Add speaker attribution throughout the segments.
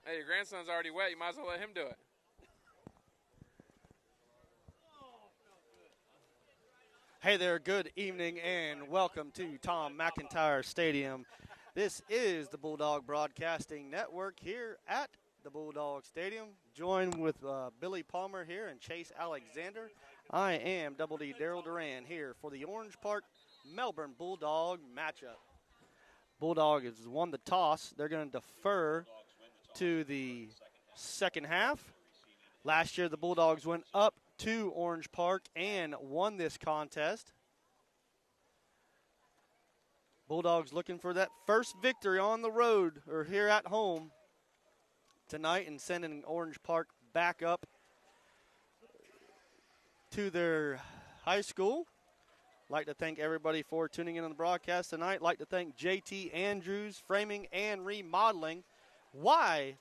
Speaker 1: Hey, your grandson's already wet. You might as well let him do it.
Speaker 2: Hey there, good evening, and welcome to Tom McIntyre Stadium. This is the Bulldog Broadcasting Network here at the Bulldog Stadium, joined with Billy Palmer here and Chase Alexander. I am Double D Daryl Duran here for the Orange Park Melbourne Bulldog matchup. Bulldog has won the toss. They're going to defer to the second half. Last year, the Bulldogs went up to Orange Park and won this contest. Bulldogs looking for that first victory on the road or here at home tonight and sending Orange Park back up to their high school. Like to thank everybody for tuning in on the broadcast tonight. Like to thank JT Andrews, Framing and Remodeling. Why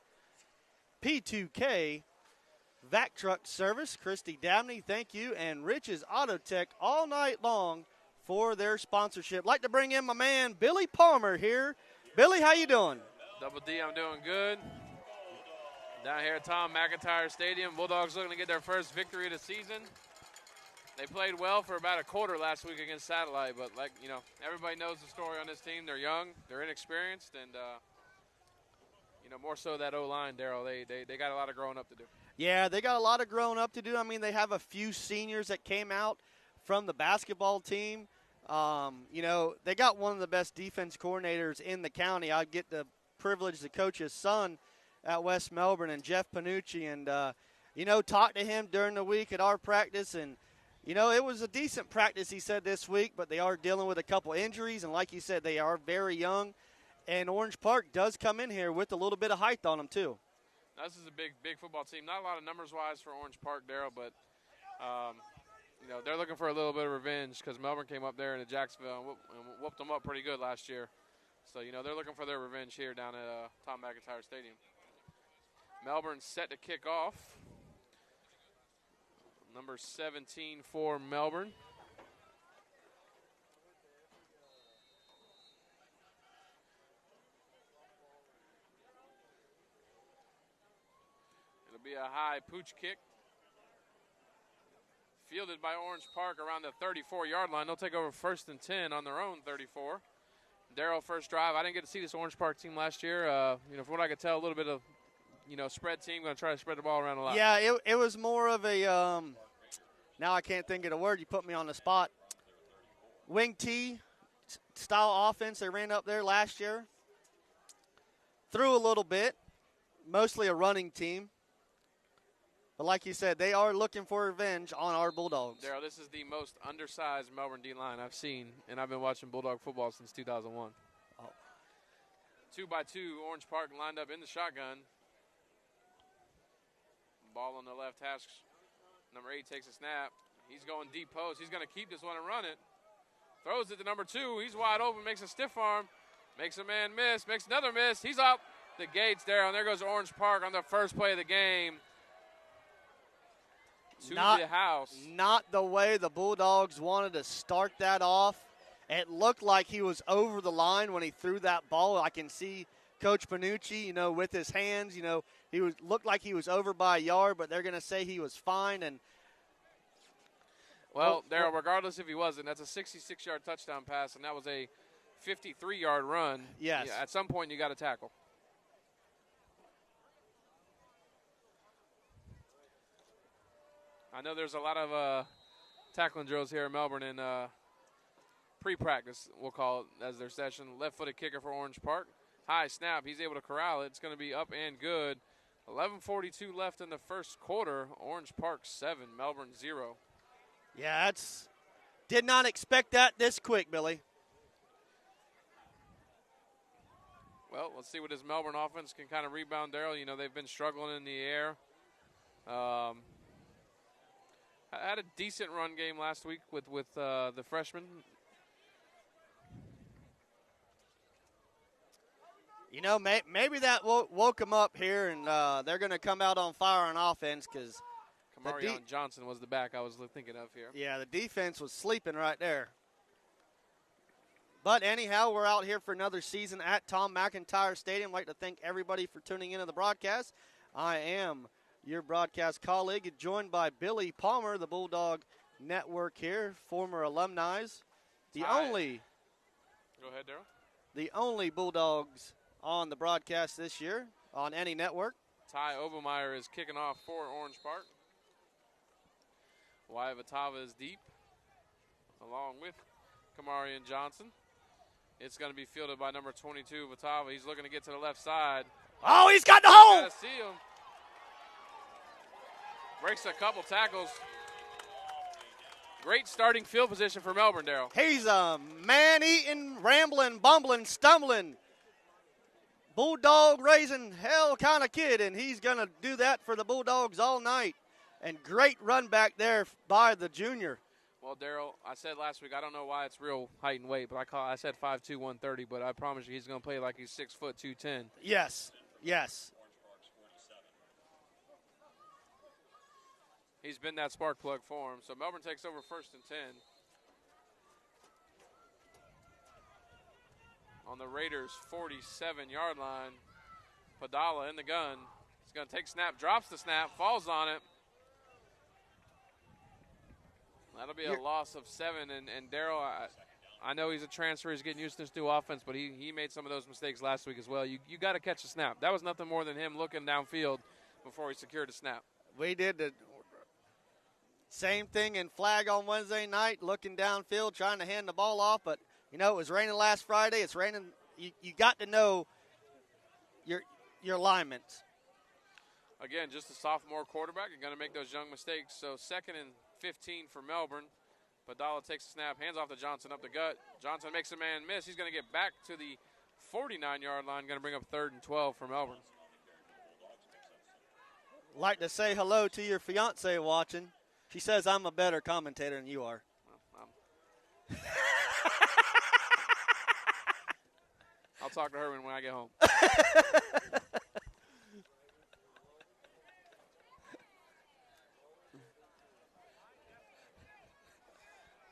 Speaker 2: P2K Vac Truck Service, Christy Dabney, thank you, and Rich's Auto Tech all night long for their sponsorship. Like to bring in my man Billy Palmer here. Billy, how you doing?
Speaker 1: Double D, I'm doing good. Down here at Tom McIntyre Stadium, Bulldogs looking to get their first victory of the season. They played well for about a quarter last week against Satellite, but everybody knows the story on this team. They're young, they're inexperienced, and more so that O-line, Daryl. They got a lot of growing up to do.
Speaker 2: Yeah, they got a lot of growing up to do. I mean, they have a few seniors that came out from the basketball team. They got one of the best defense coordinators in the county. I get the privilege to coach his son at West Melbourne, and Jeff Panucci, and, talked to him during the week at our practice. And, it was a decent practice, he said, this week, but they are dealing with a couple injuries. And like you said, they are very young. And Orange Park does come in here with a little bit of height on them, too.
Speaker 1: Now, this is a big football team. Not a lot of numbers-wise for Orange Park, Daryl, but, they're looking for a little bit of revenge because Melbourne came up there into Jacksonville and whooped them up pretty good last year. So, they're looking for their revenge here down at Tom McIntyre Stadium. Melbourne's set to kick off. Number 17 for Melbourne. Be a high pooch kick. Fielded by Orange Park around the 34-yard line. They'll take over 1st and 10 on their own 34. Daryl, first drive. I didn't get to see this Orange Park team last year. From what I could tell, a little bit of, spread team. Going to try to spread the ball around a lot.
Speaker 2: Yeah, it was more of a, now I can't think of the word. You put me on the spot. Wing T style offense they ran up there last year. Threw a little bit. Mostly a running team. But like you said, they are looking for revenge on our Bulldogs.
Speaker 1: Daryl, this is the most undersized Melbourne D-line I've seen, and I've been watching Bulldog football since 2001. 2-by-2, Orange Park lined up in the shotgun. Ball on the left hash. Number 8 takes a snap. He's going deep post. He's going to keep this one and run it. Throws it to number 2. He's wide open, makes a stiff arm. Makes a man miss, makes another miss. He's out the gates there, and there goes Orange Park on the first play of the game. To the house. Not
Speaker 2: the way the Bulldogs wanted to start that off. It looked like he was over the line when he threw that ball. I can see Coach Panucci, with his hands, looked like he was over by a yard, but they're going to say he was fine. And
Speaker 1: Daryl, regardless if he wasn't, that's a 66-yard touchdown pass, and that was a 53-yard run.
Speaker 2: Yes.
Speaker 1: Yeah, at some point you got to tackle. I know there's a lot of tackling drills here in Melbourne in pre-practice, we'll call it, as their session. Left-footed kicker for Orange Park. High snap. He's able to corral it. It's going to be up and good. 11:42 left in the first quarter. Orange Park 7, Melbourne 0.
Speaker 2: Yeah, did not expect that this quick, Billy.
Speaker 1: Well, let's see what this Melbourne offense can kind of rebound, Daryl. They've been struggling in the air. I had a decent run game last week with the freshmen.
Speaker 2: Maybe that woke them up here, and they're going to come out on fire on offense because
Speaker 1: Kamarion Johnson was the back I was thinking of here.
Speaker 2: Yeah, the defense was sleeping right there. But anyhow, we're out here for another season at Tom McIntyre Stadium. I'd like to thank everybody for tuning into the broadcast. I am your broadcast colleague, joined by Billy Palmer, the Bulldog Network here, former alumni. The only
Speaker 1: Go ahead, Daryl.
Speaker 2: The only Bulldogs on the broadcast this year on any network.
Speaker 1: Ty Obermeyer is kicking off for Orange Park. Wyatt Vatava is deep, along with Kamarian Johnson. It's going to be fielded by number 22, Vatava. He's looking to get to the left side.
Speaker 2: Oh, he's got the hole!
Speaker 1: Got to see him. Breaks a couple tackles. Great starting field position for Melbourne, Daryl.
Speaker 2: He's a man-eating, rambling, bumbling, stumbling, bulldog-raising hell kind of kid, and he's going to do that for the Bulldogs all night. And great run back there by the junior.
Speaker 1: Well, Daryl, I said last week, I don't know why it's real height and weight, but I said 5'2", 130, but I promise you he's going to play like he's 6 foot 210.
Speaker 2: Yes, yes.
Speaker 1: He's been that spark plug for him. So Melbourne takes over 1st and 10. On the Raiders' 47-yard line, Padala in the gun. He's going to take snap, drops the snap, falls on it. That'll be a loss of 7. And Daryl, I know he's a transfer. He's getting used to this new offense, but he made some of those mistakes last week as well. You got to catch a snap. That was nothing more than him looking downfield before he secured a snap.
Speaker 2: We did the same thing in flag on Wednesday night, looking downfield, trying to hand the ball off. But, you know, it was raining last Friday. It's raining. You got to know your alignments.
Speaker 1: Again, just a sophomore quarterback. You're going to make those young mistakes. So 2nd and 15 for Melbourne. Padala takes the snap, hands off to Johnson up the gut. Johnson makes a man miss. He's going to get back to the 49-yard line, going to bring up 3rd and 12 for Melbourne.
Speaker 2: Like to say hello to your fiance watching. She says I'm a better commentator than you are.
Speaker 1: I'll talk to her when I get home.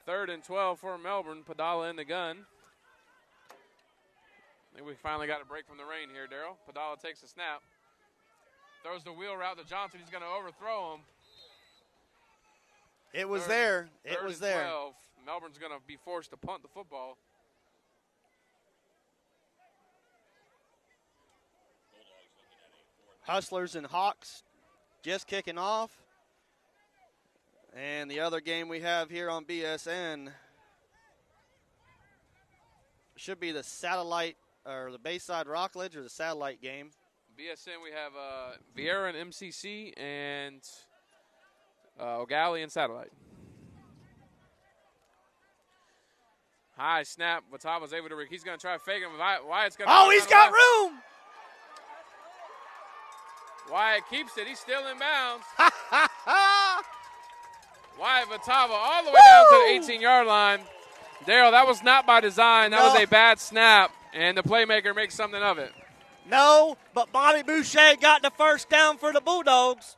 Speaker 1: 3rd and 12 for Melbourne. Padala in the gun. I think we finally got a break from the rain here, Daryl. Padala takes the snap. Throws the wheel route to Johnson. He's going to overthrow him.
Speaker 2: It was there. It was there.
Speaker 1: 12. Melbourne's going to be forced to punt the football.
Speaker 2: Hustlers and Hawks just kicking off. And the other game we have here on BSN should be the satellite or the Bayside Rockledge or the satellite game.
Speaker 1: BSN, we have Vieira and MCC and O'Galley and satellite. High snap. Vatava's able to. He's going to try to fake him. Wyatt's going to.
Speaker 2: Oh, he's got room.
Speaker 1: Wyatt keeps it. He's still in bounds. Wyatt Vatava all the way down to the 18-yard line. Daryl, that was not by design. That was a bad snap, and the playmaker makes something of it.
Speaker 2: No, but Bobby Boucher got the first down for the Bulldogs.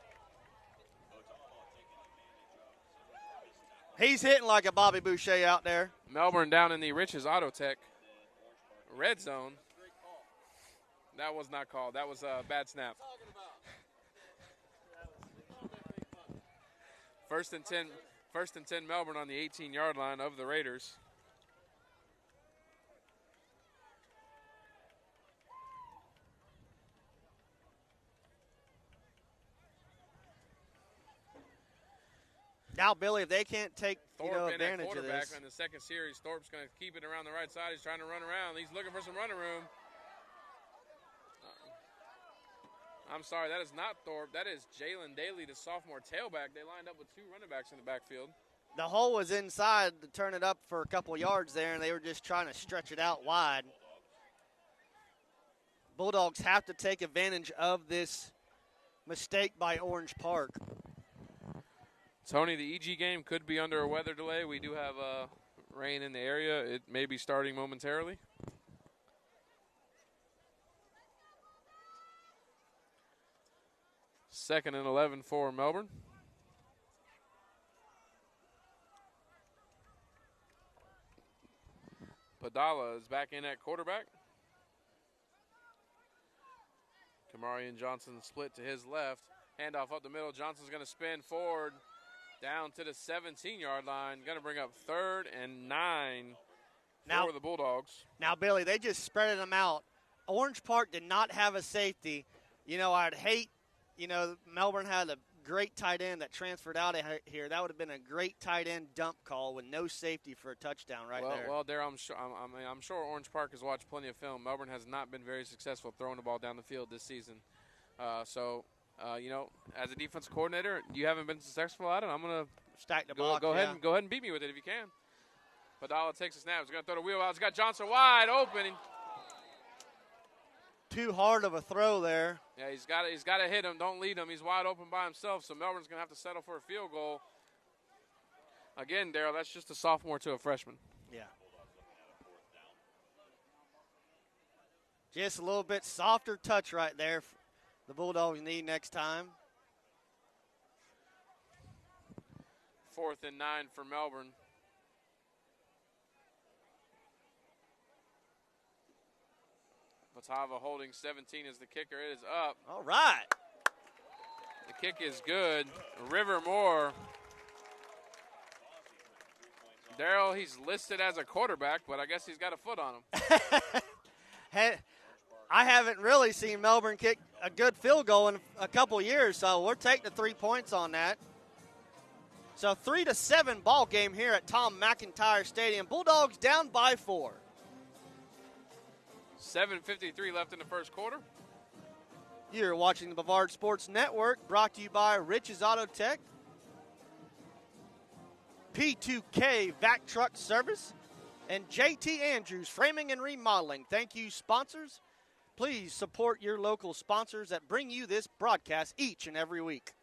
Speaker 2: He's hitting like a Bobby Boucher out there.
Speaker 1: Melbourne down in the Riches Auto Tech red zone. That was not called. That was a bad snap. 1st and 10 Melbourne on the 18-yard line of the Raiders.
Speaker 2: Now, Billy, if they can't take
Speaker 1: Thorpe
Speaker 2: advantage of
Speaker 1: quarterback
Speaker 2: this.
Speaker 1: in the second series. Thorpe's going to keep it around the right side. He's trying to run around. He's looking for some running room. I'm sorry, that is not Thorpe. That is Jalen Daly, the sophomore tailback. They lined up with 2 running backs in the backfield.
Speaker 2: The hole was inside to turn it up for a couple yards there, and they were just trying to stretch it out wide. Bulldogs have to take advantage of this mistake by Orange Park.
Speaker 1: Tony, the EG game could be under a weather delay. We do have rain in the area. It may be starting momentarily. Second and 11 for Melbourne. Padala Vidala is back in at quarterback. Kamarian Johnson split to his left. Handoff up the middle. Johnson's going to spin forward down to the 17-yard line. Going to bring up 3rd and 9 for the Bulldogs.
Speaker 2: Now, Billy, they just spread them out. Orange Park did not have a safety. You know, I'd hate, Melbourne had a great tight end that transferred out of here. That would have been a great tight end dump call with no safety for a touchdown there.
Speaker 1: Well, Darryl, I'm sure Orange Park has watched plenty of film. Melbourne has not been very successful throwing the ball down the field this season. As a defensive coordinator, you haven't been successful at it. I'm going to
Speaker 2: stack the block.
Speaker 1: Go ahead and beat me with it if you can. Vidala takes a snap. He's going to throw the wheel out. He's got Johnson wide open.
Speaker 2: Too hard of a throw there.
Speaker 1: Yeah, he's got to hit him. Don't lead him. He's wide open by himself, so Melbourne's going to have to settle for a field goal. Again, Darryl, that's just a sophomore to a freshman.
Speaker 2: Yeah. Just a little bit softer touch right there. The Bulldogs need next time.
Speaker 1: 4th and 9 for Melbourne. Batava holding 17 as the kicker. It is up.
Speaker 2: All right.
Speaker 1: The kick is good. Rivermore. Darryl, he's listed as a quarterback, but I guess he's got a foot on him.
Speaker 2: I haven't really seen Melbourne kick a good field goal in a couple years, so we'll take the 3 points on that. So 3-7 ball game here at Tom McIntyre Stadium. Bulldogs down by 4.
Speaker 1: 7:53 left in the first quarter.
Speaker 2: You're watching the Bavard Sports Network, brought to you by Rich's Auto Tech, P2K Vac Truck Service, and JT Andrews Framing and Remodeling. Thank you, sponsors. Please support your local sponsors that bring you this broadcast each and every week.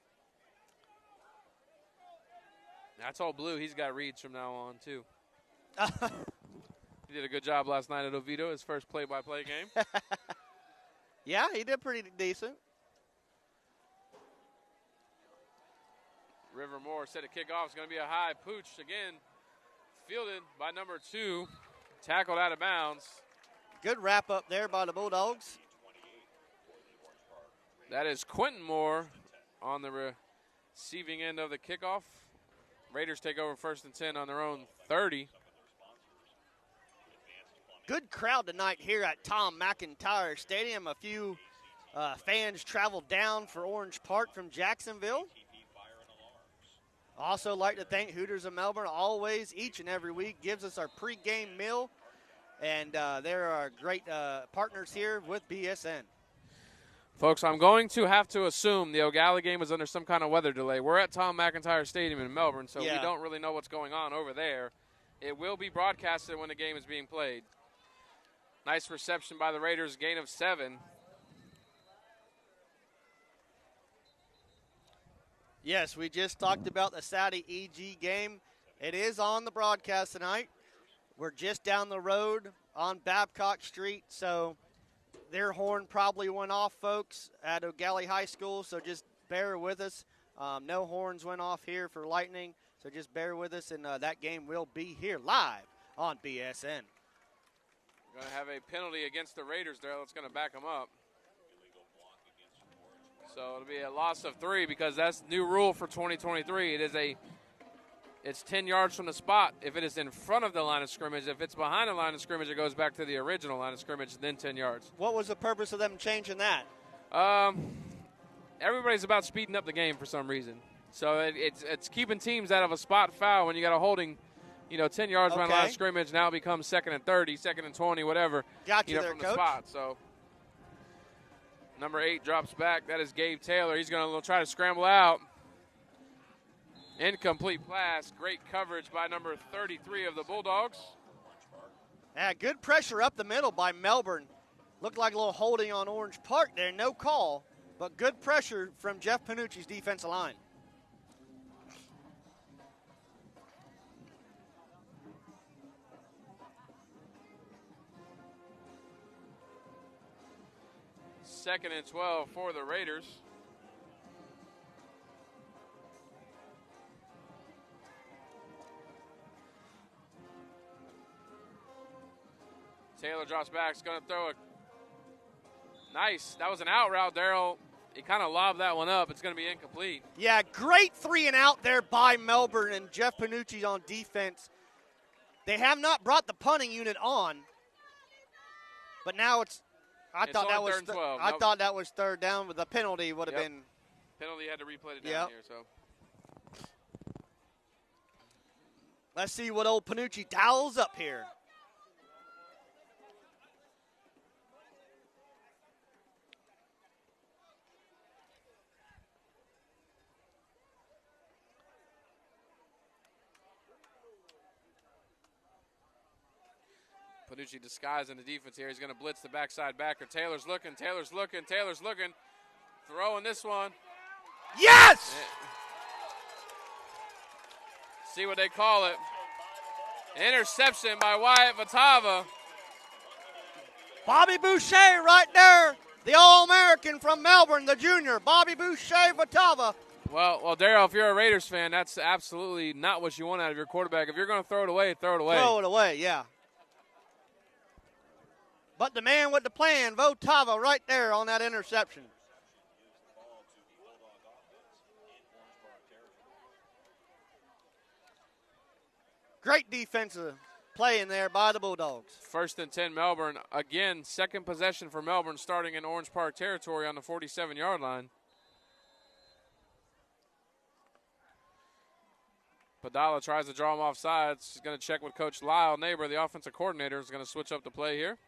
Speaker 1: I told Blue he's got reads from now on, too. He did a good job last night at Oviedo, his first play-by-play game.
Speaker 2: Yeah, he did pretty decent.
Speaker 1: Rivermore set a kickoff. It's going to be a high pooch again. Fielded by number 2. Tackled out of bounds.
Speaker 2: Good wrap up there by the Bulldogs.
Speaker 1: That is Quentin Moore on the receiving end of the kickoff. Raiders take over 1st and 10 on their own 30.
Speaker 2: Good crowd tonight here at Tom McIntyre Stadium. A few fans traveled down for Orange Park from Jacksonville. Also like to thank Hooters of Melbourne, always, each and every week, gives us our pregame meal. And there are great partners here with BSN.
Speaker 1: Folks, I'm going to have to assume the O'Galley game is under some kind of weather delay. We're at Tom McIntyre Stadium in Melbourne, so we don't really know what's going on over there. It will be broadcasted when the game is being played. Nice reception by the Raiders, gain of 7.
Speaker 2: Yes, we just talked about the Saudi EG game. It is on the broadcast tonight. We're just down the road on Babcock Street, so their horn probably went off, folks, at O'Galley High School, so just bear with us. No horns went off here for Lightning, so just bear with us, and that game will be here live on BSN.
Speaker 1: We're going to have a penalty against the Raiders there. That's going to back them up. So it'll be a loss of 3 because that's new rule for 2023. It's 10 yards from the spot if it is in front of the line of scrimmage. If it's behind the line of scrimmage, it goes back to the original line of scrimmage, then 10 yards.
Speaker 2: What was the purpose of them changing that?
Speaker 1: Everybody's about speeding up the game for some reason. So it's keeping teams out of a spot foul when you got a holding, 10 yards behind the line of scrimmage. Now it becomes 2nd and 30, 2nd and 20, whatever.
Speaker 2: Got you there,
Speaker 1: from
Speaker 2: Coach.
Speaker 1: The spot. So number 8 drops back. That is Gabe Taylor. He's going to try to scramble out. Incomplete pass. Great coverage by number 33 of the Bulldogs.
Speaker 2: Yeah, good pressure up the middle by Melbourne. Looked like a little holding on Orange Park there. No call, but good pressure from Jeff Panucci's defensive line.
Speaker 1: Second and 12 for the Raiders. Taylor drops back. He's going to throw a nice. That was an out route, Daryl. He kind of lobbed that one up. It's going to be incomplete.
Speaker 2: Yeah, great 3-and-out there by Melbourne, and Jeff Panucci on defense. They have not brought the punting unit on, but now it's thought that was third down, but the penalty would have been.
Speaker 1: Penalty had to replay it down here, so.
Speaker 2: Let's see what old Panucci dials up here.
Speaker 1: Panucci disguising the defense here. He's going to blitz the backside backer. Taylor's looking. Throwing this one.
Speaker 2: Yes!
Speaker 1: See what they call it. Interception by Wyatt Vatava.
Speaker 2: Bobby Boucher right there. The All-American from Melbourne, the junior. Bobby Boucher Vatava.
Speaker 1: Well, Daryl, if you're a Raiders fan, that's absolutely not what you want out of your quarterback. If you're going to throw it away, throw it away.
Speaker 2: Throw it away, yeah. But the man with the plan, Vatava, right there on that interception. Great defensive play in there by the Bulldogs.
Speaker 1: 1st and 10, Melbourne. Again, second possession for Melbourne, starting in Orange Park territory on the 47-yard line. Padala tries to draw him off sides. He's going to check with Coach Lyle Neighbor, the offensive coordinator, is going to switch up the play here.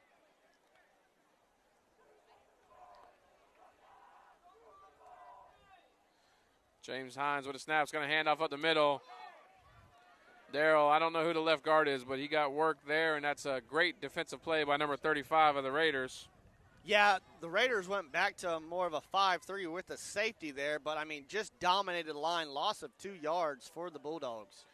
Speaker 1: James Hines with a snap. Is going to hand off up the middle. Daryl, I don't know who the left guard is, but he got work there, and that's a great defensive play by number 35 of the Raiders.
Speaker 2: Yeah, the Raiders went back to more of a 5-3 with the safety there, but, just dominated the line. Loss of 2 yards for the Bulldogs.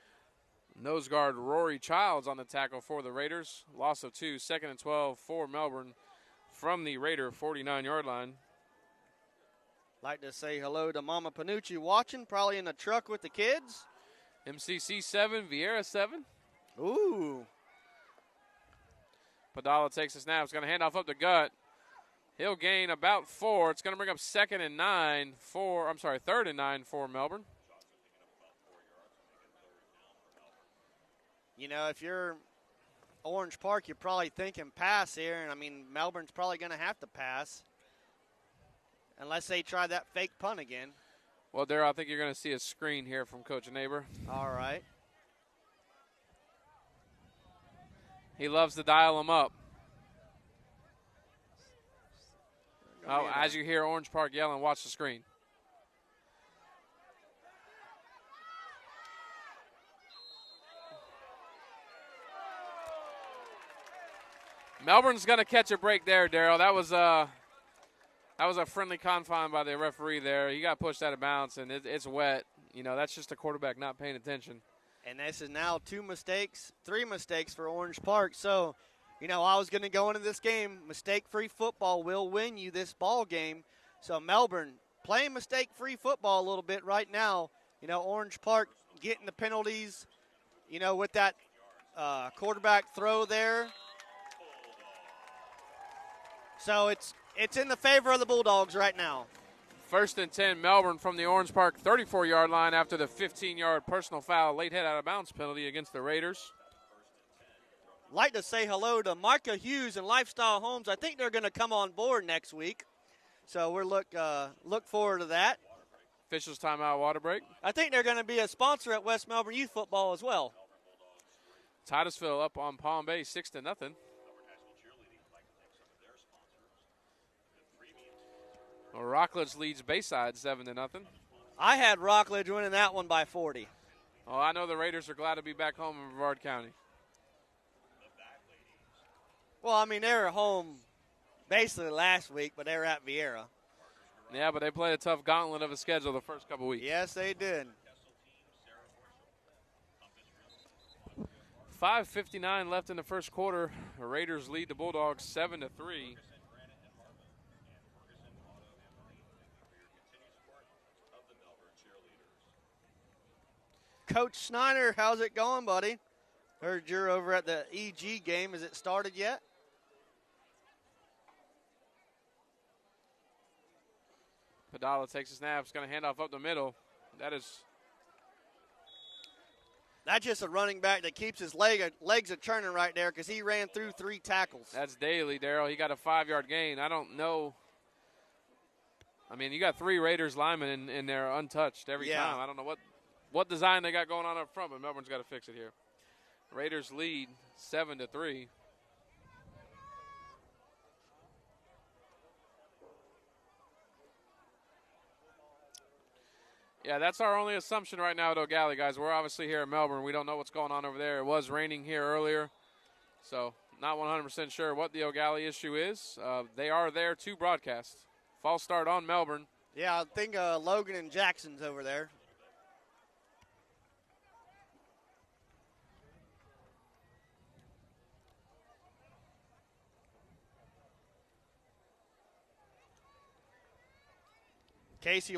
Speaker 1: Nose guard Rory Childs on the tackle for the Raiders. Loss of 2, 2nd and 12 for Melbourne from the Raider 49-yard line.
Speaker 2: Like to say hello to Mama Panucci watching, probably in the truck with the kids.
Speaker 1: MCC 7, Vieira 7.
Speaker 2: Ooh.
Speaker 1: Padala takes a snap. It's going to hand off up the gut. He'll gain about 4. It's going to bring up 3rd and 9 for Melbourne.
Speaker 2: If you're Orange Park, you're probably thinking pass here, and Melbourne's probably going to have to pass unless they try that fake punt again.
Speaker 1: Well, Daryl, I think you're going to see a screen here from Coach Neighbor.
Speaker 2: All right.
Speaker 1: He loves to dial them up. Oh, as you hear Orange Park yelling, watch the screen. Melbourne's going to catch a break there, Daryl. That was a friendly confine by the referee there. He got pushed out of bounds, and it's wet. That's just a quarterback not paying attention.
Speaker 2: And this is now 3 mistakes for Orange Park. So, I was going to go into this game. Mistake-free football will win you this ball game. So, Melbourne playing mistake-free football a little bit right now. Orange Park getting the penalties, with that quarterback throw there. So, it's in the favor of the Bulldogs right now.
Speaker 1: 1st and 10, Melbourne from the Orange Park 34-yard line after the 15-yard personal foul, late head out of bounds penalty against the Raiders.
Speaker 2: Like to say hello to Micah Hughes and Lifestyle Homes. I think they're going to come on board next week, so we're look forward to that.
Speaker 1: Officials timeout, water break.
Speaker 2: I think they're going to be a sponsor at West Melbourne Youth Football as well.
Speaker 1: Titusville up on Palm Bay 6-0. Well, Rockledge leads Bayside 7-0.
Speaker 2: I had Rockledge winning that one by 40.
Speaker 1: Oh, I know the Raiders are glad to be back home in Brevard County.
Speaker 2: Well, they were home basically last week, but they were at Vieira.
Speaker 1: Yeah, but they played a tough gauntlet of a schedule the first couple weeks.
Speaker 2: Yes, they did.
Speaker 1: 5:59 left in the first quarter. The Raiders lead the Bulldogs 7-3.
Speaker 2: Coach Snyder, how's it going, buddy? Heard you're over at the EG game. Has it started yet?
Speaker 1: Padala takes a snap. It's going to hand off up the middle.
Speaker 2: That's just a running back that keeps his legs a turning right there because he ran through 3 tackles.
Speaker 1: That's Daly, Darryl. He got a 5-yard gain. I don't know. I mean, you got 3 Raiders linemen in there untouched every time. I don't know what design they got going on up front, but Melbourne's got to fix it here. Raiders lead 7-3. Yeah, that's our only assumption right now at O'Galley, guys. We're obviously here in Melbourne. We don't know what's going on over there. It was raining here earlier, so not 100% sure what the O'Galley issue is. They are there to broadcast. False start on Melbourne.
Speaker 2: Yeah, I think Logan and Jackson's over there. Casey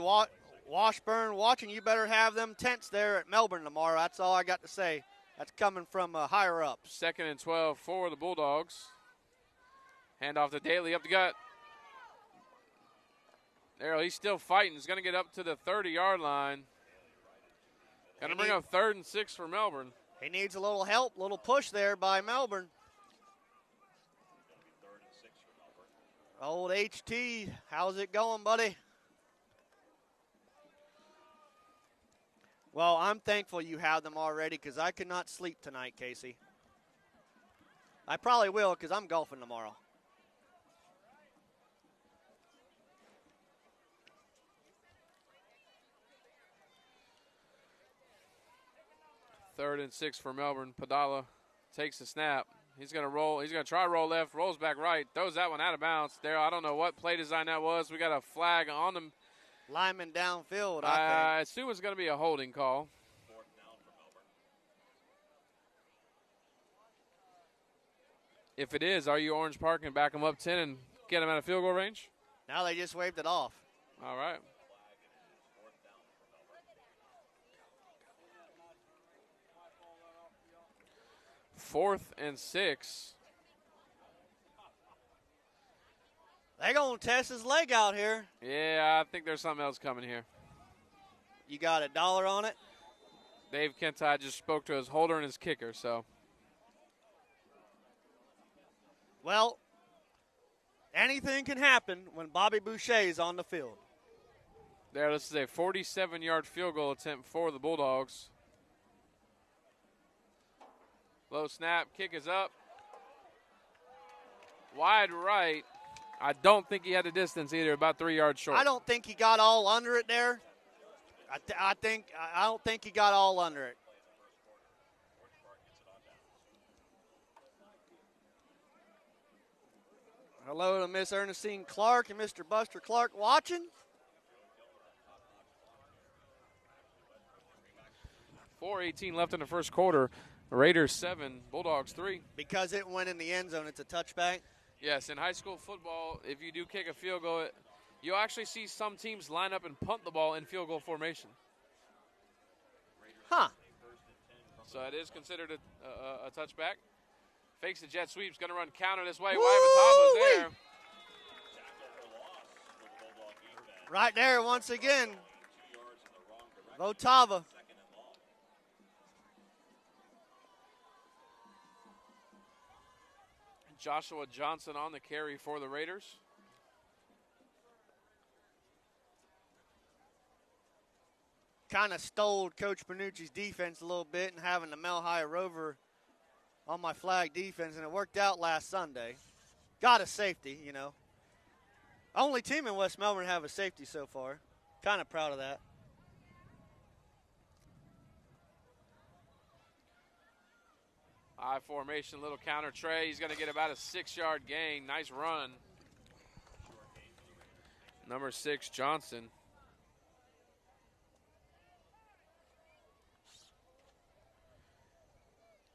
Speaker 2: Washburn watching, you better have them tents there at Melbourne tomorrow. That's all I got to say. That's coming from higher up.
Speaker 1: 2nd and 12 for the Bulldogs. Hand off to Daly up the gut. There, he's still fighting. He's going to get up to the 30-yard line. Going to bring up 3rd and 6 for Melbourne.
Speaker 2: He needs a little help, a little push there by Melbourne. Old HT, how's it going, buddy? Well, I'm thankful you have them already because I could not sleep tonight, Casey. I probably will because I'm golfing tomorrow.
Speaker 1: Third and 6 for Melbourne. Padala takes the snap. He's going to roll. He's going to try roll left, rolls back right, throws that one out of bounds. There, I don't know what play design that was. We got a flag on them.
Speaker 2: Lineman downfield,
Speaker 1: I assume it's going to be a holding call. If it is, are you Orange Park and back them up 10 and get them out of field goal range?
Speaker 2: Now they just waved it off.
Speaker 1: All right. Fourth and 6.
Speaker 2: They're going to test his leg out here.
Speaker 1: Yeah, I think there's something else coming here.
Speaker 2: You got $1 on it?
Speaker 1: Dave Kentai just spoke to his holder and his kicker, so.
Speaker 2: Well, anything can happen when Bobby Boucher is on the field.
Speaker 1: There, this is a 47-yard field goal attempt for the Bulldogs. Low snap, kick is up. Wide right. I don't think he had the distance either, about 3 yards short.
Speaker 2: I don't think he got all under it there. I don't think he got all under it. Hello to Miss Ernestine Clark and Mr. Buster Clark watching.
Speaker 1: 4:18 left in the first quarter. Raiders 7, Bulldogs 3.
Speaker 2: Because it went in the end zone, it's a touchback?
Speaker 1: Yes, in high school football, if you do kick a field goal, you'll actually see some teams line up and punt the ball in field goal formation.
Speaker 2: Huh.
Speaker 1: So it is considered a touchback. Fakes the jet sweep, going to run counter this way. Wyvatava's there.
Speaker 2: Right there once again. Votava.
Speaker 1: Joshua Johnson on the carry for the Raiders.
Speaker 2: Kind of stole Coach Panucci's defense a little bit and having the Mel High Rover on my flag defense, and it worked out last Sunday. Got a safety, you know. Only team in West Melbourne have a safety so far. Kind of proud of that.
Speaker 1: I formation, little counter tray. He's going to get about a 6-yard gain. Nice run. Number 6, Johnson.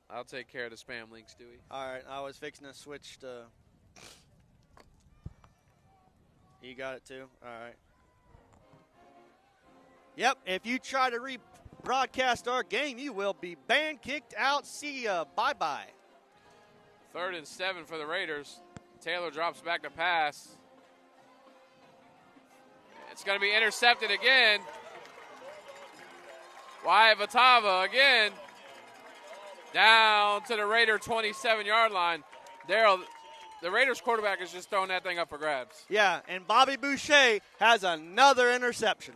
Speaker 1: I'll take care of the spam links, Dewey.
Speaker 2: All right, I was fixing to switch to. You got it too? All right. Yep, if you try to rebroadcast our game, you will be banned, kicked out. See ya. Bye-bye.
Speaker 1: 3rd and 7 for the Raiders. Taylor drops back to pass. It's going to be intercepted again. Wyatt Vatava again. Down to the Raider 27-yard line. Daryl, the Raiders quarterback is just throwing that thing up for grabs.
Speaker 2: Yeah, and Bobby Boucher has another interception.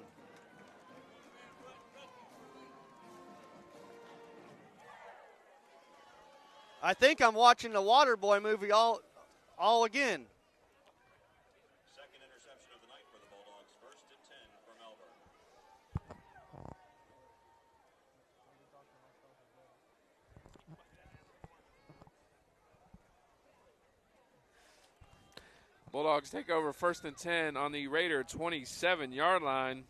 Speaker 2: I think I'm watching the Waterboy movie all again.
Speaker 3: Second interception of the night for the Bulldogs. 1st and 10 for Melbourne.
Speaker 1: Bulldogs take over 1st and 10 on the Raider 27-yard line.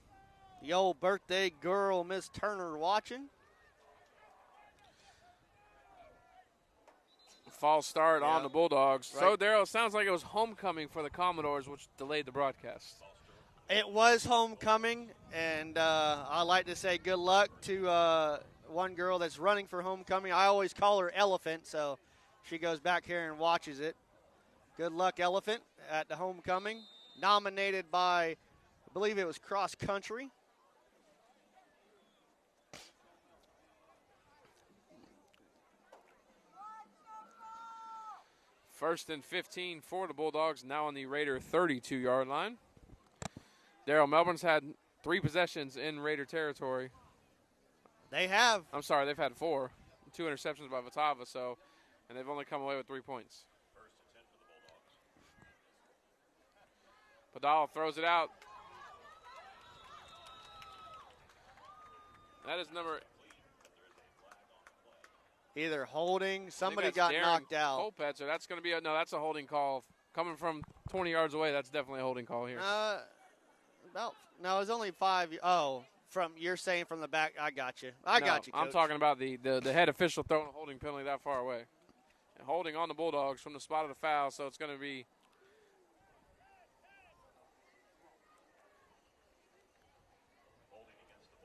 Speaker 2: The old birthday girl, Miss Turner, watching.
Speaker 1: False start on the Bulldogs.
Speaker 2: Right.
Speaker 1: So, Daryl, it sounds like it was homecoming for the Commodores, which delayed the broadcast.
Speaker 2: It was homecoming, and I like to say good luck to one girl that's running for homecoming. I always call her Elephant, so she goes back here and watches it. Good luck, Elephant, at the homecoming. Nominated by, I believe it was cross country.
Speaker 1: First and 15 for the Bulldogs, now on the Raider 32-yard line. Daryl, Melbourne's had 3 possessions in Raider territory.
Speaker 2: They have.
Speaker 1: I'm sorry, they've had 4. 2 interceptions by Vatava, and they've only come away with 3 points.
Speaker 3: 1st and 10 for the Bulldogs.
Speaker 1: Padala throws it out. That is number.
Speaker 2: Either holding, somebody
Speaker 1: I think
Speaker 2: got
Speaker 1: that's Darren
Speaker 2: knocked out.
Speaker 1: Colpetzer. That's going to be that's a holding call. Coming from 20 yards away, that's definitely a holding call here.
Speaker 2: No, it was only 5. Oh, you're saying from the back. I got you. I got you, Coach.
Speaker 1: I'm talking about the head official throwing a holding penalty that far away. And holding on the Bulldogs from the spot of the foul, so it's going to be.
Speaker 3: Holding against the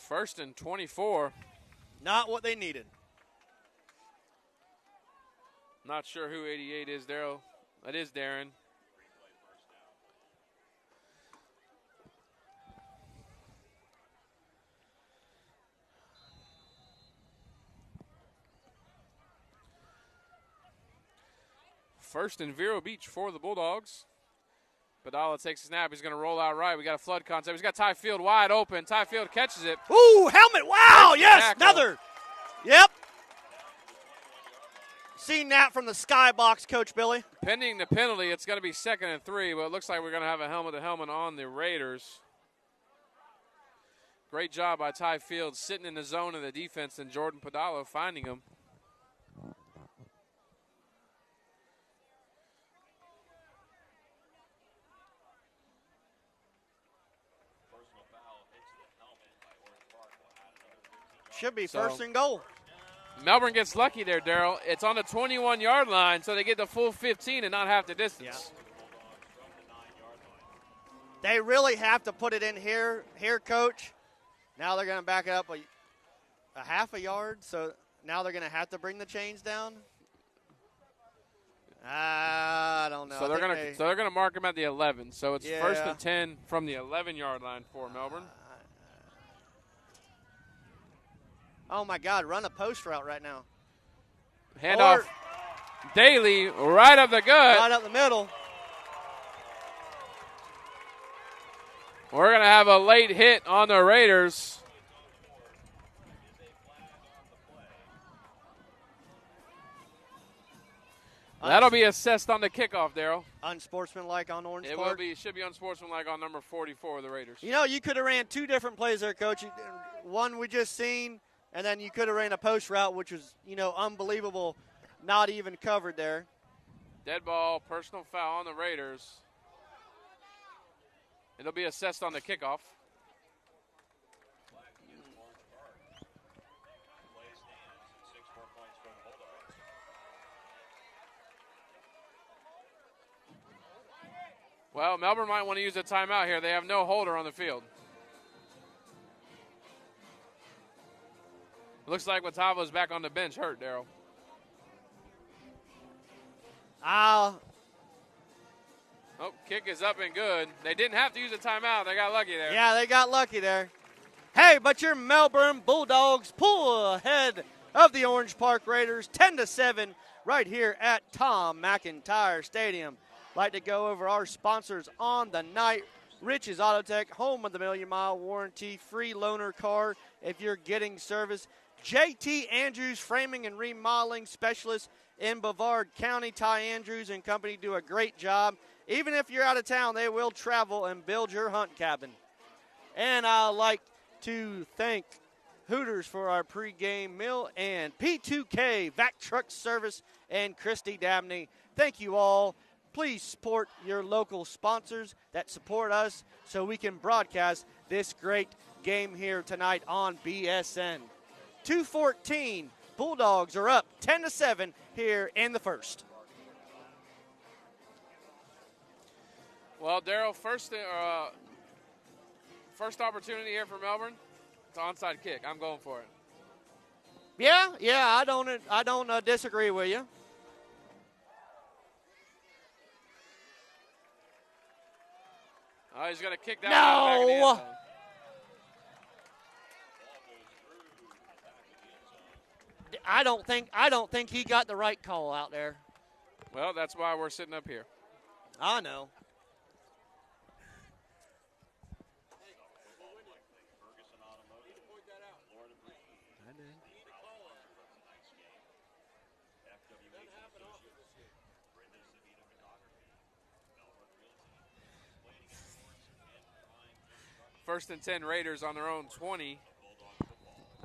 Speaker 3: Bulldogs.
Speaker 1: 1st and 24.
Speaker 2: Not what they needed.
Speaker 1: Not sure who 88 is, Daryl. That is Darren.
Speaker 3: Replay 1st down.
Speaker 1: First and Vero Beach for the Bulldogs. Padala takes a snap. He's going to roll out right. We got a flood concept. He's got Ty Field wide open. Ty Field catches it.
Speaker 2: Ooh, helmet. Wow, yes,
Speaker 1: tackle.
Speaker 2: another. Yep. Seen that from the skybox, Coach Billy.
Speaker 1: Pending the penalty, it's going to be 2nd and 3, but it looks like we're going to have a helmet-to-helmet on the Raiders. Great job by Ty Field sitting in the zone of the defense and Jordan Padala finding him.
Speaker 3: Personal foul hits the helmet by Orange Park. Will add another 15 yards.
Speaker 2: Should be
Speaker 1: So-
Speaker 2: first and goal.
Speaker 1: Melbourne gets lucky there, Daryl. It's on the 21-yard line, so they get the full 15 and not half the distance.
Speaker 3: Bulldogs from the 9-yard line.
Speaker 2: They really have to put it in here, Coach. Now they're going to back it up a half a yard, so now they're going to have to bring the chains down. I don't know.
Speaker 1: So they're gonna mark him at the 11. So it's
Speaker 2: Yeah.
Speaker 1: 1st and 10 from the 11-yard line for Melbourne.
Speaker 2: Oh my God! Run a post route right now.
Speaker 1: Handoff. Daly right up the gut.
Speaker 2: Right up the middle.
Speaker 1: We're gonna have a late hit on the Raiders. That'll be assessed on the kickoff, Daryl.
Speaker 2: Unsportsmanlike on Orange
Speaker 1: It
Speaker 2: Park.
Speaker 1: will be. Should be unsportsmanlike on number 44 of the Raiders.
Speaker 2: You know, you could have ran 2 different plays there, Coach. One we just seen, and then you could have ran a post route, which was, unbelievable, not even covered there.
Speaker 1: Dead ball, personal foul on the Raiders. It'll be assessed on the kickoff.
Speaker 3: Flag against Orange Park. Play stands and 6 more points for the Bulldogs.
Speaker 1: Well, Melbourne might want to use a timeout here. They have no holder on the field. Looks like Watava's back on the bench hurt, Daryl. Oh, kick is up and good. They didn't have to use a timeout. They got lucky there.
Speaker 2: Yeah, they got lucky there. Hey, but your Melbourne Bulldogs pull ahead of the Orange Park Raiders 10-7 right here at Tom McIntyre Stadium. Like to go over our sponsors on the night. Rich's Auto Tech, home of the million-mile warranty, free loaner car if you're getting service. JT Andrews, framing and remodeling specialist in Brevard County. Ty Andrews and company do a great job. Even if you're out of town, they will travel and build your hunt cabin. And I'd like to thank Hooters for our pregame meal, and P2K Vac Truck Service and Christy Dabney. Thank you all. Please support your local sponsors that support us so we can broadcast this great game here tonight on BSN. 2:14, Bulldogs are up 10-7 here in the first.
Speaker 1: Well, Daryl, first opportunity here for Melbourne. It's an onside kick. I'm going for it.
Speaker 2: Yeah, I don't disagree with you.
Speaker 1: Oh, he's going to kick that one back in the end zone.
Speaker 2: I don't think he got the right call out there.
Speaker 1: Well, that's why we're sitting up here.
Speaker 2: I know.
Speaker 1: First and 10 Raiders on their own 20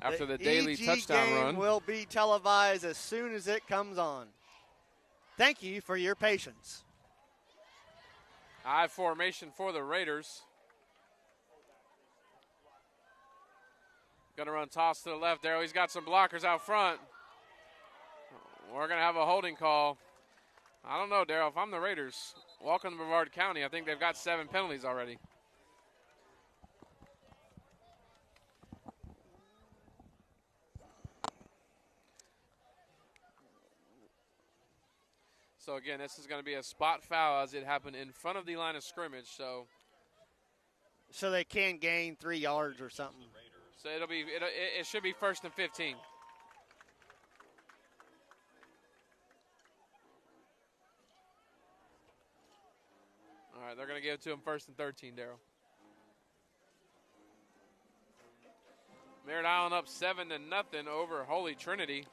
Speaker 1: after the daily
Speaker 2: EG
Speaker 1: touchdown
Speaker 2: game
Speaker 1: run.
Speaker 2: Will be televised as soon as it comes on. Thank you for your patience.
Speaker 1: I formation for the Raiders. Going to run toss to the left there. He's got some blockers out front. We're going to have a holding call. I don't know, Daryl. If I'm the Raiders, welcome to Brevard County. I think they've got 7 penalties already. So, again, this is going to be a spot foul as it happened in front of the line of scrimmage. So
Speaker 2: they can gain 3 yards or something.
Speaker 1: So it should be first and 15. All right, they're going to give it to him first and 13, Daryl. Merritt Island up 7-0 over Holy Trinity.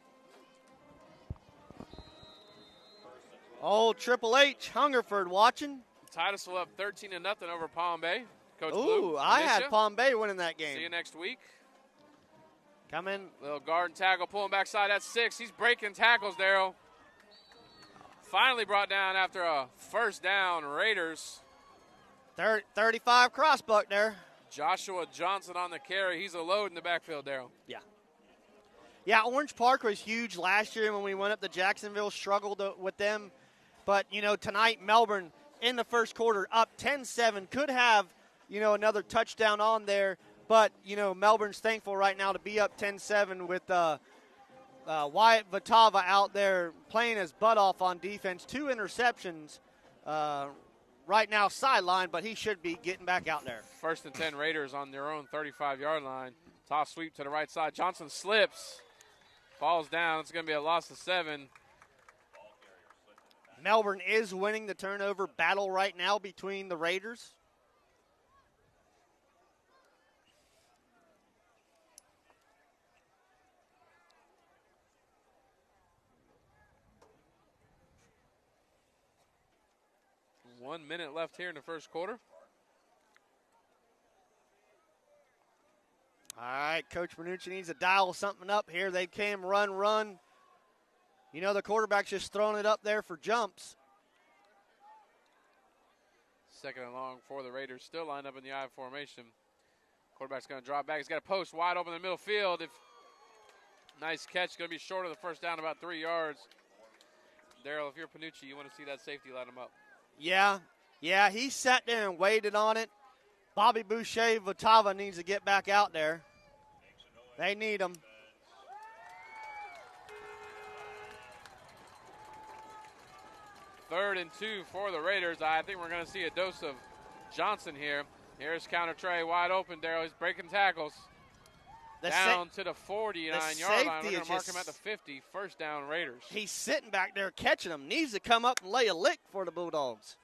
Speaker 2: Old Triple H, Hungerford watching.
Speaker 1: Titusville up 13-0 over Palm Bay. Coach
Speaker 2: Ooh,
Speaker 1: Blue,
Speaker 2: I had Palm Bay winning that game.
Speaker 1: See you next week.
Speaker 2: Come in.
Speaker 1: Little guard and tackle, pulling backside at 6. He's breaking tackles, Daryl. Finally brought down after a first down, Raiders.
Speaker 2: 35 crossbuck there.
Speaker 1: Joshua Johnson on the carry. He's a load in the backfield, Daryl.
Speaker 2: Yeah. Yeah, Orange Park was huge last year when we went up to Jacksonville, struggled with them. But, tonight Melbourne in the first quarter up 10-7. Could have, another touchdown on there. But, Melbourne's thankful right now to be up 10-7 with Wyatt Vitava out there playing his butt off on defense. 2 interceptions right now sidelined, but he should be getting back out there.
Speaker 1: First and 10 Raiders on their own 35-yard line. Toss sweep to the right side. Johnson slips. Falls down. It's going to be a loss of 7.
Speaker 2: Melbourne is winning the turnover battle right now between the Raiders.
Speaker 1: One minute left here in the first quarter.
Speaker 2: All right, Coach Manucci needs to dial something up here. They can run. The quarterback's just throwing it up there for jumps.
Speaker 1: Second and long for the Raiders. Still lined up in the I formation. Quarterback's going to drop back. He's got a post wide open in the middle field. Nice catch. Going to be short of the first down, about 3 yards. Daryl, if you're Panucci, you want to see that safety line him up.
Speaker 2: Yeah, he sat there and waited on it. Bobby Boucher, Vitava needs to get back out there. They need him.
Speaker 1: 3rd and 2 for the Raiders. I think we're going to see a dose of Johnson here. Here's counter Trey, wide open. Darryl, he's breaking tackles. Down to the 49-yard line. We're going to mark him at the 50. First down, Raiders.
Speaker 2: He's sitting back there catching them. Needs to come up and lay a lick for the Bulldogs.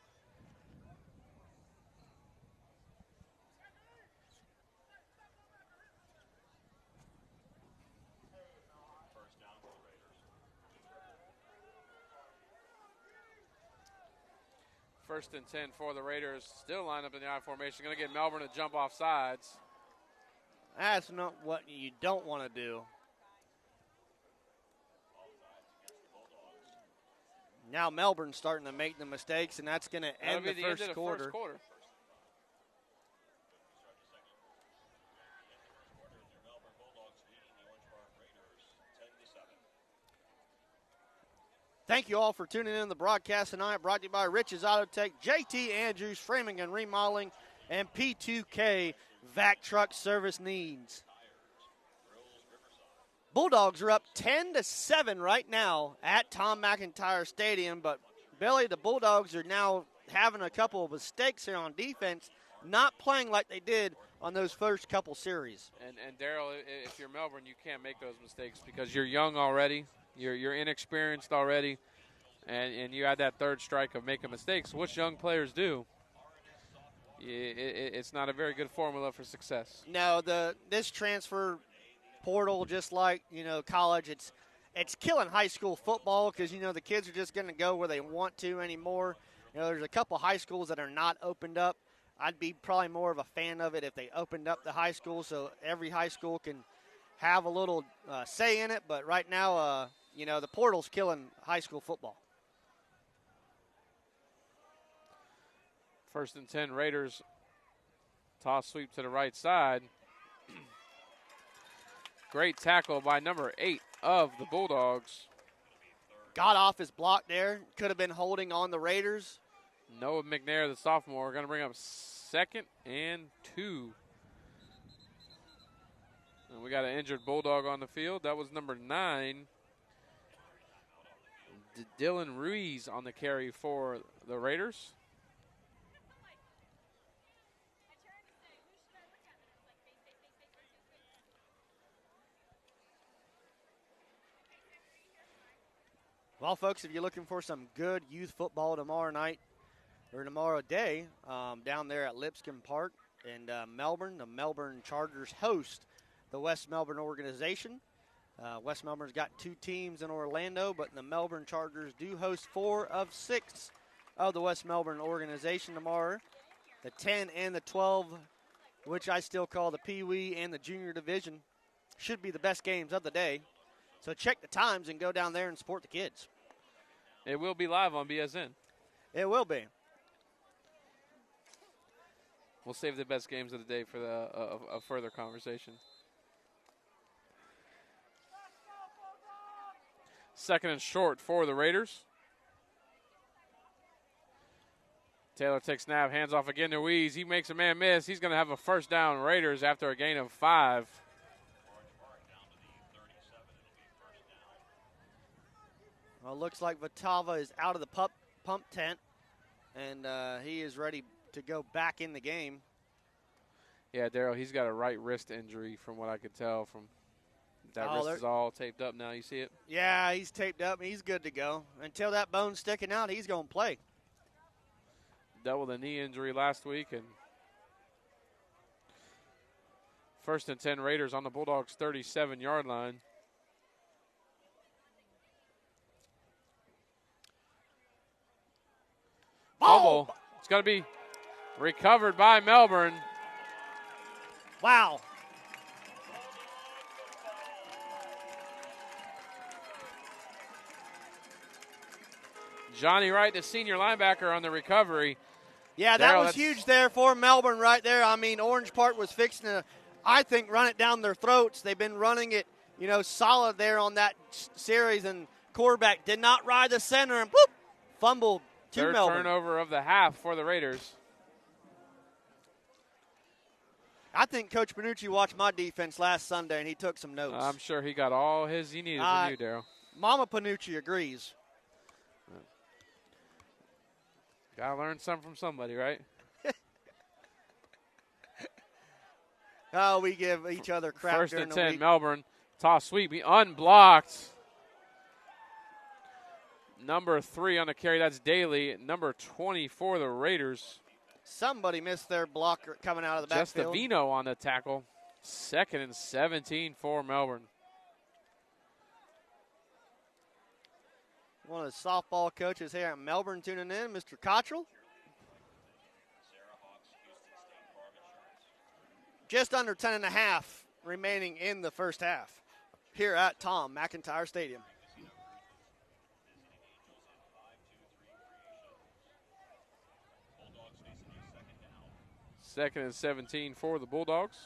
Speaker 1: First and 10 for the Raiders. Still lined up in the I formation. Going to get Melbourne to jump off sides.
Speaker 2: That's not what you don't want to do. Now Melbourne's starting to make the mistakes, and that's going to end the first quarter. Thank you all for tuning in to the broadcast tonight. Brought to you by Rich's Auto Tech, JT Andrews Framing and Remodeling, and P2K Vac Truck Service Needs. Bulldogs are up 10-7 right now at Tom McIntyre Stadium, but Billy, the Bulldogs are now having a couple of mistakes here on defense, not playing like they did on those first couple series.
Speaker 1: And Darryl, if you're Melbourne, you can't make those mistakes because you're young already. You're inexperienced already, and you had that third strike of making mistakes, which young players do. It's not a very good formula for success.
Speaker 2: No, this transfer portal, just like college, it's killing high school football because the kids are just going to go where they want to anymore. There's a couple high schools that are not opened up. I'd be probably more of a fan of it if they opened up the high school so every high school can have a little say in it. But right now, the portal's killing high school football.
Speaker 1: First and 10, Raiders. Toss sweep to the right side. Great tackle by number 8 of the Bulldogs.
Speaker 2: Got off his block there. Could have been holding on the Raiders.
Speaker 1: Noah McNair, the sophomore, going to bring up 2nd and 2. And we got an injured Bulldog on the field. That was number 9. Dylan Ruiz on the carry for the Raiders.
Speaker 2: Well, folks, if you're looking for some good youth football tomorrow night or tomorrow day down there at Lipscomb Park in Melbourne, the Melbourne Chargers host the West Melbourne organization. West Melbourne's got 2 teams in Orlando, but the Melbourne Chargers do host 4 of 6 of the West Melbourne organization tomorrow. The 10 and the 12, which I still call the Pee Wee and the Junior Division, should be the best games of the day. So check the times and go down there and support the kids.
Speaker 1: It will be live on BSN.
Speaker 2: It will be.
Speaker 1: We'll save the best games of the day for a further conversation. 2nd and short for the Raiders. Taylor takes snap, hands off again to Ruiz. He makes a man miss. He's going to have a first down, Raiders, after a gain of 5.
Speaker 2: Well, looks like Vitava is out of the pump tent, and he is ready to go back in the game.
Speaker 1: Yeah, Darryl, he's got a right wrist injury from what I could tell. From that wrist is all taped up now. You see it?
Speaker 2: Yeah, he's taped up. He's good to go. Until that bone's sticking out, he's going to play.
Speaker 1: Dealt with a knee injury last week. And first and 10, Raiders on the Bulldogs' 37-yard line. Fumble. It's going to be recovered by Melbourne.
Speaker 2: Wow.
Speaker 1: Johnny Wright, the senior linebacker, on the recovery.
Speaker 2: Yeah, that was huge there for Melbourne right there. I mean, Orange Park was fixing to, I think, run it down their throats. They've been running it, solid there on that series, and quarterback did not ride the center, and whoop, fumbled.
Speaker 1: Third turnover of the half for the Raiders.
Speaker 2: I think Coach Panucci watched my defense last Sunday, and he took some notes.
Speaker 1: I'm sure he got all he needed from you, Darryl.
Speaker 2: Mama Panucci agrees.
Speaker 1: Gotta learn something from somebody, right?
Speaker 2: Oh, we give each other crap
Speaker 1: First
Speaker 2: during
Speaker 1: and
Speaker 2: the
Speaker 1: 10,
Speaker 2: week.
Speaker 1: Melbourne. Toss sweep, he unblocked. Number 3 on the carry, that's Daly. Number 20 for the Raiders.
Speaker 2: Somebody missed their blocker coming out of the backfield.
Speaker 1: Justavino on the tackle. 2nd and 17 for Melbourne.
Speaker 2: One of the softball coaches here at Melbourne tuning in, Mr. Cottrell. Just under 10 and a half remaining in the first half here at Tom McIntyre Stadium.
Speaker 1: Second and 17 for the Bulldogs.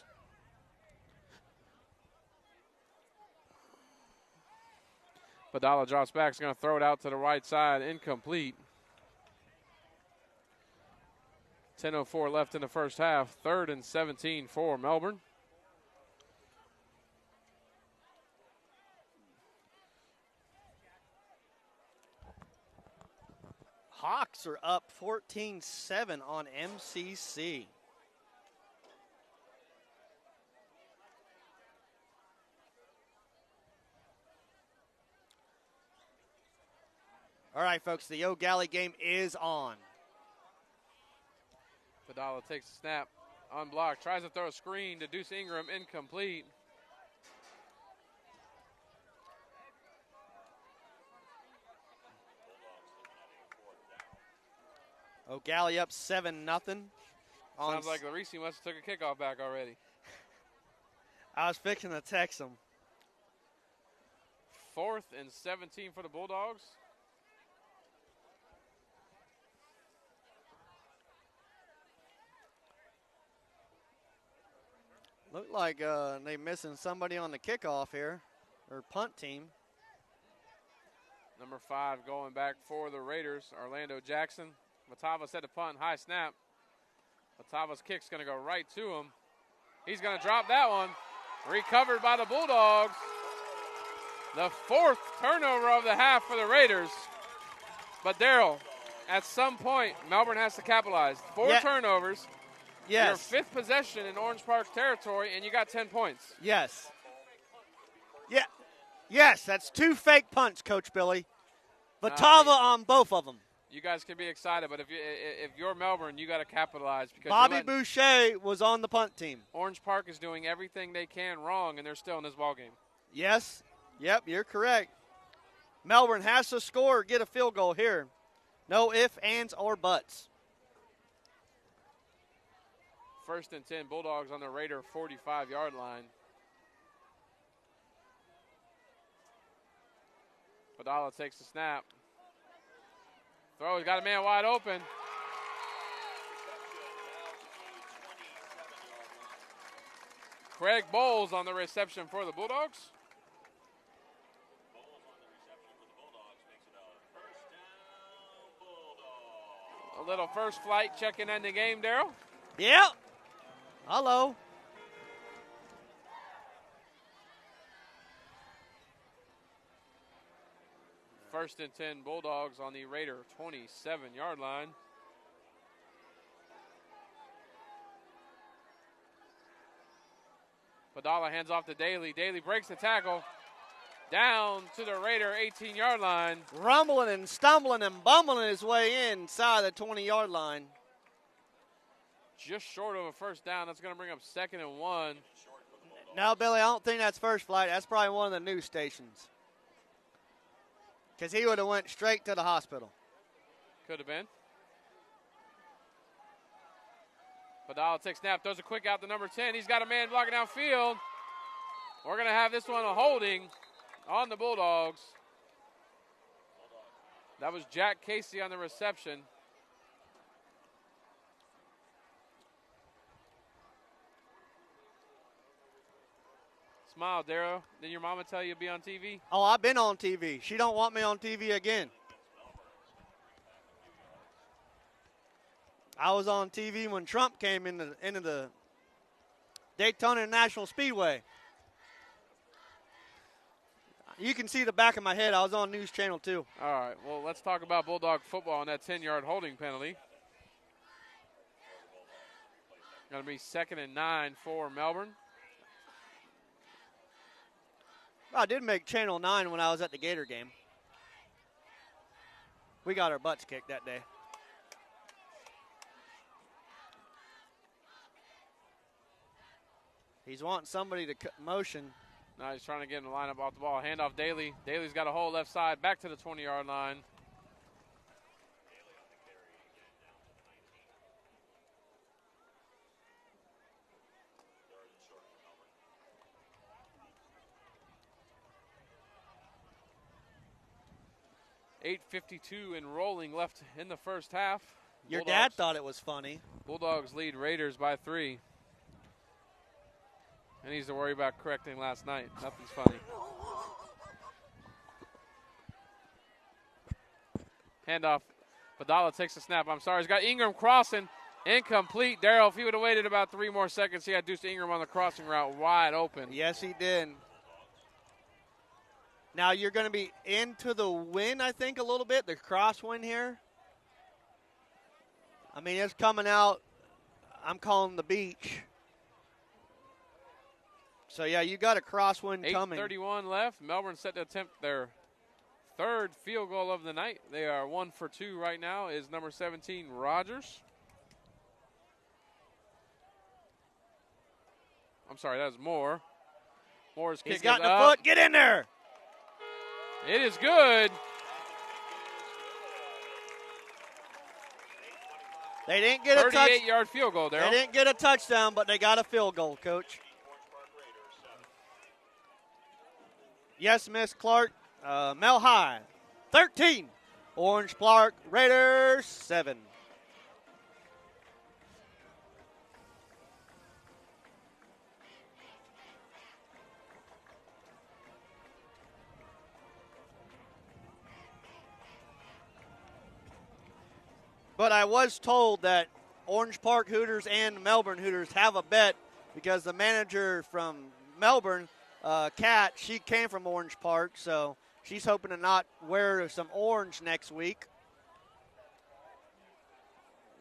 Speaker 1: Padala drops back. He's going to throw it out to the right side. Incomplete. 10:04 left in the first half. 3rd and 17 for Melbourne.
Speaker 2: Hawks are up 14-7 on MCC. All right, folks, the O'Galley game is on.
Speaker 1: Padala takes the snap, unblocked, tries to throw a screen to Deuce Ingram, incomplete.
Speaker 2: O'Galley up 7-0.
Speaker 1: Sounds like Larisi must have took a kickoff back already.
Speaker 2: I was fixing to text him.
Speaker 1: 4th and 17 for the Bulldogs.
Speaker 2: Look like they missing somebody on the kickoff here, or punt team.
Speaker 1: Number 5 going back for the Raiders, Orlando Jackson. Matava set a punt, high snap. Matava's kick's going to go right to him. He's going to drop that one. Recovered by the Bulldogs. The 4th turnover of the half for the Raiders. But Darryl, at some point, Melbourne has to capitalize. 4 turnovers.
Speaker 2: Yes.
Speaker 1: Your 5th possession in Orange Park's territory, and you got 10 points.
Speaker 2: Yes. Yeah. Yes, that's 2 fake punts, Coach Billy. Matava on both of them.
Speaker 1: You guys can be excited, but if you're Melbourne, you got to capitalize because
Speaker 2: Bobby Boucher was on the punt team.
Speaker 1: Orange Park is doing everything they can wrong, and they're still in this ballgame.
Speaker 2: Yes. Yep, you're correct. Melbourne has to score or get a field goal here. No ifs, ands, or buts.
Speaker 1: 1st and 10, Bulldogs on the Raider 45-yard line. Padala takes the snap. Throw, he's got a man wide open. Craig Bowles on the reception for the Bulldogs. A little first flight checking in the game, Darryl.
Speaker 2: Yep. Hello.
Speaker 1: First and 10, Bulldogs on the Raider 27-yard line. Padala hands off to Daly. Daly breaks the tackle. Down to the Raider 18-yard line.
Speaker 2: Rumbling and stumbling and bumbling his way inside the 20-yard line.
Speaker 1: Just short of a first down. That's going to bring up 2nd and 1.
Speaker 2: No, Billy, I don't think that's first flight. That's probably one of the news stations. Because he would have went straight to the hospital.
Speaker 1: Could have been. Padala takes snap, throws a quick out to number 10. He's got a man blocking outfield. We're going to have this one a holding on the Bulldogs. That was Jack Casey on the reception. Smile, Darrow. Did your mama tell you to be on TV?
Speaker 2: Oh, I've been on TV. She don't want me on TV again. I was on TV when Trump came into the Daytona International Speedway. You can see the back of my head. I was on News Channel 2.
Speaker 1: All right, well, let's talk about Bulldog football and that 10-yard holding penalty. Going to be 2nd and 9 for Melbourne.
Speaker 2: I did make Channel 9 when I was at the Gator game. We got our butts kicked that day. He's wanting somebody to motion.
Speaker 1: Now he's trying to get in the lineup off the ball. Handoff Daly. Daly's got a hole left side, back to the 20-yard line. .8:52 and rolling left in the first half.
Speaker 2: Your
Speaker 1: Bulldogs,
Speaker 2: dad thought it was funny.
Speaker 1: Bulldogs lead Raiders by 3. And he's to worry about correcting last night. Nothing's funny. Handoff. Badala takes the snap. I'm sorry. He's got Ingram crossing. Incomplete. Darrell, if he would have waited about 3 more seconds, he had Deuce Ingram on the crossing route wide open.
Speaker 2: Yes, he did. Now you're going to be into the wind, I think, a little bit, the crosswind here. I mean, it's coming out. I'm calling the beach. So, yeah, you got a crosswind coming.
Speaker 1: 8:31 left. Melbourne set to attempt their 3rd field goal of the night. They are 1 for 2 right now, is number 17, Rogers. I'm sorry, that was Moore. Moore's kick is up.
Speaker 2: He's got the foot. Get in there.
Speaker 1: It is good.
Speaker 2: They didn't get a
Speaker 1: 38-yard field goal, Darryl.
Speaker 2: They didn't get a touchdown, but they got a field goal, Coach. Yes, Miss Clark. Mel High, 13. Orange Park Raiders, 7. But I was told that Orange Park Hooters and Melbourne Hooters have a bet because the manager from Melbourne, Kat, she came from Orange Park, so she's hoping to not wear some orange next week.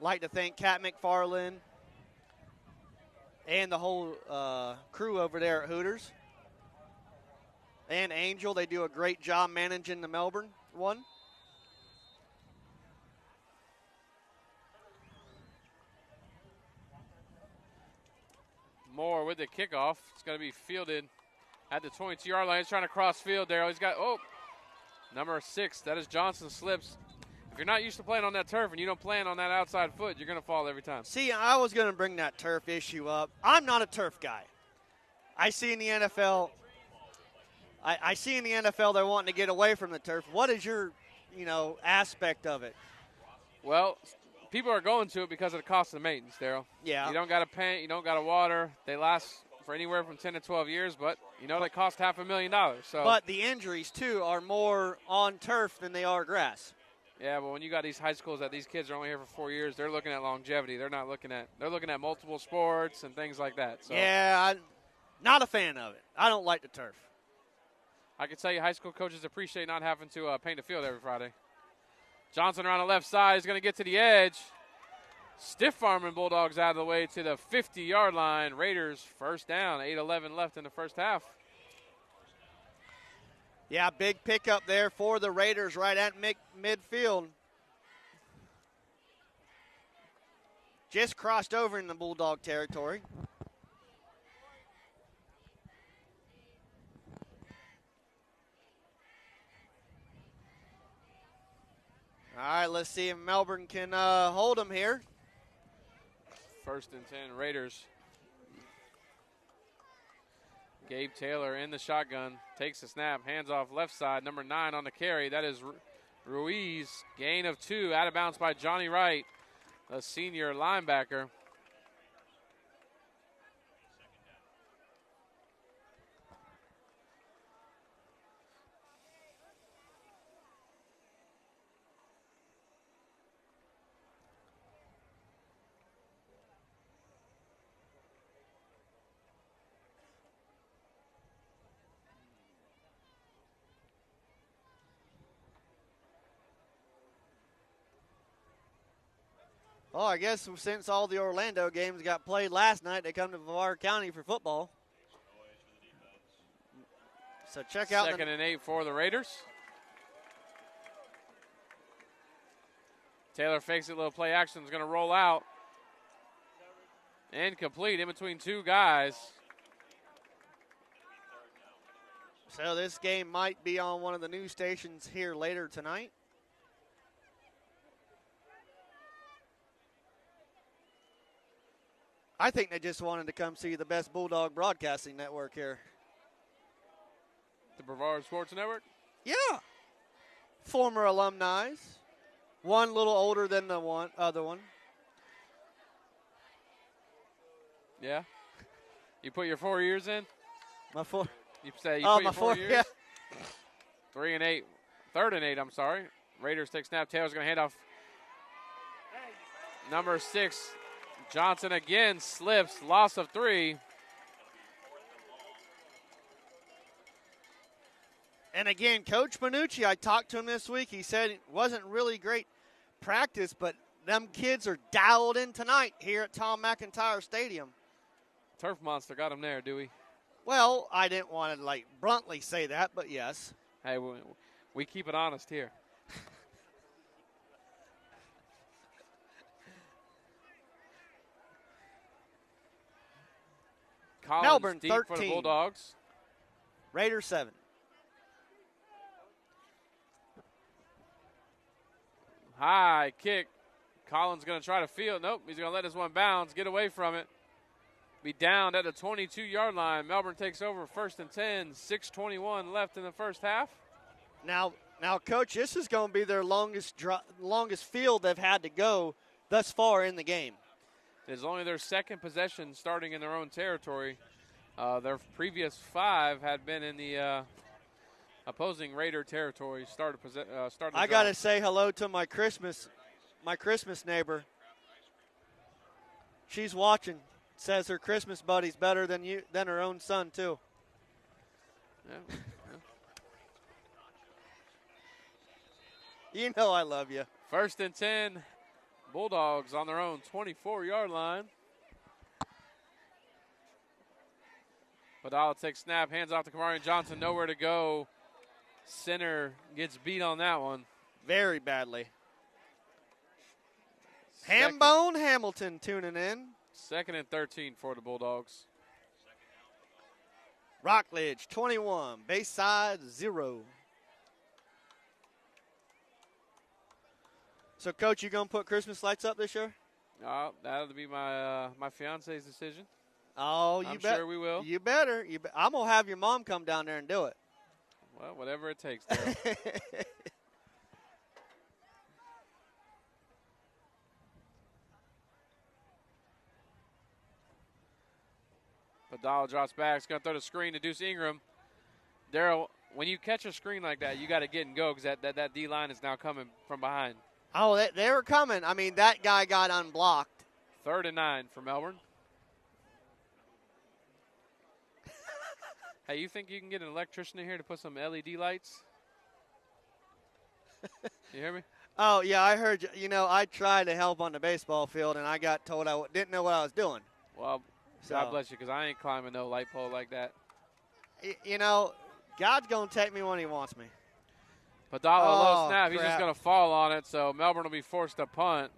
Speaker 2: Like to thank Kat McFarland and the whole crew over there at Hooters. And Angel, they do a great job managing the Melbourne one.
Speaker 1: Moore with the kickoff. It's going to be fielded at the 22-yard line. He's trying to cross field there. He's got, number 6. That is Johnson slips. If you're not used to playing on that turf and you don't plan on that outside foot, you're going to fall every time.
Speaker 2: See, I was going to bring that turf issue up. I'm not a turf guy. I see in the NFL, they're wanting to get away from the turf. What is your, aspect of it?
Speaker 1: Well, people are going to it because of the cost of maintenance, Darryl.
Speaker 2: Yeah.
Speaker 1: You don't got to paint, you don't got to water. They last for anywhere from 10 to 12 years, but they cost $500,000. So.
Speaker 2: But the injuries too are more on turf than they are grass.
Speaker 1: Yeah, but when you got these high schools that these kids are only here for 4 years, they're looking at longevity. They're looking at multiple sports and things like that. So.
Speaker 2: Yeah, I'm not a fan of it. I don't like the turf.
Speaker 1: I can tell you high school coaches appreciate not having to paint the field every Friday. Johnson around the left side is going to get to the edge. Stiff arming Bulldogs out of the way to the 50-yard line. Raiders first down, 8:11 left in the first half.
Speaker 2: Yeah, big pickup there for the Raiders right at midfield. Just crossed over in the Bulldog territory. All right, let's see if Melbourne can hold them here.
Speaker 1: First and 10, Raiders. Gabe Taylor in the shotgun, takes the snap, hands off left side, number 9 on the carry. That is Ruiz, gain of 2, out of bounds by Johnny Wright, a senior linebacker.
Speaker 2: Well, I guess since all the Orlando games got played last night, they come to Brevard County for football. So check out
Speaker 1: Second and 8 for the Raiders. Taylor fakes it, little play action is going to roll out. Incomplete in between two guys.
Speaker 2: So this game might be on one of the news stations here later tonight. I think they just wanted to come see the best Bulldog broadcasting network here.
Speaker 1: The Brevard Sports Network?
Speaker 2: Yeah. Former alumni. One a little older than the other one.
Speaker 1: Yeah. You put your 4 years in?
Speaker 2: My four.
Speaker 1: You say you
Speaker 2: Oh,
Speaker 1: put
Speaker 2: my
Speaker 1: your 4
Speaker 2: four,
Speaker 1: years?
Speaker 2: yeah.
Speaker 1: 3 and 8. 3rd and 8, I'm sorry. Raiders take snap. Taylor's going to hand off. Number 6, Johnson again slips. Loss of 3.
Speaker 2: And again, Coach Manucci, I talked to him this week. He said it wasn't really great practice, but them kids are dialed in tonight here at Tom McIntyre Stadium.
Speaker 1: Turf monster got him there, Dewey.
Speaker 2: Well, I didn't want to, bluntly say that, but yes.
Speaker 1: Hey, we keep it honest here. Collins
Speaker 2: Melbourne,
Speaker 1: deep
Speaker 2: 13.
Speaker 1: for the Bulldogs.
Speaker 2: Raiders, 7.
Speaker 1: High kick. Collins going to try to field. Nope, he's going to let this one bounce, get away from it. Be down at the 22-yard line. Melbourne takes over 1st and 10. 6:21 left in the first half.
Speaker 2: Now, Coach, this is going to be their longest field they've had to go thus far in the game.
Speaker 1: It's only their second possession starting in their own territory. Their previous 5 had been in the opposing Raider territory.
Speaker 2: I got to say hello to my Christmas neighbor. She's watching. Says her Christmas buddy's better than her own son too.
Speaker 1: Yeah.
Speaker 2: You know I love you.
Speaker 1: 1st and 10. Bulldogs on their own 24-yard line. Badala takes snap, hands off to Kamarian Johnson, nowhere to go. Center gets beat on that one.
Speaker 2: Very badly. Hambone Hamilton tuning in.
Speaker 1: 2nd and 13 for the Bulldogs.
Speaker 2: Rockledge, 21. Bayside, 0. So, Coach, you going to put Christmas lights up this year?
Speaker 1: That'll be my fiance's decision.
Speaker 2: Oh,
Speaker 1: I'm sure we will.
Speaker 2: You better. I'm going to have your mom come down there and do it.
Speaker 1: Well, whatever it takes, Daryl. Badal drops back. He's going to throw the screen to Deuce Ingram. Daryl, when you catch a screen like that, you got to get and go because that D-line is now coming from behind.
Speaker 2: Oh, they were coming. I mean, that guy got unblocked.
Speaker 1: 3rd and 9 for Melbourne. Hey, you think you can get an electrician in here to put some LED lights? You hear me?
Speaker 2: Oh, yeah, I heard you. You know, I tried to help on the baseball field, and I got told I didn't know what I was doing.
Speaker 1: Well, God bless you, because I ain't climbing no light pole like that.
Speaker 2: You know, God's going to take me when he wants me.
Speaker 1: Padala, low snap.
Speaker 2: Crap.
Speaker 1: He's just going to fall on it, so Melbourne will be forced to punt.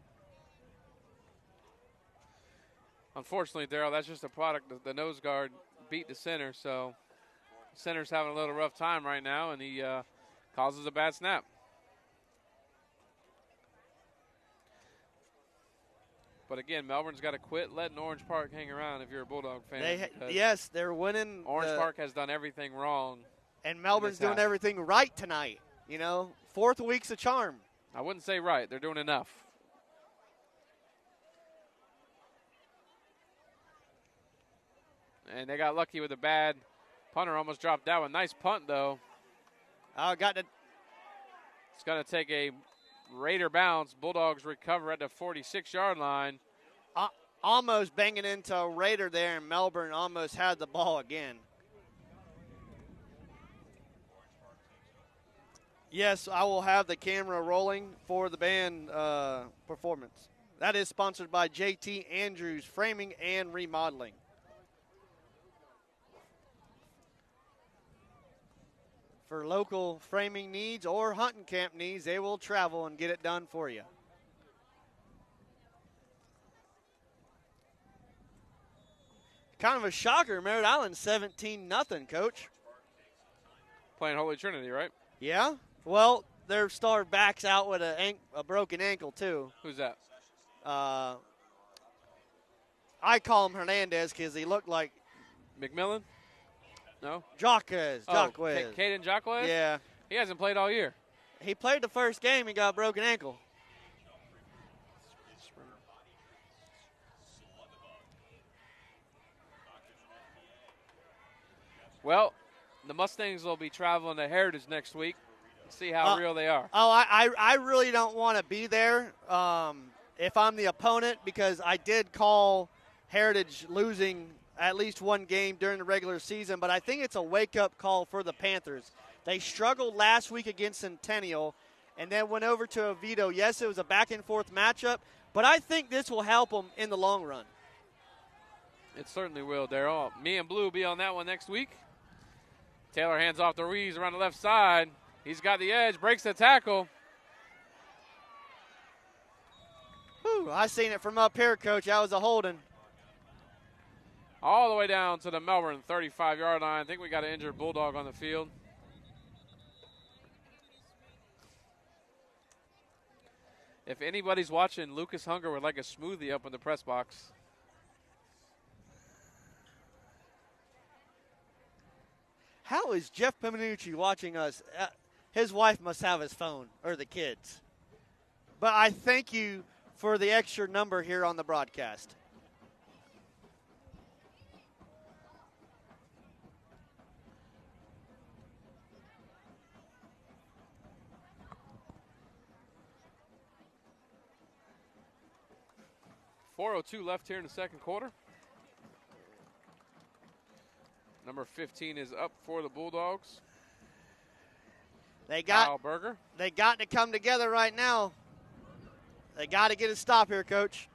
Speaker 1: Unfortunately, Darryl, that's just a product of the nose guard beat the center, so center's having a little rough time right now, and he causes a bad snap. But again, Melbourne's got to quit letting Orange Park hang around if you're a Bulldog fan.
Speaker 2: Yes, they're winning.
Speaker 1: Orange Park has done everything wrong.
Speaker 2: And Melbourne's doing everything right tonight. You know, 4th week's a charm.
Speaker 1: I wouldn't say right. They're doing enough. And they got lucky with a bad punter. Almost dropped that one. Nice punt, though. It's going to take a Raider bounce. Bulldogs recover at the 46-yard line.
Speaker 2: Almost banging into a Raider there, and Melbourne almost had the ball again. Yes, I will have the camera rolling for the band performance. That is sponsored by JT Andrews Framing and Remodeling. For local framing needs or hunting camp needs, they will travel and get it done for you. Kind of a shocker, Merritt Island 17-0, Coach.
Speaker 1: Playing Holy Trinity, right?
Speaker 2: Yeah? Well, their star backs out with a broken ankle, too.
Speaker 1: Who's that?
Speaker 2: I call him Hernandez because he looked like
Speaker 1: McMillan? No?
Speaker 2: Jaquez.
Speaker 1: Caden Jaquez?
Speaker 2: Yeah.
Speaker 1: He hasn't played all year.
Speaker 2: He played the first game. He got a broken ankle.
Speaker 1: Well, the Mustangs will be traveling to Heritage next week. See how real they are.
Speaker 2: Oh, I really don't want to be there if I'm the opponent, because I did call Heritage losing at least one game during the regular season, but I think it's a wake-up call for the Panthers. They struggled last week against Centennial and then went over to Oviedo. Yes, it was a back-and-forth matchup, but I think this will help them in the long run.
Speaker 1: It certainly will, Darryl. Me and Blue will be on that one next week. Taylor hands off to Ruiz around the left side. He's got the edge, breaks the tackle.
Speaker 2: Whew, I seen it from up here, Coach. That was a holding.
Speaker 1: All the way down to the Melbourne 35-yard line. I think we got an injured Bulldog on the field. If anybody's watching, Lucas Hunger would like a smoothie up in the press box.
Speaker 2: How is Jeff Piminucci watching us? His wife must have his phone, or the kids. But I thank you for the extra number here on the broadcast.
Speaker 1: .402 left here in the second quarter. Number 15 is up for the Bulldogs. Kyle Berger.
Speaker 2: They got to come together right now. They got to get a stop here, Coach.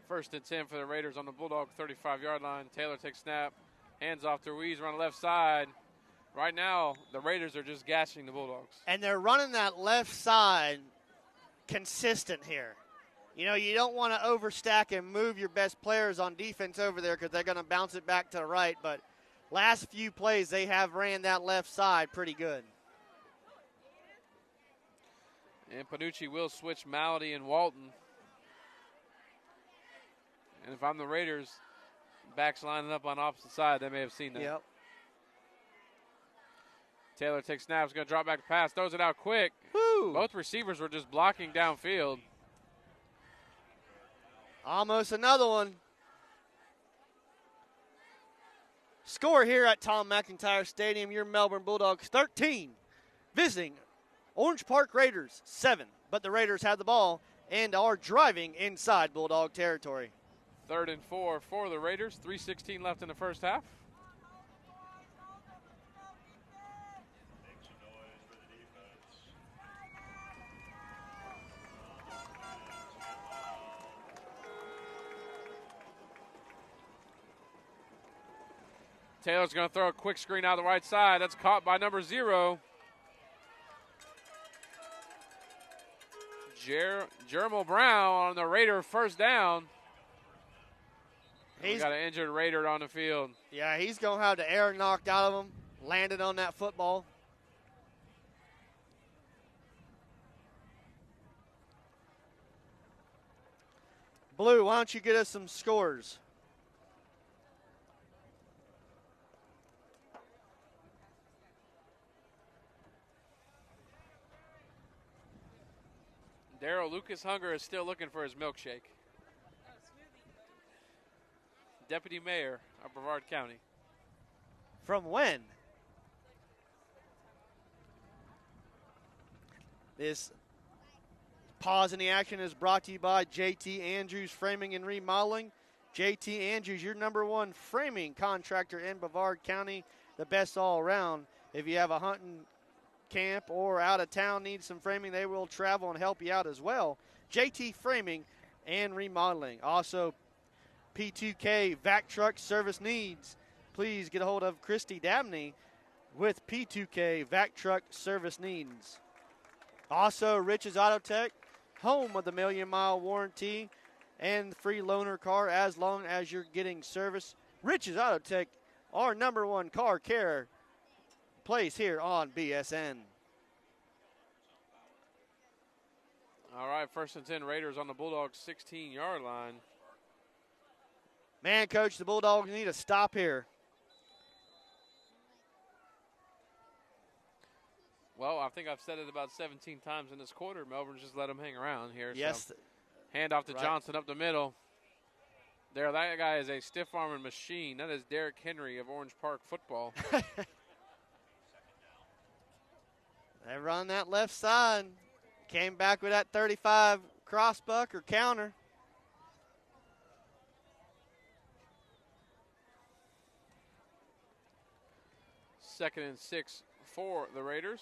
Speaker 1: First and 10 for the Raiders on the Bulldog 35-yard line. Taylor takes snap, hands off to Ruiz around the left side. Right now, the Raiders are just gashing the Bulldogs.
Speaker 2: And they're running that left side consistent here. You know, you don't want to overstack and move your best players on defense over there because they're going to bounce it back to the right. But last few plays, they have ran that left side pretty good.
Speaker 1: And Panucci will switch Malady and Walton. And if I'm the Raiders, backs lining up on opposite side, they may have seen that.
Speaker 2: Yep.
Speaker 1: Taylor takes snaps, going to drop back the pass, throws it out quick.
Speaker 2: Woo.
Speaker 1: Both receivers were just blocking downfield.
Speaker 2: Almost another one. Score here at Tom McIntyre Stadium, your Melbourne Bulldogs 13, visiting Orange Park Raiders 7. But the Raiders have the ball and are driving inside Bulldog territory.
Speaker 1: 3rd and 4 for the Raiders. 3:16 left in the first half. Taylor's going to throw a quick screen out the right side. That's caught by number 0. Jermel Brown on the Raider first down. We got an injured Raider on the field.
Speaker 2: Yeah, he's going to have the air knocked out of him, landed on that football. Blue, why don't you get us some scores?
Speaker 1: Darryl, Lucas Hunger is still looking for his milkshake. Deputy Mayor of Brevard County.
Speaker 2: From when? This Pause in the action is brought to you by JT Andrews Framing and Remodeling. JT Andrews, your #1 framing contractor in Brevard County, the best all around. If you have a hunting camp or out of town needs some framing, they will travel and help you out as well. JT Framing and Remodeling. Also, P2K Vac Truck Service Needs. Please get a hold of Christy Dabney with P2K Vac Truck Service Needs. Also, Rich's Auto Tech, home of the million-mile warranty and free loaner car as long as you're getting service. Rich's Auto Tech, our #1 car care place here on BSN.
Speaker 1: All right, 1st and 10, Raiders on the Bulldogs' 16-yard line.
Speaker 2: Man, Coach, the Bulldogs need a stop here.
Speaker 1: Well, I think I've said it about 17 times in this quarter. Melbourne just let them hang around here.
Speaker 2: Yes.
Speaker 1: So hand off to
Speaker 2: Right.
Speaker 1: Johnson up the middle. There, that guy is a stiff-arming machine. That is Derrick Henry of Orange Park football.
Speaker 2: They run that left side. Came back with that 35 crossbuck or counter.
Speaker 1: Second and 6 for the Raiders.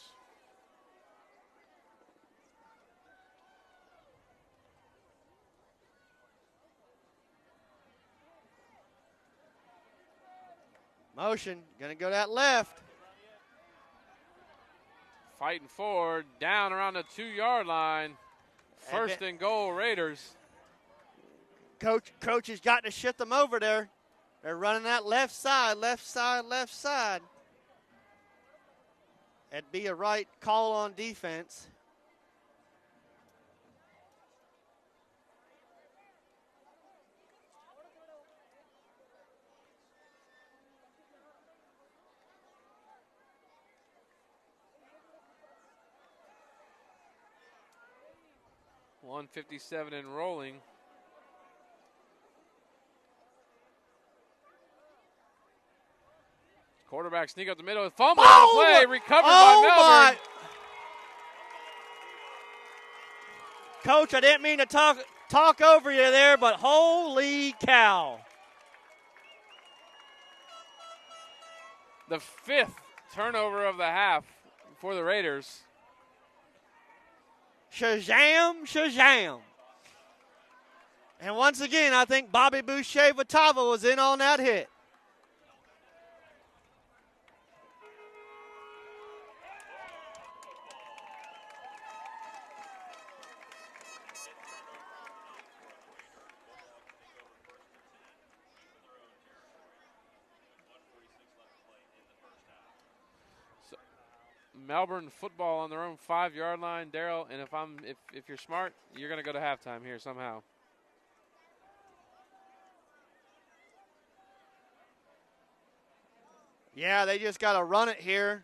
Speaker 2: Motion, gonna go that left.
Speaker 1: Fighting forward, down around the 2-yard line. First and goal, Raiders.
Speaker 2: Coach has got to shift them over there. They're running that left side, left side, left side. That'd be a right call on defense.
Speaker 1: .157 and rolling. Quarterback sneak up the middle. Fumble on the play. Recovered by Melbourne.
Speaker 2: Coach, I didn't mean to talk over you there, but holy cow.
Speaker 1: The 5th turnover of the half for the Raiders.
Speaker 2: Shazam, shazam. And once again, I think Bobby Boucher-Vatava was in on that hit.
Speaker 1: Melbourne football on their own 5-yard line, Daryl. And if you're smart, you're going to go to halftime here somehow.
Speaker 2: Yeah, they just got to run it here.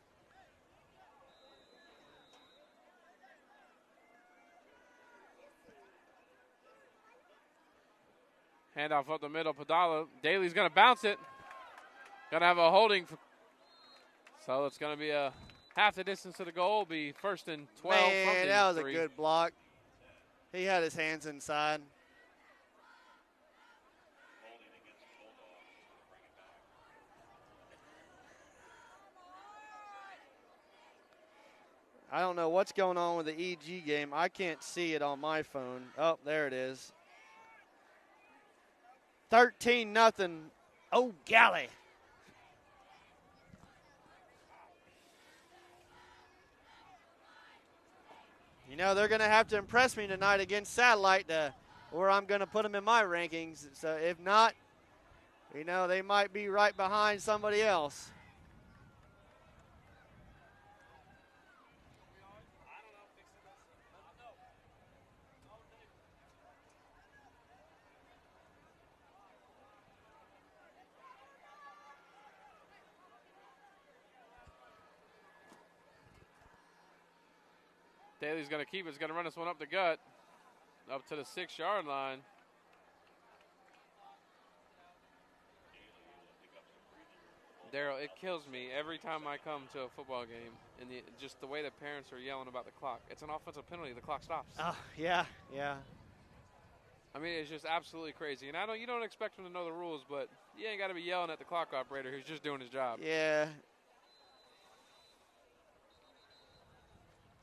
Speaker 1: Handoff up the middle, Padala. Daly's going to bounce it. Going to have a holding. So it's going to be a half the distance to the goal. Be 1st and 12 from the
Speaker 2: that was
Speaker 1: 3.
Speaker 2: a good block. He had his hands inside. I don't know what's going on with the EG game. I can't see it on my phone. Oh, there it is. 13-0. Oh, golly. You know, they're going to have to impress me tonight against Satellite or I'm going to put them in my rankings. So if not, you know, they might be right behind somebody else.
Speaker 1: Daly's going to keep it. He's going to run this one up the gut, up to the 6-yard line. Daryl, it kills me every time I come to a football game and just the way the parents are yelling about the clock. It's an offensive penalty. The clock stops.
Speaker 2: Yeah.
Speaker 1: I mean, it's just absolutely crazy. And you don't expect them to know the rules, but you ain't got to be yelling at the clock operator who's just doing his job.
Speaker 2: Yeah.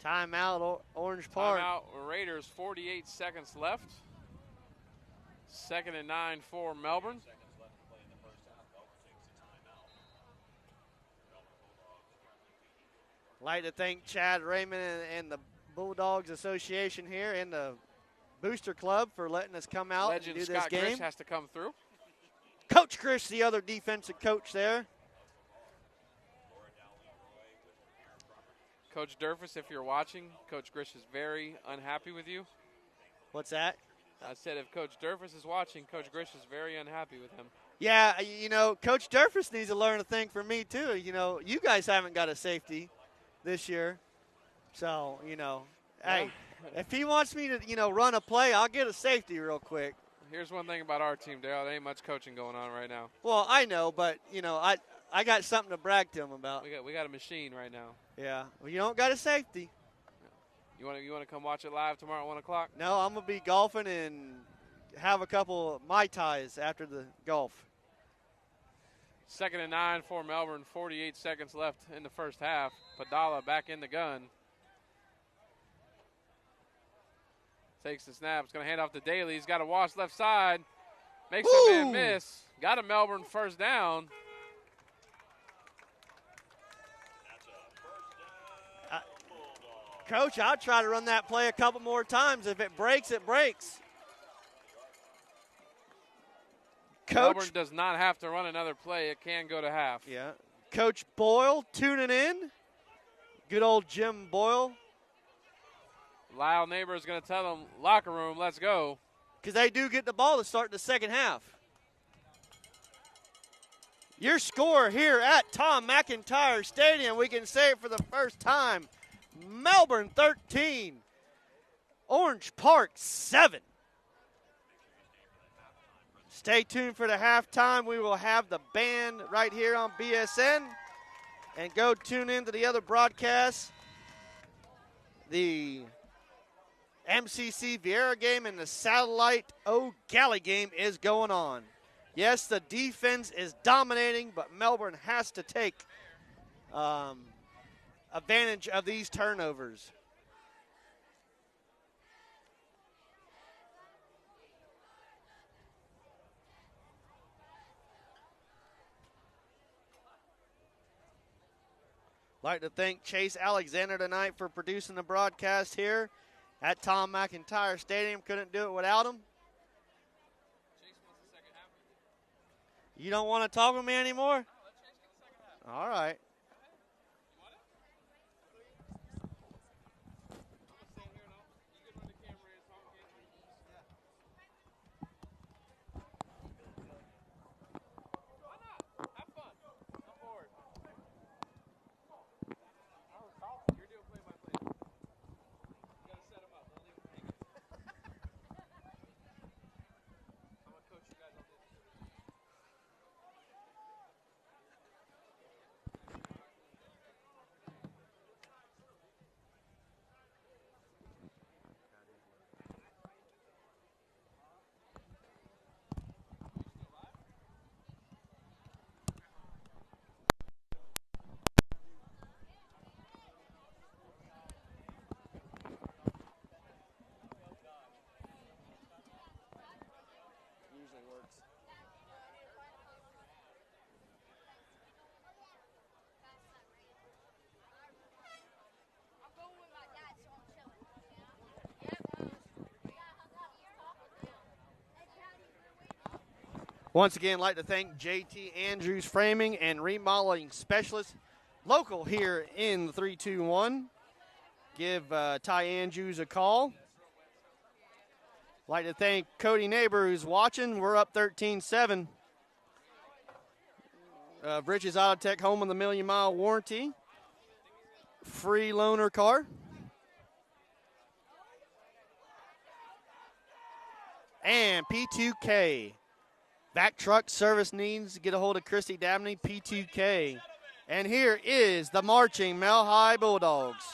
Speaker 2: Timeout, Orange Park.
Speaker 1: Timeout, Raiders, 48 seconds left. 2nd and 9 for Melbourne.
Speaker 3: Seconds left to play in the first half. Melbourne takes a timeout. Melbourne Bulldogs currently
Speaker 2: Like to thank Chad Raymond and the Bulldogs Association here in the Booster Club for letting us come out
Speaker 1: Legend
Speaker 2: and do
Speaker 1: Scott
Speaker 2: this game.
Speaker 1: Grish has to come through.
Speaker 2: Coach Grish, the other defensive coach there.
Speaker 1: Coach Durfus, if you're watching, Coach Grish is very unhappy with you.
Speaker 2: What's that?
Speaker 1: I said if Coach Durfus is watching, Coach Grish is very unhappy with him.
Speaker 2: Yeah, Coach Durfus needs to learn a thing from me, too. You guys haven't got a safety this year. So, hey, if he wants me to, run a play, I'll get a safety real quick.
Speaker 1: Here's one thing about our team, Dale. There ain't much coaching going on right now.
Speaker 2: Well, I know, but, I got something to brag to him about.
Speaker 1: We got a machine right now.
Speaker 2: Yeah. Well, you don't got a safety.
Speaker 1: You want to come watch it live tomorrow at 1 o'clock?
Speaker 2: No, I'm going to be golfing and have a couple of Mai Tais after the golf.
Speaker 1: 2nd and 9 for Melbourne. 48 seconds left in the first half. Padala back in the gun. Takes the snap. It's going to hand off to Daly. He's got a wash left side. Makes a man miss. Got a Melbourne first down.
Speaker 2: Coach, I'll try to run that play a couple more times. If it breaks, it breaks. Coach,
Speaker 1: Melbourne does not have to run another play. It can go to half.
Speaker 2: Yeah. Coach Boyle tuning in. Good old Jim Boyle.
Speaker 1: Lyle Neighbor is going to tell them, locker room, let's go.
Speaker 2: Because they do get the ball to start the second half. Your score here at Tom McIntyre Stadium, we can say it for the first time. Melbourne 13, Orange Park 7. Stay tuned for the halftime. We will have the band right here on BSN. And go tune into the other broadcasts. The MCC Vieira game and the Satellite O'Galley game is going on. Yes, the defense is dominating, but Melbourne has to take advantage of these turnovers. Like to thank Chase Alexander tonight for producing the broadcast here at Tom McIntyre Stadium. Couldn't do it without him. You don't want to talk with me anymore? All right. Once again, I'd like to thank JT Andrews Framing and Remodeling Specialist, local here in the 321. Give Ty Andrews a call. Like to thank Cody Neighbor who's watching. We're up 13-7. Bridges Auto Tech, home of the million-mile warranty. Free loaner car. And P2K. Vac truck service needs, get a hold of Christy Dabney, P2K. And here is the marching Mel High Bulldogs.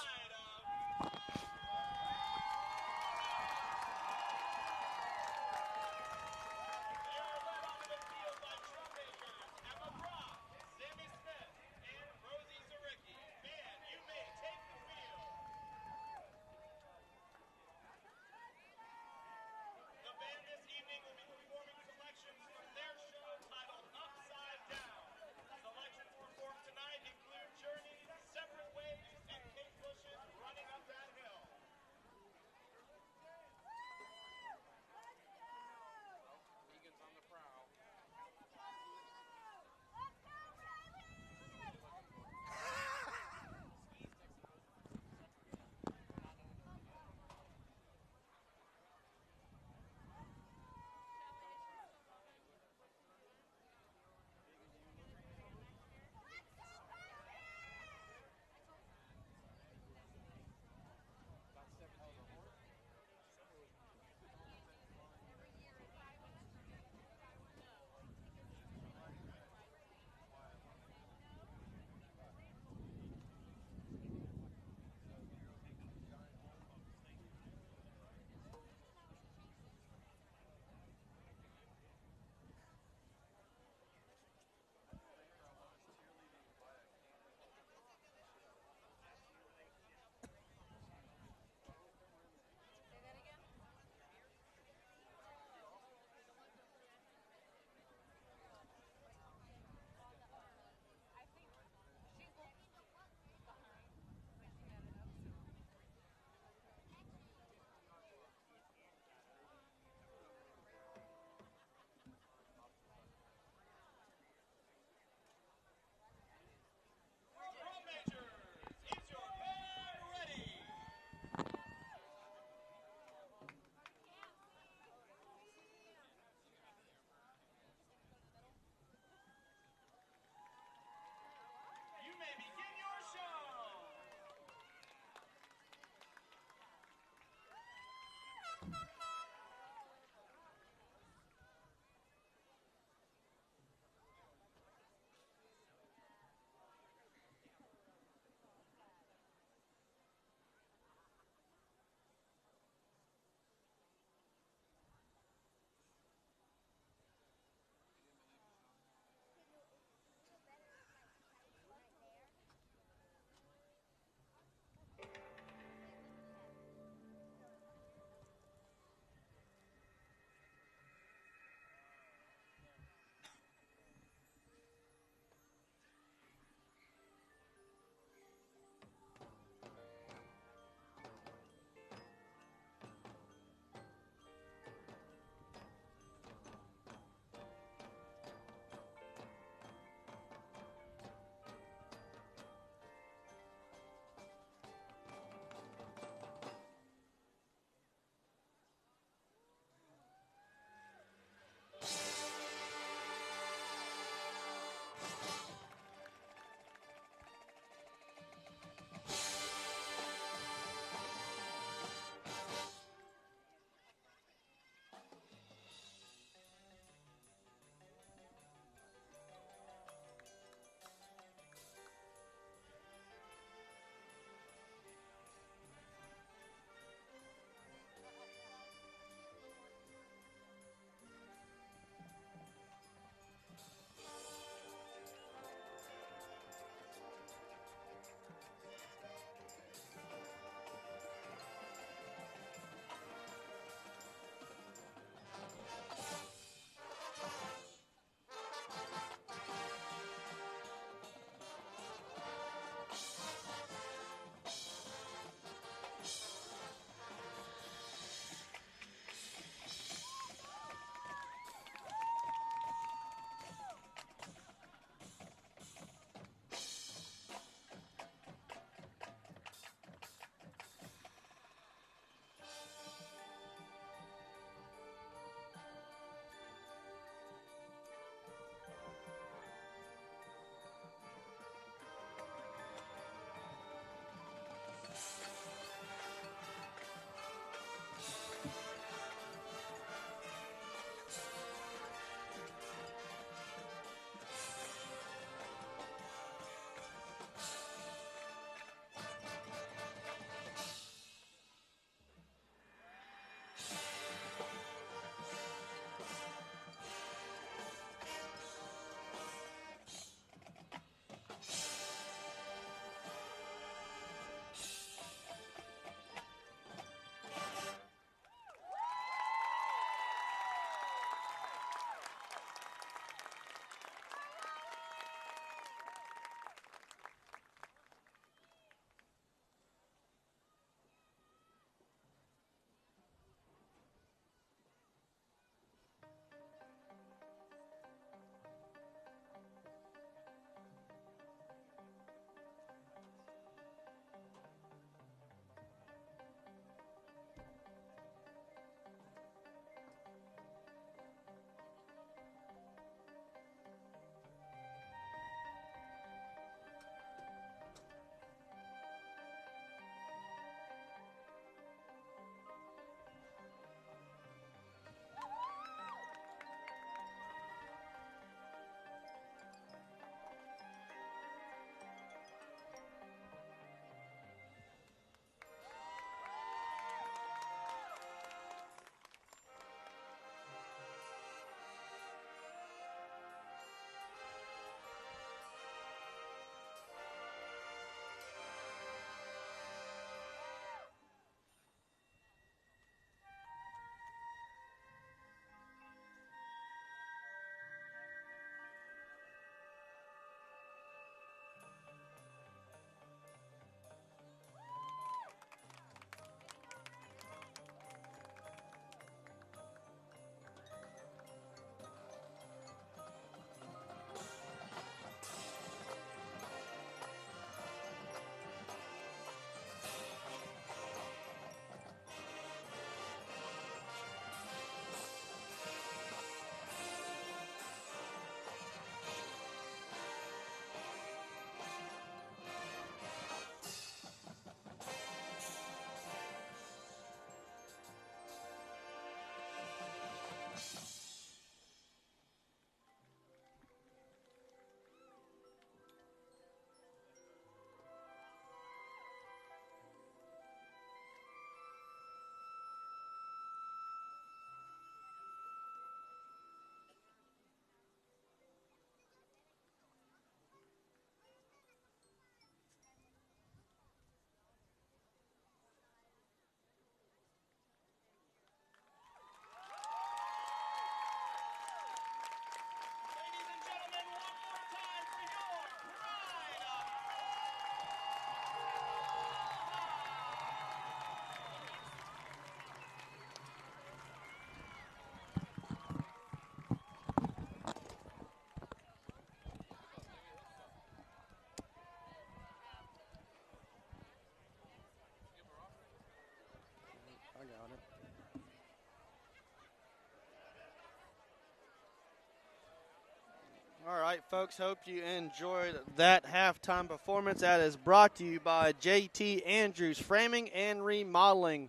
Speaker 2: All right, folks, hope you enjoyed that halftime performance. That is brought to you by JT Andrews Framing and Remodeling,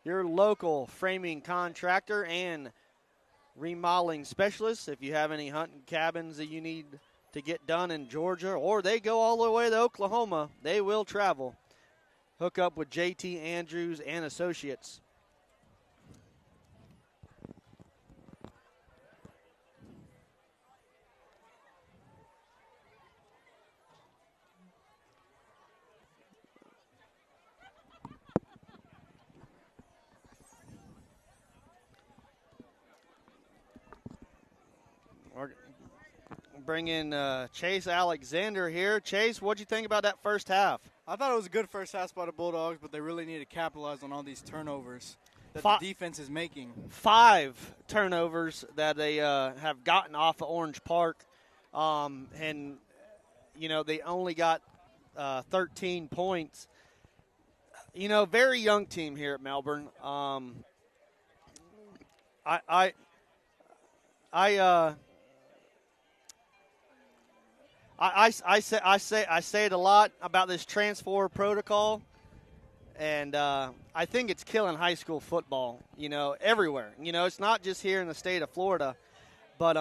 Speaker 2: your local framing contractor and remodeling specialist. If you have any hunting cabins that you need to get done in Georgia, or they go all the way to Oklahoma, they will travel. Hook up with JT Andrews and Associates. Bring in Chase Alexander here. Chase, what'd you think about that first half?
Speaker 4: I thought it was a good first half by the Bulldogs, but they really need to capitalize on all these turnovers that the defense is making.
Speaker 2: 5 turnovers that they have gotten off of Orange Park, and, you know, they only got 13 points. You know, very young team here at Melbourne. I say it a lot about this transfer protocol, and I think it's killing high school football, you know, everywhere. You know, it's not just here in the state of Florida, but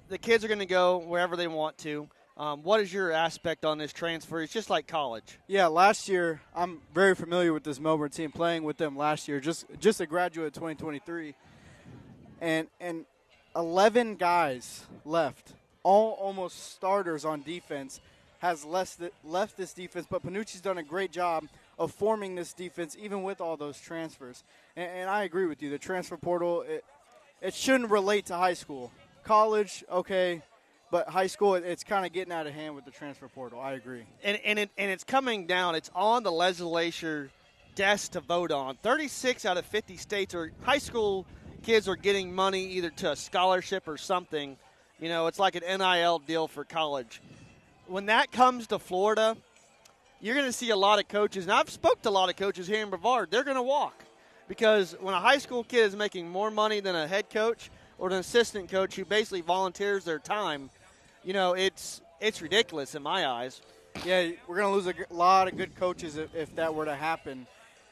Speaker 2: the kids are going to go wherever they want to. What is your aspect on this transfer? It's just like college.
Speaker 4: Yeah, last year, I'm very familiar with this Melbourne team, playing with them last year, just a graduate of 2023. And 11 guys left, all almost starters on defense, has left this defense. But Panucci's done a great job of forming this defense, even with all those transfers. And I agree with you. The transfer portal, it shouldn't relate to high school. College, okay, but high school, it's kind of getting out of hand with the transfer portal. I agree.
Speaker 2: And it's coming down. It's on the legislature desk to vote on. 36 out of 50 states are high school kids are getting money either to a scholarship or something. You know, it's like an NIL deal for college. When that comes to Florida, you're going to see a lot of coaches, and I've spoke to a lot of coaches here in Brevard, they're going to walk. Because when a high school kid is making more money than a head coach or an assistant coach who basically volunteers their time, you know, it's ridiculous in my eyes.
Speaker 4: Yeah, we're going to lose a lot of good coaches if that were to happen.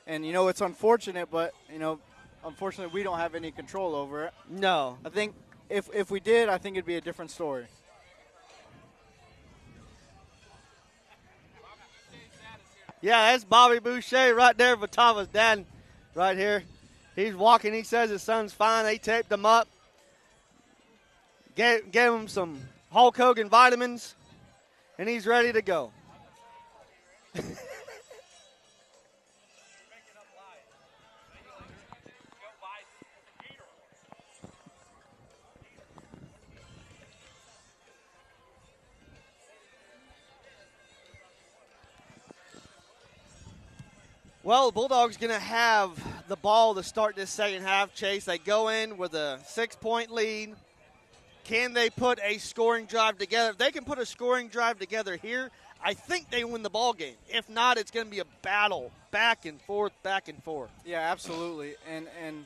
Speaker 4: And, you know, it's unfortunate, but, you know, unfortunately we don't have any control over it.
Speaker 2: No.
Speaker 4: I think if we did, I think it'd be a different story.
Speaker 2: Yeah, that's Bobby Boucher right there, Vatava's dad right here. He's walking. He says his son's fine. They taped him up. Gave him some Hulk Hogan vitamins, and he's ready to go. Well, the Bulldogs going to have the ball to start this second half, Chase. They go in with a 6-point lead. Can they put a scoring drive together? If they can put a scoring drive together here, I think they win the ball game. If not, it's going to be a battle, back and forth, back and forth.
Speaker 4: Yeah, absolutely. And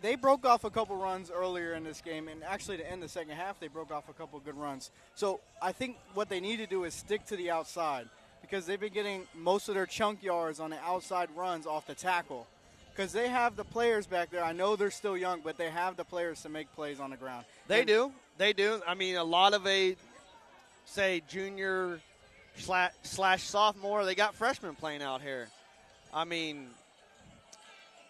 Speaker 4: they broke off a couple runs earlier in this game, and actually to end the second half, they broke off a couple good runs. So I think what they need to do is stick to the outside, because they've been getting most of their chunk yards on the outside runs off the tackle. Because they have the players back there. I know they're still young, but they have the players to make plays on the ground.
Speaker 2: They do. I mean, a lot of junior slash sophomore, they got freshmen playing out here. I mean,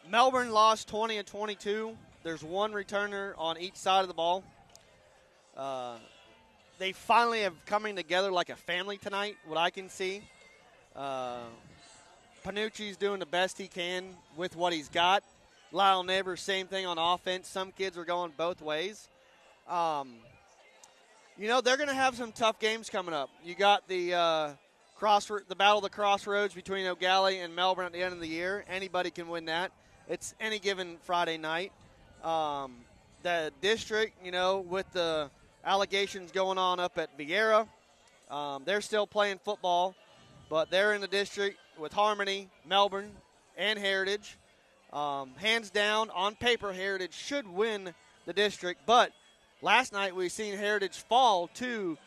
Speaker 2: Melbourne lost 20 and 22. There's one returner on each side of the ball. They finally have coming together like a family tonight, what I can see. Panucci's doing the best he can with what he's got. Lyle Neighbors, same thing on offense. Some kids are going both ways. You know, they're going to have some tough games coming up. You got the Battle of the Crossroads between O'Galley and Melbourne at the end of the year. Anybody can win that. It's any given Friday night. The district, you know, with the allegations going on up at Vieira, they're still playing football, but they're in the district with Harmony, Melbourne, and Heritage. Hands down, on paper, Heritage should win the district, but last night we seen Heritage fall to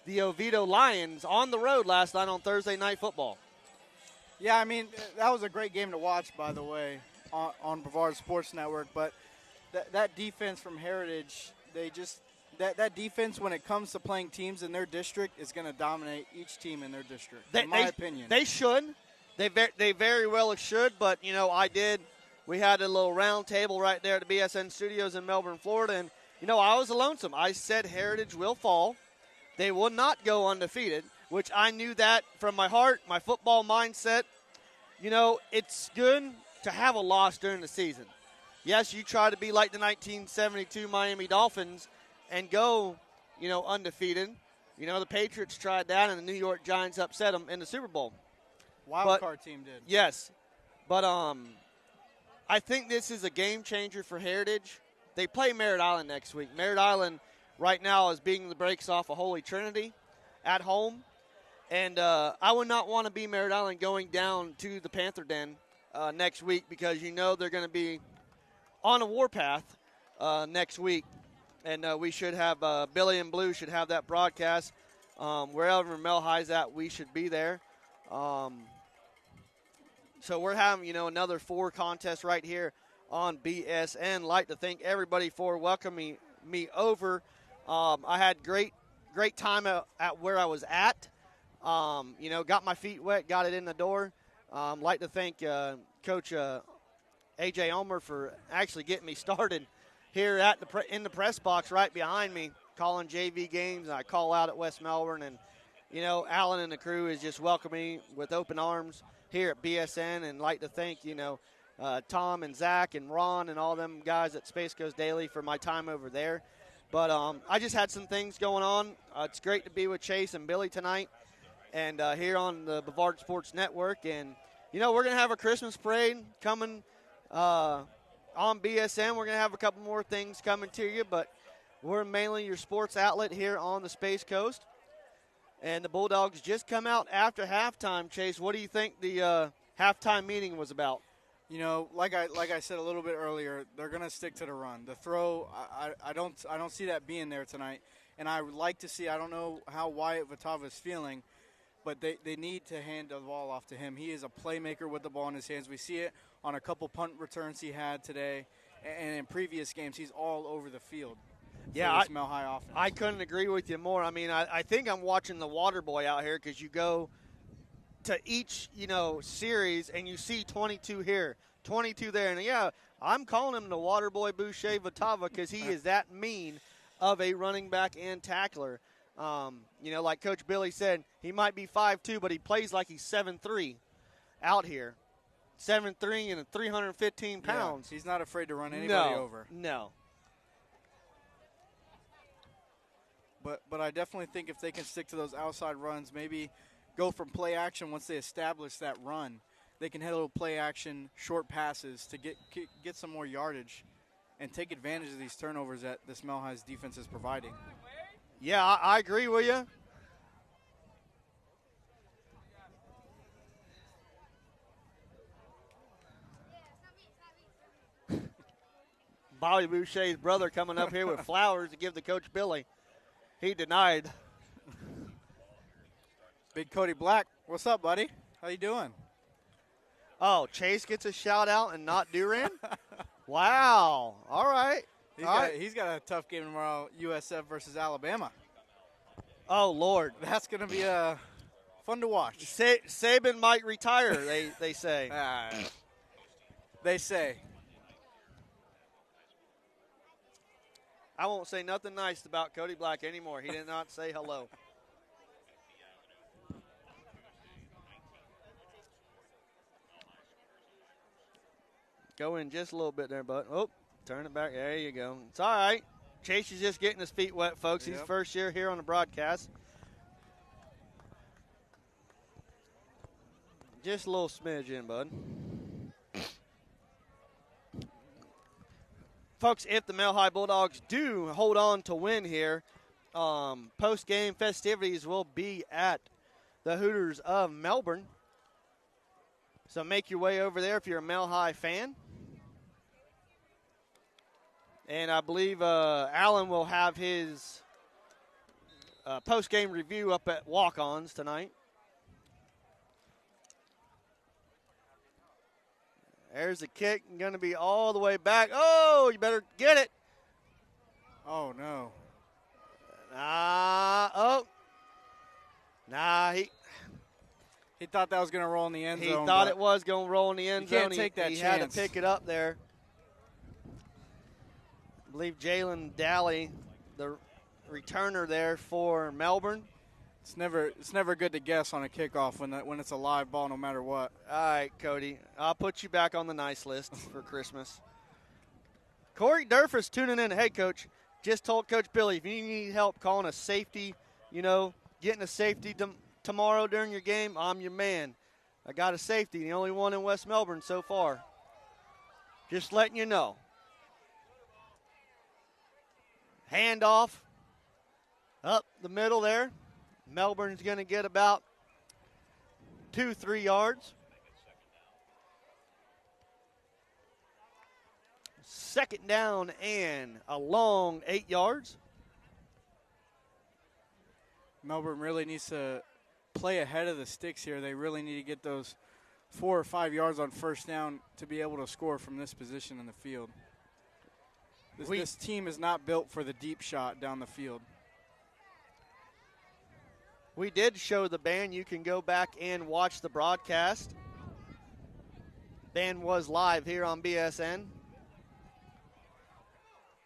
Speaker 2: the Oviedo Lions on the road last night on Thursday Night Football.
Speaker 4: Yeah, I mean, that was a great game to watch, by the way, on Brevard Sports Network. But that defense from Heritage, that defense, when it comes to playing teams in their district, is going to dominate each team in their district, in my opinion.
Speaker 2: They should. They very well should, but, we had a little round table right there at the BSN Studios in Melbourne, Florida, and, I was lonesome. I said Heritage will fall. They will not go undefeated, which I knew that from my heart, my football mindset. It's good to have a loss during the season. Yes, you try to be like the 1972 Miami Dolphins and go, undefeated. The Patriots tried that, and the New York Giants upset them in the Super Bowl.
Speaker 4: Wild card team did.
Speaker 2: Yes. But I think this is a game changer for Heritage. They play Merritt Island next week. Merritt Island right now is beating the brakes off of Holy Trinity at home. And I would not want to be Merritt Island going down to the Panther Den next week because they're going to be on a warpath next week. And we should have Billy and Blue should have that broadcast. Wherever Mel High's at, we should be there. So we're having, another 4 contests right here on BSN. Like to thank everybody for welcoming me over. I had great time at where I was at. Got my feet wet, got it in the door. Like to thank Coach A.J. Ulmer for actually getting me started here in the press box right behind me, calling JV games. I call out at West Melbourne, and Alan and the crew is just welcoming me with open arms here at BSN, and like to thank Tom and Zach and Ron and all them guys at Space Coast Daily for my time over there. But I just had some things going on. It's great to be with Chase and Billy tonight, and here on the Brevard Sports Network. And we're going to have a Christmas parade coming on BSN. We're going to have a couple more things coming to you, but we're mainly your sports outlet here on the Space Coast. And the Bulldogs just come out after halftime. Chase, what do you think the halftime meeting was about?
Speaker 4: Like I said a little bit earlier, they're going to stick to the run. The throw, I don't see that being there tonight. And I would like to see, I don't know how Wyatt Vatava is feeling, but they need to hand the ball off to him. He is a playmaker with the ball in his hands. We see it on a couple punt returns he had today. And in previous games, he's all over the field.
Speaker 2: Yeah,
Speaker 4: Mel High offense.
Speaker 2: I couldn't agree with you more. I mean, I think I'm watching the Water Boy out here because you go to each, series and you see 22 here, 22 there. And, yeah, I'm calling him the Water Boy Boucher Vatava because he is that mean of a running back and tackler. Like Coach Billy said, he might be 5'2", but he plays like he's 7'3" out here. 7'3" and 315 pounds.
Speaker 4: Yeah, he's not afraid to run anybody over.
Speaker 2: No.
Speaker 4: But I definitely think if they can stick to those outside runs, maybe go from play action once they establish that run, they can hit a little play action, short passes to get some more yardage and take advantage of these turnovers that this Mel High's defense is providing.
Speaker 2: Yeah, I agree with you. Bobby Boucher's brother coming up here with flowers to give to Coach Billy. He denied.
Speaker 4: Big Cody Black, what's up, buddy? How you doing?
Speaker 2: Oh, Chase gets a shout out and not Duran? Wow. All right.
Speaker 4: He's got a tough game tomorrow, USF versus Alabama.
Speaker 2: Oh, Lord.
Speaker 4: That's going to be fun to watch.
Speaker 2: Saban might retire, they say.
Speaker 4: They say.
Speaker 2: I won't say nothing nice about Cody Black anymore. He did not say hello. Go in just a little bit there, bud. Oh, turn it back. There you go. It's all right. Chase is just getting his feet wet, folks. Yep. He's first year here on the broadcast. Just a little smidge in, bud. Folks, if the Mel High Bulldogs do hold on to win here, post-game festivities will be at the Hooters of Melbourne. So make your way over there if you're a Mel High fan. And I believe Allen will have his post-game review up at Walk-Ons tonight. There's the kick, going to be all the way back. Oh, you better get it.
Speaker 4: Oh, no. He thought that was going to roll in the end zone.
Speaker 2: He thought it was going to roll in the end zone.
Speaker 4: You can't take that
Speaker 2: he
Speaker 4: chance.
Speaker 2: Had to pick it up there. I believe Jalen Daly, the returner there for Melbourne.
Speaker 4: It's never good to guess on a kickoff when it's a live ball, no matter what.
Speaker 2: All right, Cody. I'll put you back on the nice list for Christmas. Corey Durfus tuning in. Hey, Coach, just told Coach Billy, if you need help calling a safety, getting a safety tomorrow during your game, I'm your man. I got a safety, the only one in West Melbourne so far. Just letting you know. Handoff up the middle there. Melbourne's going to get about 2-3 yards. Second down and a long 8 yards.
Speaker 4: Melbourne really needs to play ahead of the sticks here. They really need to get those 4 or 5 yards on first down to be able to score from this position in the field. This team is not built for the deep shot down the field.
Speaker 2: We did show the band. You can go back and watch the broadcast. Band was live here on BSN.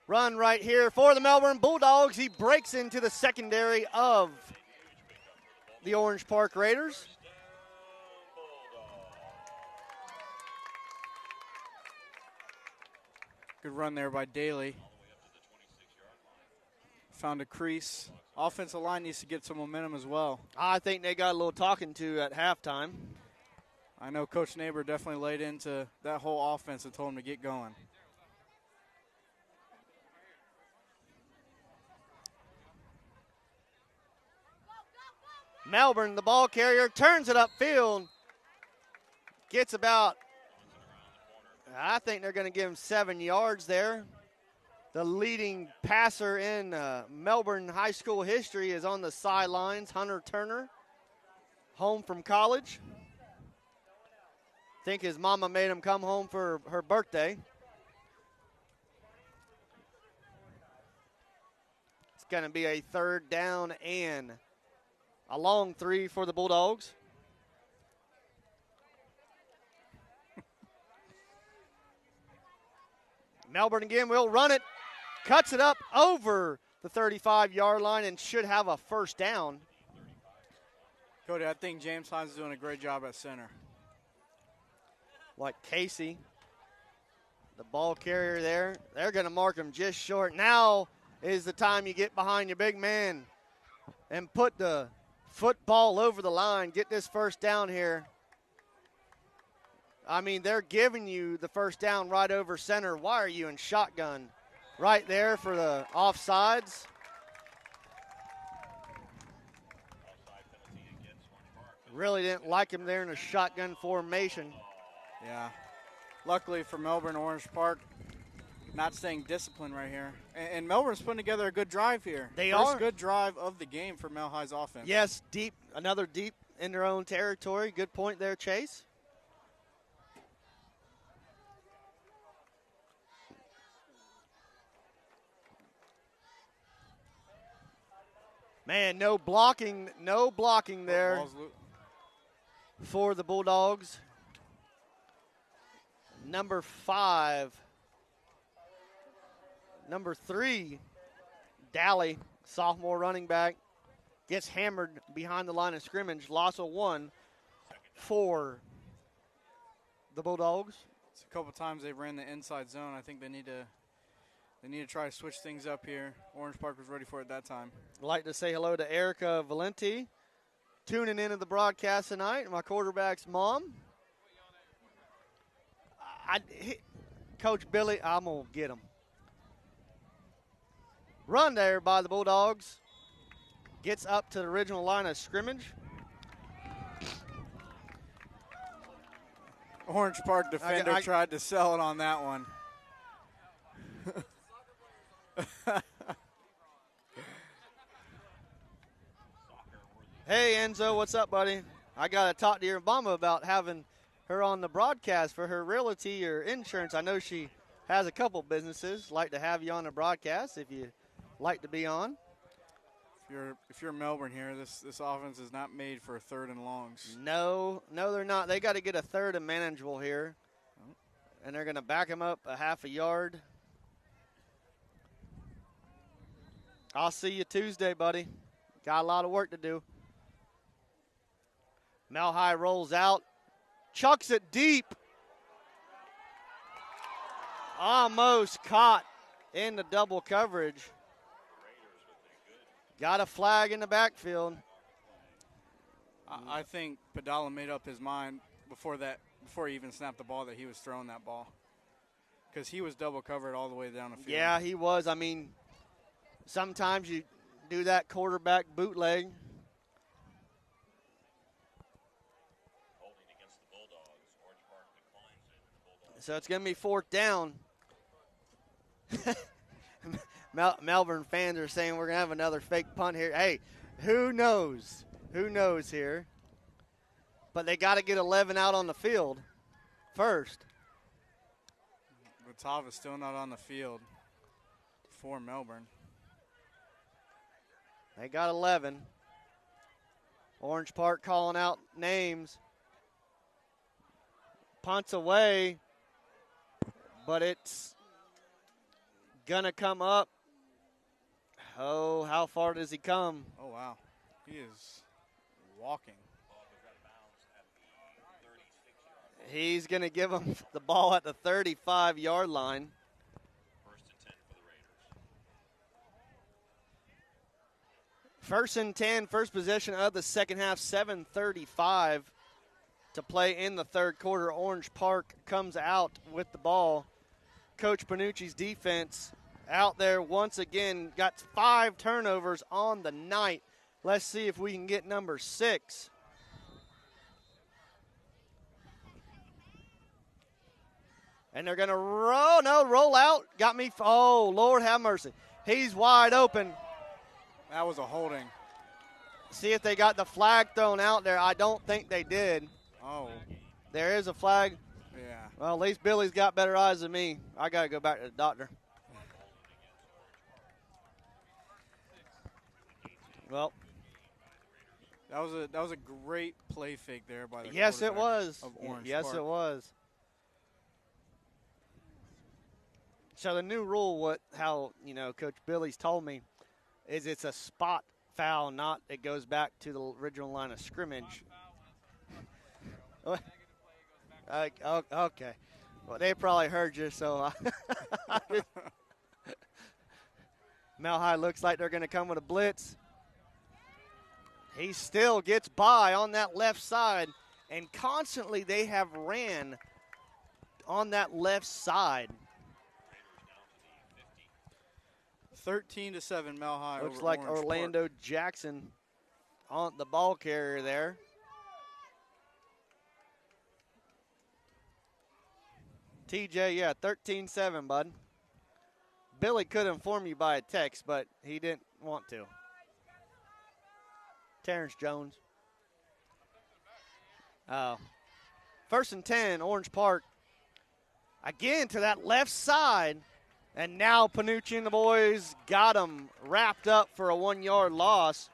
Speaker 2: Run right here for the Melbourne Bulldogs. He breaks into the secondary of the Orange Park Raiders.
Speaker 4: Good run there by Daly. Found a crease. Offensive line needs to get some momentum as well.
Speaker 2: I think they got a little talking to at halftime.
Speaker 4: I know Coach Neighbor definitely laid into that whole offense and told him to get going.
Speaker 2: Melbourne, the ball carrier, turns it upfield. Gets about, I think they're going to give him 7 yards there. The leading passer in Melbourne high school history is on the sidelines, Hunter Turner, home from college. I think his mama made him come home for her birthday. It's going to be a third down and a long 3 for the Bulldogs. Melbourne again will run it. Cuts it up over the 35-yard line and should have a first down.
Speaker 4: Cody, I think James Hines is doing a great job at center.
Speaker 2: Like Casey, the ball carrier there. They're going to mark him just short. Now is the time you get behind your big man and put the football over the line. Get this first down here. I mean, they're giving you the first down right over center. Why are you in shotgun? Right there for the offsides. Really didn't like him there in a shotgun formation.
Speaker 4: Yeah. Luckily for Melbourne, Orange Park not staying disciplined right here. And Melbourne's putting together a good drive here.
Speaker 2: They
Speaker 4: First
Speaker 2: are.
Speaker 4: good drive of the game for Mel High's offense.
Speaker 2: Yes, deep, another deep in their own territory. Good point there, Chase. Man, no blocking there for the Bulldogs. Number 3, Daly, sophomore running back, gets hammered behind the line of scrimmage. Loss of 1 for the Bulldogs.
Speaker 4: It's a couple times they ran the inside zone. I think they need to try to switch things up here. Orange Park was ready for it that time.
Speaker 2: I'd like to say hello to Erica Valenti, tuning into the broadcast tonight, my quarterback's mom. Coach Billy, I'm going to get him. Run there by the Bulldogs. Gets up to the original line of scrimmage.
Speaker 4: Orange Park defender tried to sell it on that one.
Speaker 2: Hey, Enzo, what's up, buddy? I got to talk to your mama about having her on the broadcast for her realty or insurance. I know she has a couple businesses. Like to have you on the broadcast if you like to be on.
Speaker 4: If you're Melbourne here, this offense is not made for third and longs.
Speaker 2: No, they're not. They got to get a third and manageable here. And they're going to back him up a half a yard. I'll see you Tuesday, buddy. Got a lot of work to do. Malhi rolls out, chucks it deep. Almost caught in the double coverage. Got a flag in the backfield.
Speaker 4: I think Padala made up his mind before he even snapped the ball that he was throwing that ball. Because he was double covered all the way down the field.
Speaker 2: Yeah, he was. I mean, sometimes you do that quarterback bootleg.
Speaker 3: Holding against the Bulldogs. Orange Park declines it. The Bulldogs.
Speaker 2: So it's going to be fourth down. Melbourne fans are saying we're going to have another fake punt here. Hey, who knows? Who knows here? But they got to get 11 out on the field first.
Speaker 4: Vatava's still not on the field for Melbourne.
Speaker 2: They got 11. Orange Park calling out names. Punts away, but it's going to come up. Oh, how far does he come?
Speaker 4: Oh, wow. He is walking.
Speaker 2: He's going to give him the ball at the 35-yard line.
Speaker 3: First and 10 for the Raiders.
Speaker 2: First and 10, first possession of the second half, 7:35 to play in the third quarter. Orange Park comes out with the ball. Coach Panucci's defense out there once again, got 5 turnovers on the night. Let's see if we can get number 6. And they're going to roll out. Got me. Oh, Lord have mercy. He's wide open.
Speaker 4: That was a holding.
Speaker 2: See if they got the flag thrown out there. I don't think they did.
Speaker 4: Oh.
Speaker 2: There is a flag.
Speaker 4: Yeah.
Speaker 2: Well, at least Billy's got better eyes than me. I got to go back to the doctor. Well,
Speaker 4: that was a great play fake there by the
Speaker 2: yes, it
Speaker 4: quarterback
Speaker 2: was.
Speaker 4: of Orange
Speaker 2: Yes,
Speaker 4: Park.
Speaker 2: it was. So the new rule, how Coach Billy's told me, is it's a spot foul, not it goes back to the original line of scrimmage. Okay. Well, they probably heard you, so Malhi looks like they're going to come with a blitz. He still gets by on that left side, and constantly they have ran on that left side.
Speaker 4: 13-7, Malhi.
Speaker 2: Looks
Speaker 4: over
Speaker 2: like
Speaker 4: Orange
Speaker 2: Orlando
Speaker 4: Park.
Speaker 2: Jackson on the ball carrier there. TJ, yeah, 13-7, bud. Billy could inform you by a text, but he didn't want to. Terrence Jones. Oh. First and 10, Orange Park. Again to that left side. And now Panucci and the boys got him wrapped up for a 1-yard loss.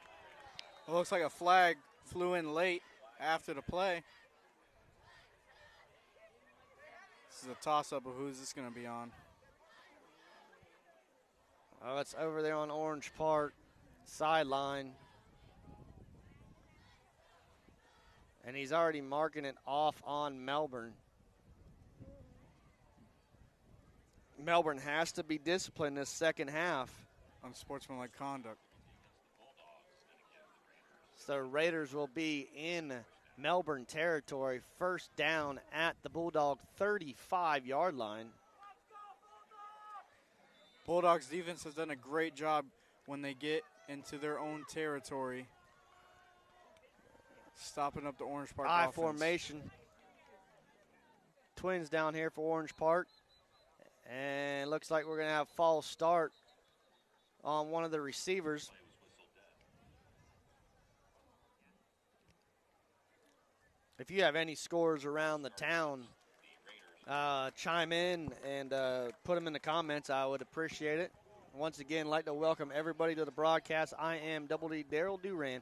Speaker 4: It looks like a flag flew in late after the play. This is a toss-up of who's this going to be on.
Speaker 2: Oh, it's over there on Orange Park sideline. And he's already marking it off on Melbourne. Melbourne has to be disciplined this second half.
Speaker 4: Unsportsmanlike conduct.
Speaker 2: So Raiders will be in Melbourne territory, first down at the Bulldog 35-yard line.
Speaker 4: Bulldogs defense has done a great job when they get into their own territory, stopping up the Orange Park
Speaker 2: I
Speaker 4: offense.
Speaker 2: formation. Twins down here for Orange Park. And looks like we're going to have false start on one of the receivers. If you have any scores around the town, chime in and put them in the comments. I would appreciate it. Once again, I'd like to welcome everybody to the broadcast. I am Double D Daryl Duran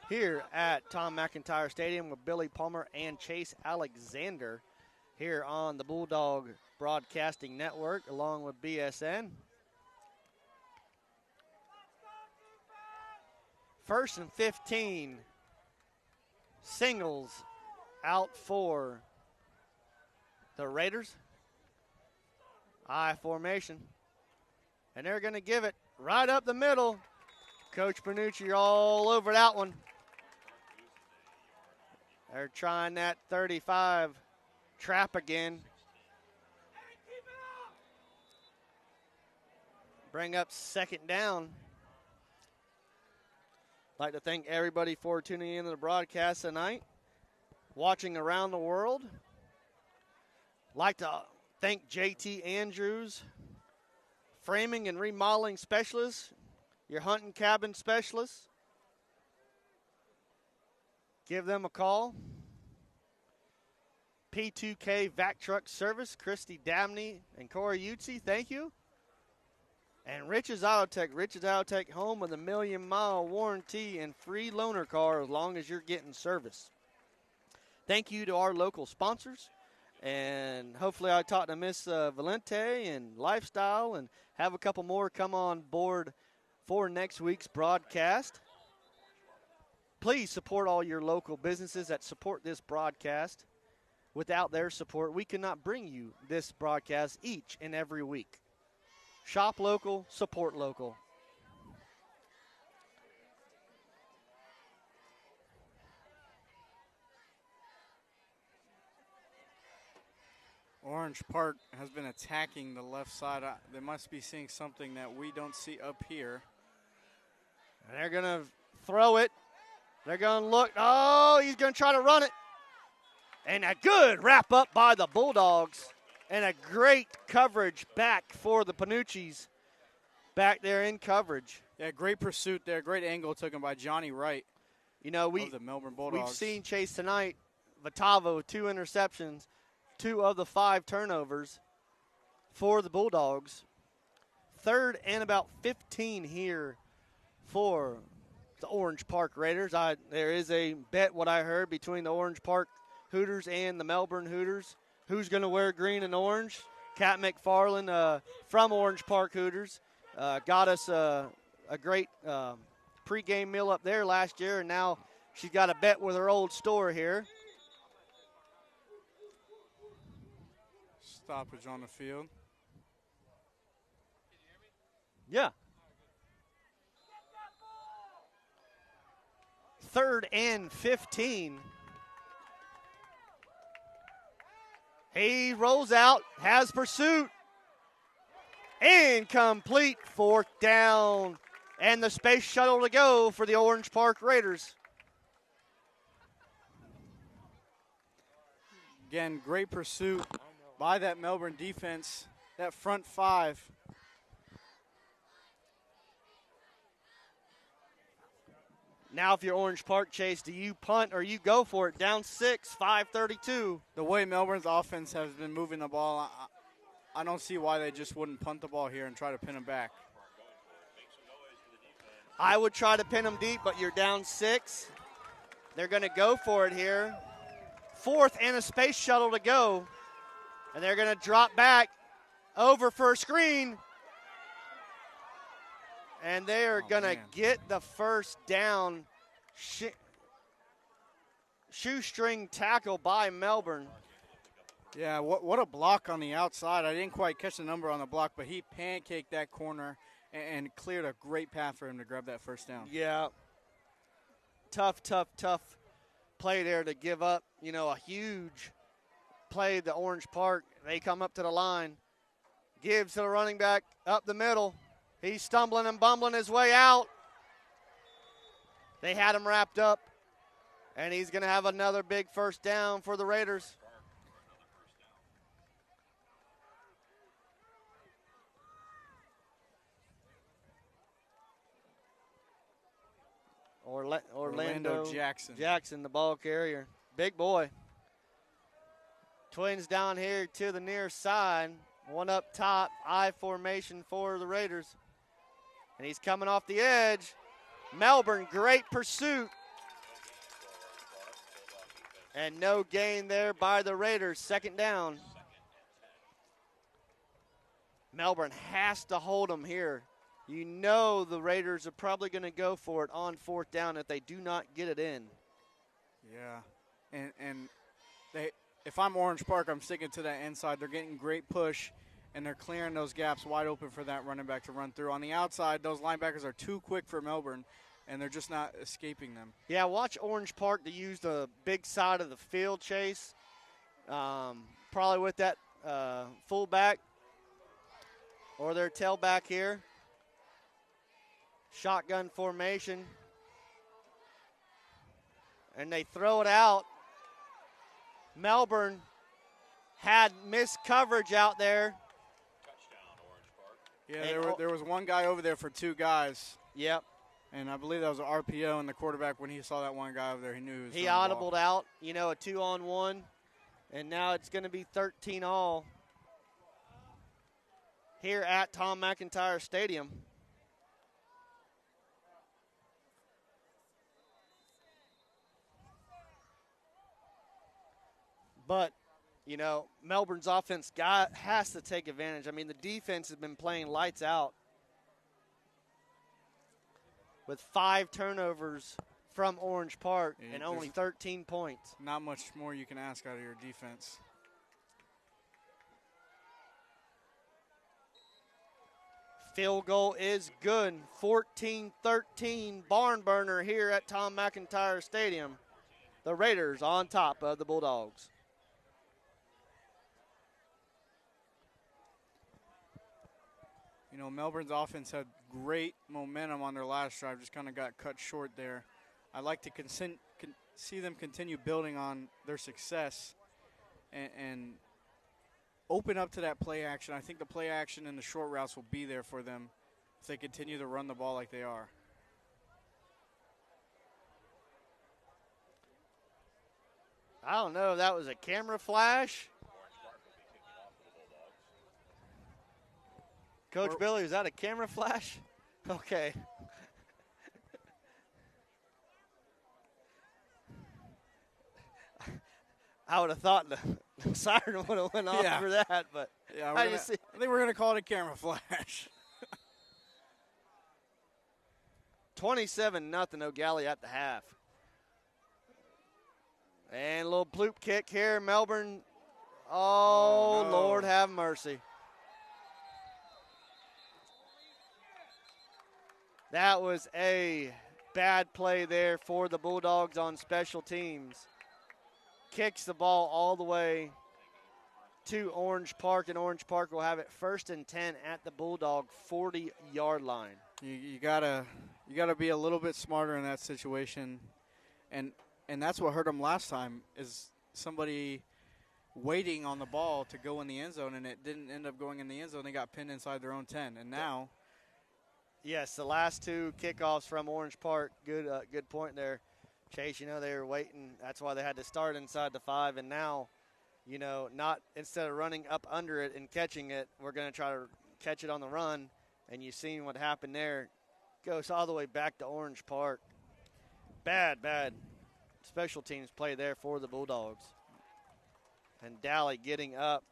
Speaker 2: here at Tom McIntyre Stadium with Billy Palmer and Chase Alexander here on the Bulldog Broadcasting Network along with BSN. First and 15, singles out for the Raiders. I formation. And they're going to give it right up the middle. Coach Panucci all over that one. They're trying that 35 trap again. Bring up second down. I'd like to thank everybody for tuning in to the broadcast tonight, watching around the world. Like to thank JT Andrews, framing and remodeling specialist, your hunting cabin specialist. Give them a call. P2K Vac Truck Service, Christy Dabney and Corey Utzi, thank you. And Rich's Auto Tech, home with a 1,000,000-mile warranty and free loaner car as long as you're getting service. Thank you to our local sponsors. And hopefully I talked to Miss Valente and Lifestyle and have a couple more come on board for next week's broadcast. Please support all your local businesses that support this broadcast. Without their support, we cannot bring you this broadcast each and every week. Shop local, support local.
Speaker 4: Orange Park has been attacking the left side. They must be seeing something that we don't see up here.
Speaker 2: And they're going to throw it. They're going to look. Oh, he's going to try to run it. And a good wrap up by the Bulldogs. And a great coverage back for the Panucci's back there in coverage.
Speaker 4: Yeah, great pursuit there. Great angle taken by Johnny Wright.
Speaker 2: You know,
Speaker 4: the Melbourne Bulldogs.
Speaker 2: We've seen Chase tonight. Vitavo with 2 interceptions, 2 of the 5 turnovers for the Bulldogs. Third and about 15 here for the Orange Park Raiders. There is a bet, what I heard, between the Orange Park Hooters and the Melbourne Hooters. Who's going to wear green and orange? Kat McFarland from Orange Park Hooters got us a great pregame meal up there last year, and now she's got a bet with her old store here.
Speaker 4: Stoppage on the field.
Speaker 2: Yeah. Third and 15. He rolls out, has pursuit. Incomplete, 4th down. And the space shuttle to go for the Orange Park Raiders.
Speaker 4: Again, great pursuit by that Melbourne defense, that front 5.
Speaker 2: Now if you're Orange Park, Chase, do you punt or you go for it? Down 6, 5:32.
Speaker 4: The way Melbourne's offense has been moving the ball, I don't see why they just wouldn't punt the ball here and try to pin them back.
Speaker 2: I would try to pin them deep, but you're down 6. They're going to go for it here. 4th and a space shuttle to go. And they're going to drop back over for a screen. And they are going to get the first down. Shoestring tackle by Melbourne.
Speaker 4: Yeah, what a block on the outside. I didn't quite catch the number on the block, but he pancaked that corner and cleared a great path for him to grab that first down.
Speaker 2: Yeah. Tough play there to give up, a huge play, the Orange Park. They come up to the line. Gives to the running back up the middle. He's stumbling and bumbling his way out. They had him wrapped up, and he's going to have another big first down for the Raiders. Orlando
Speaker 4: Jackson.
Speaker 2: Jackson, the ball carrier. Big boy. Twins down here to the near side. One up top, I formation for the Raiders. And he's coming off the edge. Melbourne, great pursuit. And no gain there by the Raiders. Second down. Melbourne has to hold them here. You know the Raiders are probably going to go for it on fourth down if they do not get it in.
Speaker 4: Yeah, and if I'm Orange Park, I'm sticking to that inside. They're getting great push, and they're clearing those gaps wide open for that running back to run through. On the outside, those linebackers are too quick for Melbourne, and they're just not escaping them.
Speaker 2: Yeah, watch Orange Park to use the big side of the field, Chase. Probably with that fullback or their tailback here. Shotgun formation. And they throw it out. Melbourne had missed coverage out there.
Speaker 3: Touchdown, Orange Park.
Speaker 4: Yeah, there was one guy over there for two guys.
Speaker 2: Yep.
Speaker 4: And I believe that was an RPO, and the quarterback, when he saw that one guy over there, he knew
Speaker 2: he audibled out, a 2-on-1. And now it's going to be 13 all here at Tom McIntyre Stadium. But, Melbourne's offense has to take advantage. I mean, the defense has been playing lights out with 5 turnovers from Orange Park and only 13 points.
Speaker 4: Not much more you can ask out of your defense.
Speaker 2: Field goal is good. 14-13 barn burner here at Tom McIntyre Stadium. The Raiders on top of the Bulldogs.
Speaker 4: Melbourne's offense had great momentum on their last drive, just kind of got cut short there. I'd like to see them continue building on their success and open up to that play action. I think the play action and the short routes will be there for them if they continue to run the ball like they are.
Speaker 2: I don't know if that was a camera flash. Coach Billy, is that a camera flash? Okay. I would have thought the siren would have went off for that, but
Speaker 4: I think we're going to call it a camera flash.
Speaker 2: 27-0 O'Galley at the half. And a little bloop kick here, Melbourne. Oh, no. Lord have mercy. That was a bad play there for the Bulldogs on special teams. Kicks the ball all the way to Orange Park, and Orange Park will have it 1st and 10 at the Bulldog 40-yard line.
Speaker 4: You gotta be a little bit smarter in that situation, and that's what hurt them last time is somebody waiting on the ball to go in the end zone, and it didn't end up going in the end zone. They got pinned inside their own 10, and now.
Speaker 2: Yes, the last 2 kickoffs from Orange Park. Good point there, Chase. They were waiting. That's why they had to start inside the 5, and now, not instead of running up under it and catching it, we're going to try to catch it on the run. And you've seen what happened there. Goes all the way back to Orange Park. Bad special teams play there for the Bulldogs. And Dally getting up.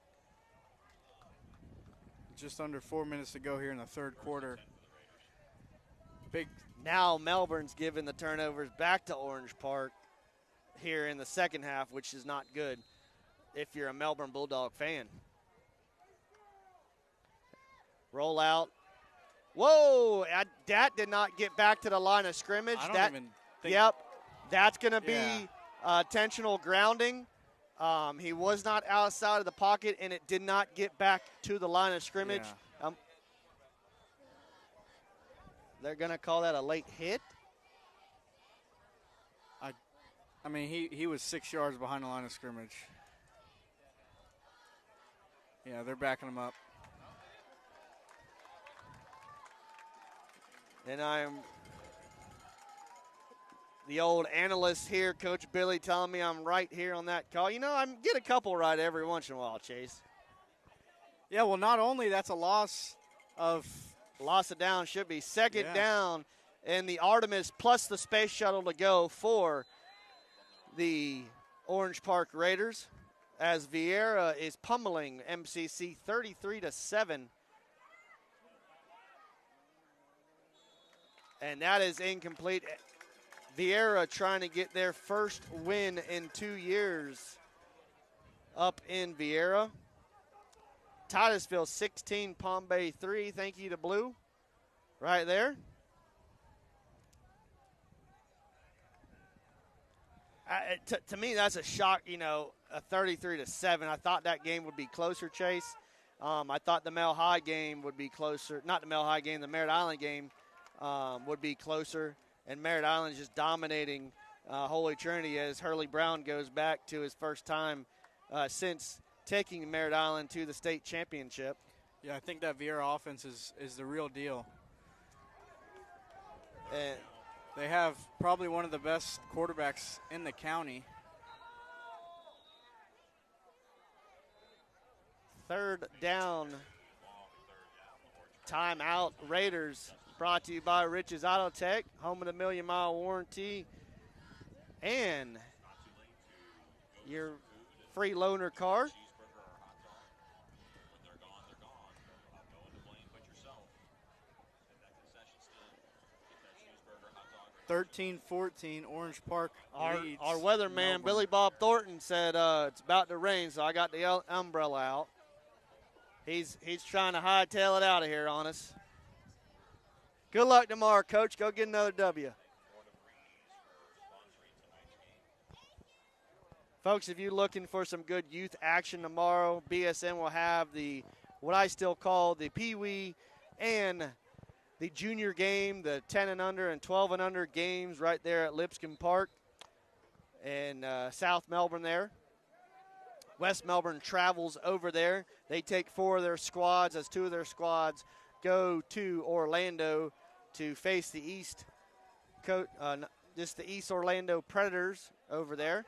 Speaker 4: Just under 4 minutes to go here in the third quarter.
Speaker 2: Now Melbourne's giving the turnovers back to Orange Park here in the second half, which is not good if you're a Melbourne Bulldog fan. Roll out. Whoa, that did not get back to the line of scrimmage. Yep, that's going to be intentional grounding. He was not outside of the pocket, and it did not get back to the line of scrimmage. Yeah. They're going to call that a late hit.
Speaker 4: I mean, he was 6 yards behind the line of scrimmage. Yeah, they're backing him up.
Speaker 2: And I'm the old analyst here, Coach Billy, telling me I'm right here on that call. You know, I get a couple right every once in a while, Chase.
Speaker 4: Yeah, well, not only that's a loss of
Speaker 2: Loss of down should be second
Speaker 4: Yeah.
Speaker 2: down, and the Artemis plus the space shuttle to go for the Orange Park Raiders, as Vieira is pummeling MCC 33-7. And that is incomplete. Vieira trying to get their first win in 2 years up in Vieira. Titusville 16, Palm Bay 3. Thank you to Blue right there. To me, that's a shock, you know, a 33-7. I thought that game would be closer, Chase. I thought the Mel High game would be closer. Not the Mel High game, the Merritt Island game would be closer. And Merritt Island just dominating Holy Trinity as Hurley Brown goes back to his first time since taking Merritt Island to the state championship.
Speaker 4: Yeah, I think that Vieira offense is the real deal.
Speaker 2: And
Speaker 4: They have probably one of the best quarterbacks in the county.
Speaker 2: third down, timeout, Raiders, brought to you by Rich's Auto Tech, home of the Million Mile Warranty, and your free loaner car.
Speaker 3: When they're gone, they're gone. Go into blame, but yourself. If that concession stand, get that cheeseburger, hot dog.
Speaker 4: 13-14, Orange Park leads.
Speaker 2: Our weatherman,
Speaker 4: Melbourne.
Speaker 2: Billy Bob Thornton, said it's about to rain, so I got the umbrella out. He's trying to hightail it out of here on us. Good luck tomorrow, Coach. Go get another W. Folks, if you're looking for some good youth action tomorrow, BSN will have what I still call the Pee Wee and the junior game, the 10 and under and 12 and under games right there at Lipscomb Park in South Melbourne there. West Melbourne travels over there. They take 4 of their squads as 2 of their squads go to Orlando to face the East Orlando Predators over there.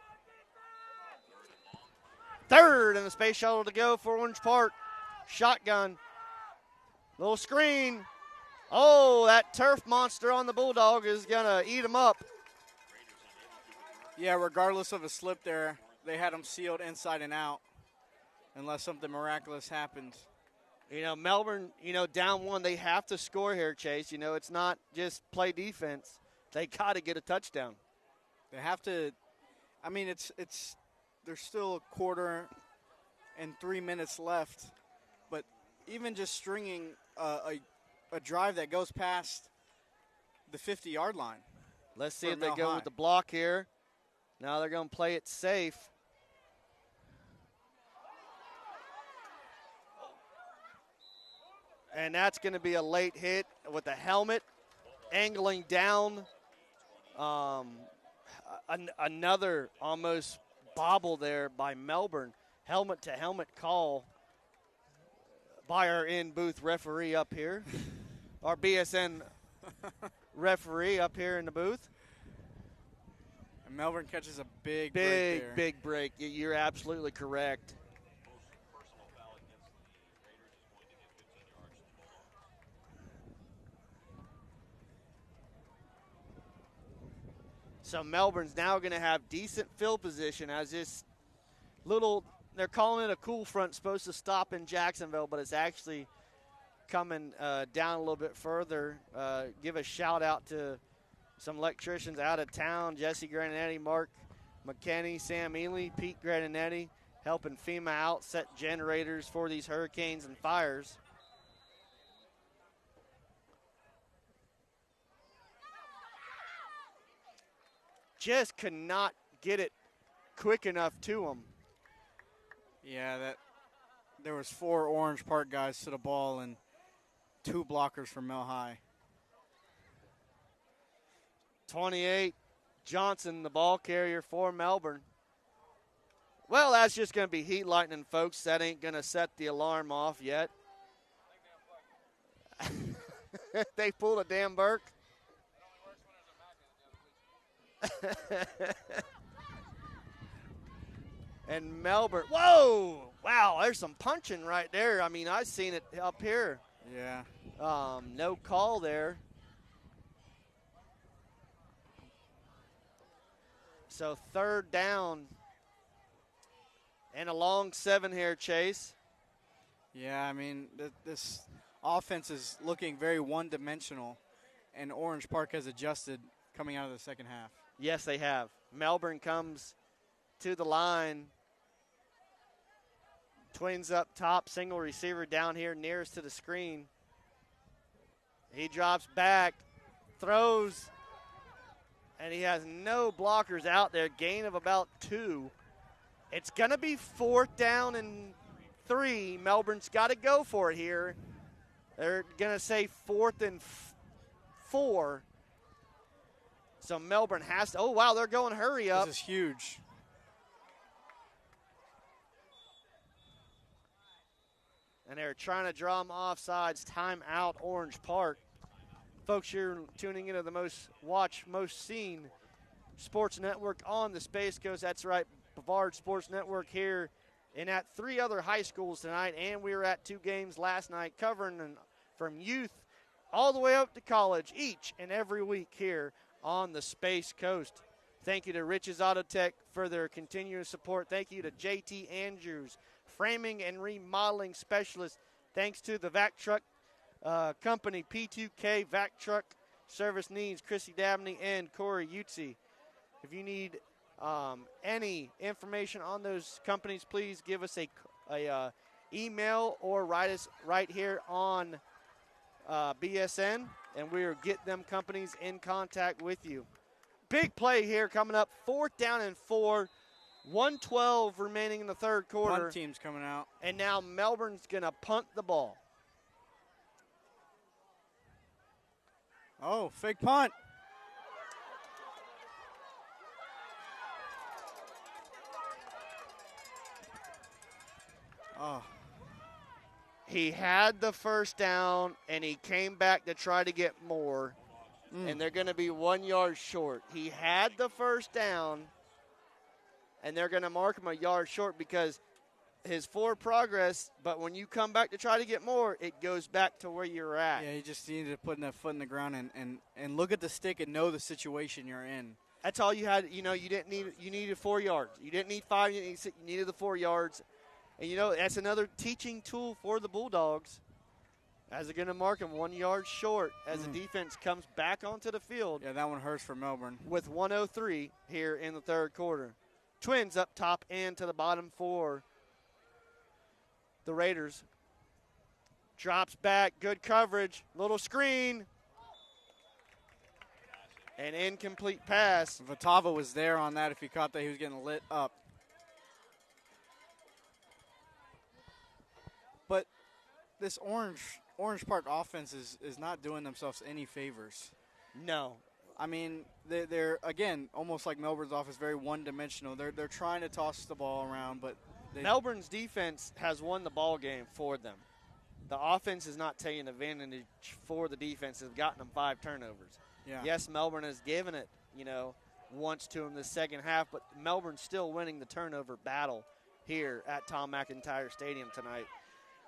Speaker 2: Third and the space shuttle to go for Orange Park. Shotgun. Little screen. Oh, that turf monster on the Bulldog is going to eat him up.
Speaker 4: Yeah, regardless of a slip there, they had them sealed inside and out unless something miraculous happens.
Speaker 2: You know, Melbourne, down 1, they have to score here, Chase. It's not just play defense. They got to get a touchdown.
Speaker 4: They have to. I mean, it's there's still a quarter and 3 minutes left, but even just stringing a drive that goes past the 50-yard line.
Speaker 2: Let's see
Speaker 4: for
Speaker 2: if they
Speaker 4: Mel
Speaker 2: go
Speaker 4: High.
Speaker 2: with the block here. Now they're going to play it safe. And that's going to be a late hit with the helmet angling down. Another almost bobble there by Melbourne. Helmet-to-helmet call by our in-booth referee up here. Our BSN referee up here in the booth.
Speaker 4: And Melbourne catches a big break there.
Speaker 2: Big break. You're absolutely correct.
Speaker 3: Personal foul against the Raiders is going to get 15 yards to the ball.
Speaker 2: So Melbourne's now going to have decent field position as this they're calling it a cool front, supposed to stop in Jacksonville, but it's actually coming down a little bit further. Give a shout out to some electricians out of town, Jesse Graninetti, Mark McKenney, Sam Ely, Pete Graninetti, helping FEMA out, set generators for these hurricanes and fires. Just could not get it quick enough to him.
Speaker 4: Yeah, there was 4 Orange Park guys to the ball and 2 blockers from Mel High.
Speaker 2: 28, Johnson, the ball carrier for Melbourne. Well, that's just going to be heat lightning, folks. That ain't going to set the alarm off yet. They pulled a damn Burke. And Melbourne, whoa, wow, there's some punching right there. I mean, I seen it up here.
Speaker 4: Yeah.
Speaker 2: No call there. So third down and a long 7 here, Chase.
Speaker 4: Yeah, I mean, this offense is looking very one-dimensional, and Orange Park has adjusted coming out of the second half.
Speaker 2: Yes, they have. Melbourne comes to the line. Twins up top, single receiver down here nearest to the screen. He drops back, throws, and he has no blockers out there. Gain of about 2. It's going to be 4th down and 3. Melbourne's got to go for it here. They're going to say 4th and 4. So Melbourne has to. Oh, wow, they're going hurry up.
Speaker 4: This is huge.
Speaker 2: And they're trying to draw them offsides. Timeout, Orange Park. Folks, you're tuning into the most watched, most seen sports network on the Space Coast. That's right, Brevard Sports Network here and at 3 other high schools tonight. And we were at 2 games last night covering from youth all the way up to college each and every week here on the Space Coast. Thank you to Rich's Auto Tech for their continuous support. Thank you to JT Andrews, framing and remodeling specialist. Thanks to the Vac Truck company, P2K Vac Truck Service Needs, Chrissy Dabney and Corey Utzi. If you need any information on those companies, please give us a email or write us right here on BSN, and we'll get them companies in contact with you. Big play here coming up, 4th down and 4. 1:12 remaining in the third quarter.
Speaker 4: Punt team's coming out.
Speaker 2: And now Melbourne's going to punt the ball.
Speaker 4: Oh, fake punt. Oh.
Speaker 2: He had the first down, and he came back to try to get more, and they're going to be 1 yard short. He had the first down, and they're going to mark him a yard short because his forward progress, but when you come back to try to get more, it goes back to where you're at.
Speaker 4: Yeah, you just needed to put that foot in the ground and look at the stick and know the situation you're in.
Speaker 2: That's all you had. You needed 4 yards. You didn't need 5. You needed the 4 yards. And, that's another teaching tool for the Bulldogs as they're going to mark him 1 yard short as the defense comes back onto the field.
Speaker 4: Yeah, that one hurts for Melbourne.
Speaker 2: With 1:03 here in the third quarter. Twins up top and to the bottom for the Raiders. Drops back, good coverage, little screen. An incomplete pass.
Speaker 4: Vatava was there on that. If he caught that, he was getting lit up. But this Orange Park offense is not doing themselves any favors.
Speaker 2: No.
Speaker 4: I mean, they're again, almost like Melbourne's offense, very one-dimensional. They're trying to toss the ball around, but
Speaker 2: Melbourne's defense has won the ball game for them. The offense is not taking advantage for the defense. Has gotten them 5 turnovers.
Speaker 4: Yeah.
Speaker 2: Yes, Melbourne has given it, once to them the second half, but Melbourne's still winning the turnover battle here at Tom McIntyre Stadium tonight.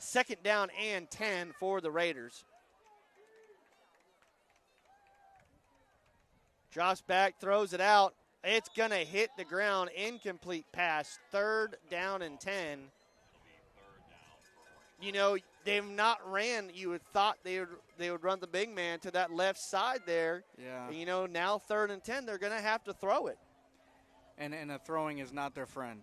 Speaker 2: 2nd down and 10 for the Raiders. Drops back, throws it out. It's going to hit the ground. Incomplete pass. 3rd down and 10. They've not ran. You would thought they would run the big man to that left side there.
Speaker 4: Yeah.
Speaker 2: Now 3rd and 10, they're going to have to throw it.
Speaker 4: And the throwing is not their friend.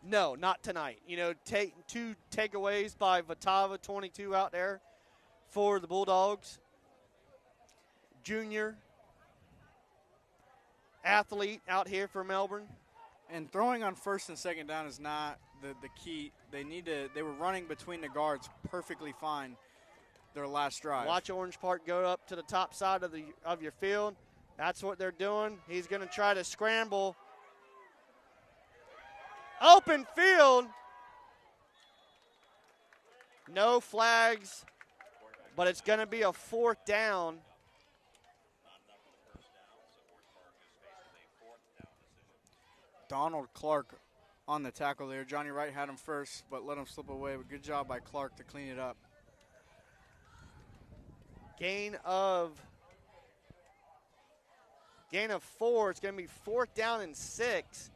Speaker 2: No, not tonight. Take 2 takeaways by Vatava, 22 out there for the Bulldogs. Junior athlete out here for Melbourne.
Speaker 4: And throwing on 1st and 2nd down is not the key. They were running between the guards perfectly fine their last drive.
Speaker 2: Watch Orange Park go up to the top side of your field. That's what they're doing. He's going to try to scramble. Open field. No flags, but it's going to be a 4th down.
Speaker 4: Donald Clark on the tackle there. Johnny Wright had him first, but let him slip away. But good job by Clark to clean it up.
Speaker 2: Gain of 4. It's going to be 4th down and 6.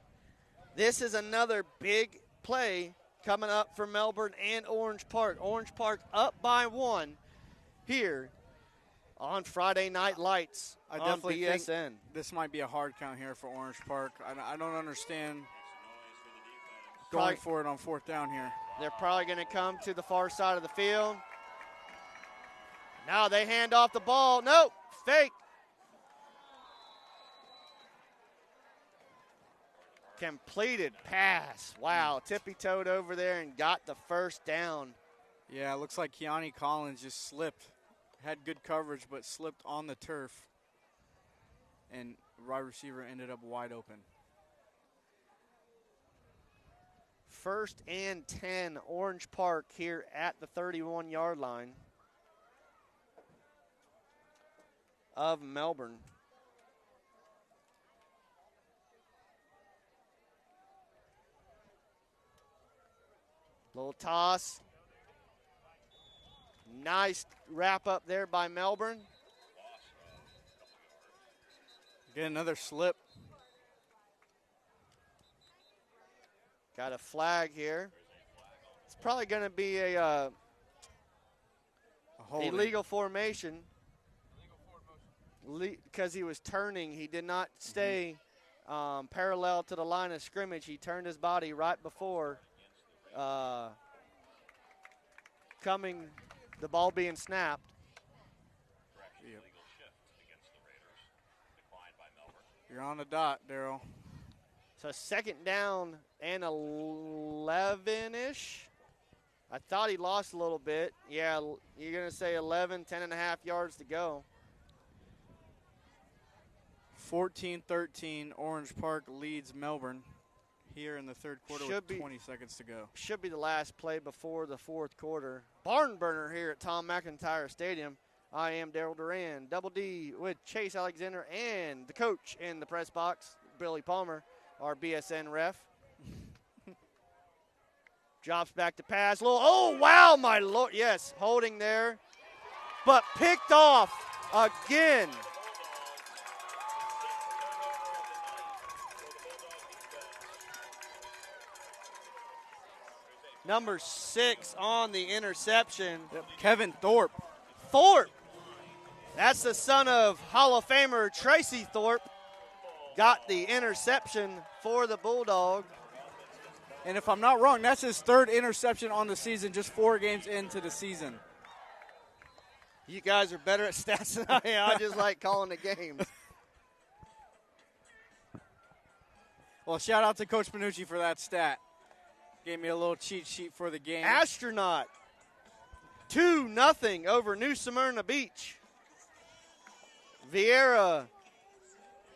Speaker 2: This is another big play coming up for Melbourne and Orange Park. Orange Park up by 1 here on Friday Night Lights on
Speaker 4: definitely
Speaker 2: BSN.
Speaker 4: think this might be a hard count here for Orange Park. I don't understand going for it on 4th down here.
Speaker 2: They're probably going to come to the far side of the field. Now they hand off the ball. Nope, fake. Completed pass. Wow, tippy-toed over there and got the 1st down.
Speaker 4: Yeah, it looks like Keani Collins just slipped. Had good coverage, but slipped on the turf. And wide receiver ended up wide open.
Speaker 2: 1st and 10, Orange Park here at the 31-yard line of Melbourne. Little toss. Nice wrap up there by Melbourne.
Speaker 4: Get another slip.
Speaker 2: Got a flag here. It's probably going to be a illegal formation because he was turning. He did not stay parallel to the line of scrimmage. He turned his body right before the ball being snapped.
Speaker 4: Yep. You're on the dot, Daryl.
Speaker 2: So 2nd down and 11-ish. I thought he lost a little bit. Yeah, you're going to say 11, 10.5 yards to go.
Speaker 4: 14-13, Orange Park leads Melbourne here in the 3rd quarter with 20 seconds to go.
Speaker 2: Should be the last play before the 4th quarter. Barn burner here at Tom McIntyre Stadium. I am Daryl Duran, Double D with Chase Alexander and the coach in the press box, Billy Palmer, our BSN ref. Drops back to pass. Oh, wow, my Lord. Yes, holding there. But picked off again. Number 6 on the interception.
Speaker 4: Yep. Kevin Thorpe.
Speaker 2: That's the son of Hall of Famer Tracy Thorpe. Got the interception for the Bulldog.
Speaker 4: And if I'm not wrong, that's his 3rd interception on the season, just 4 games into the season.
Speaker 2: You guys are better at stats than I am. I just like calling the games.
Speaker 4: Well, shout out to Coach Panucci for that stat. Gave me a little cheat sheet for the game.
Speaker 2: Astronaut. 2-0 over New Smyrna Beach. Vieira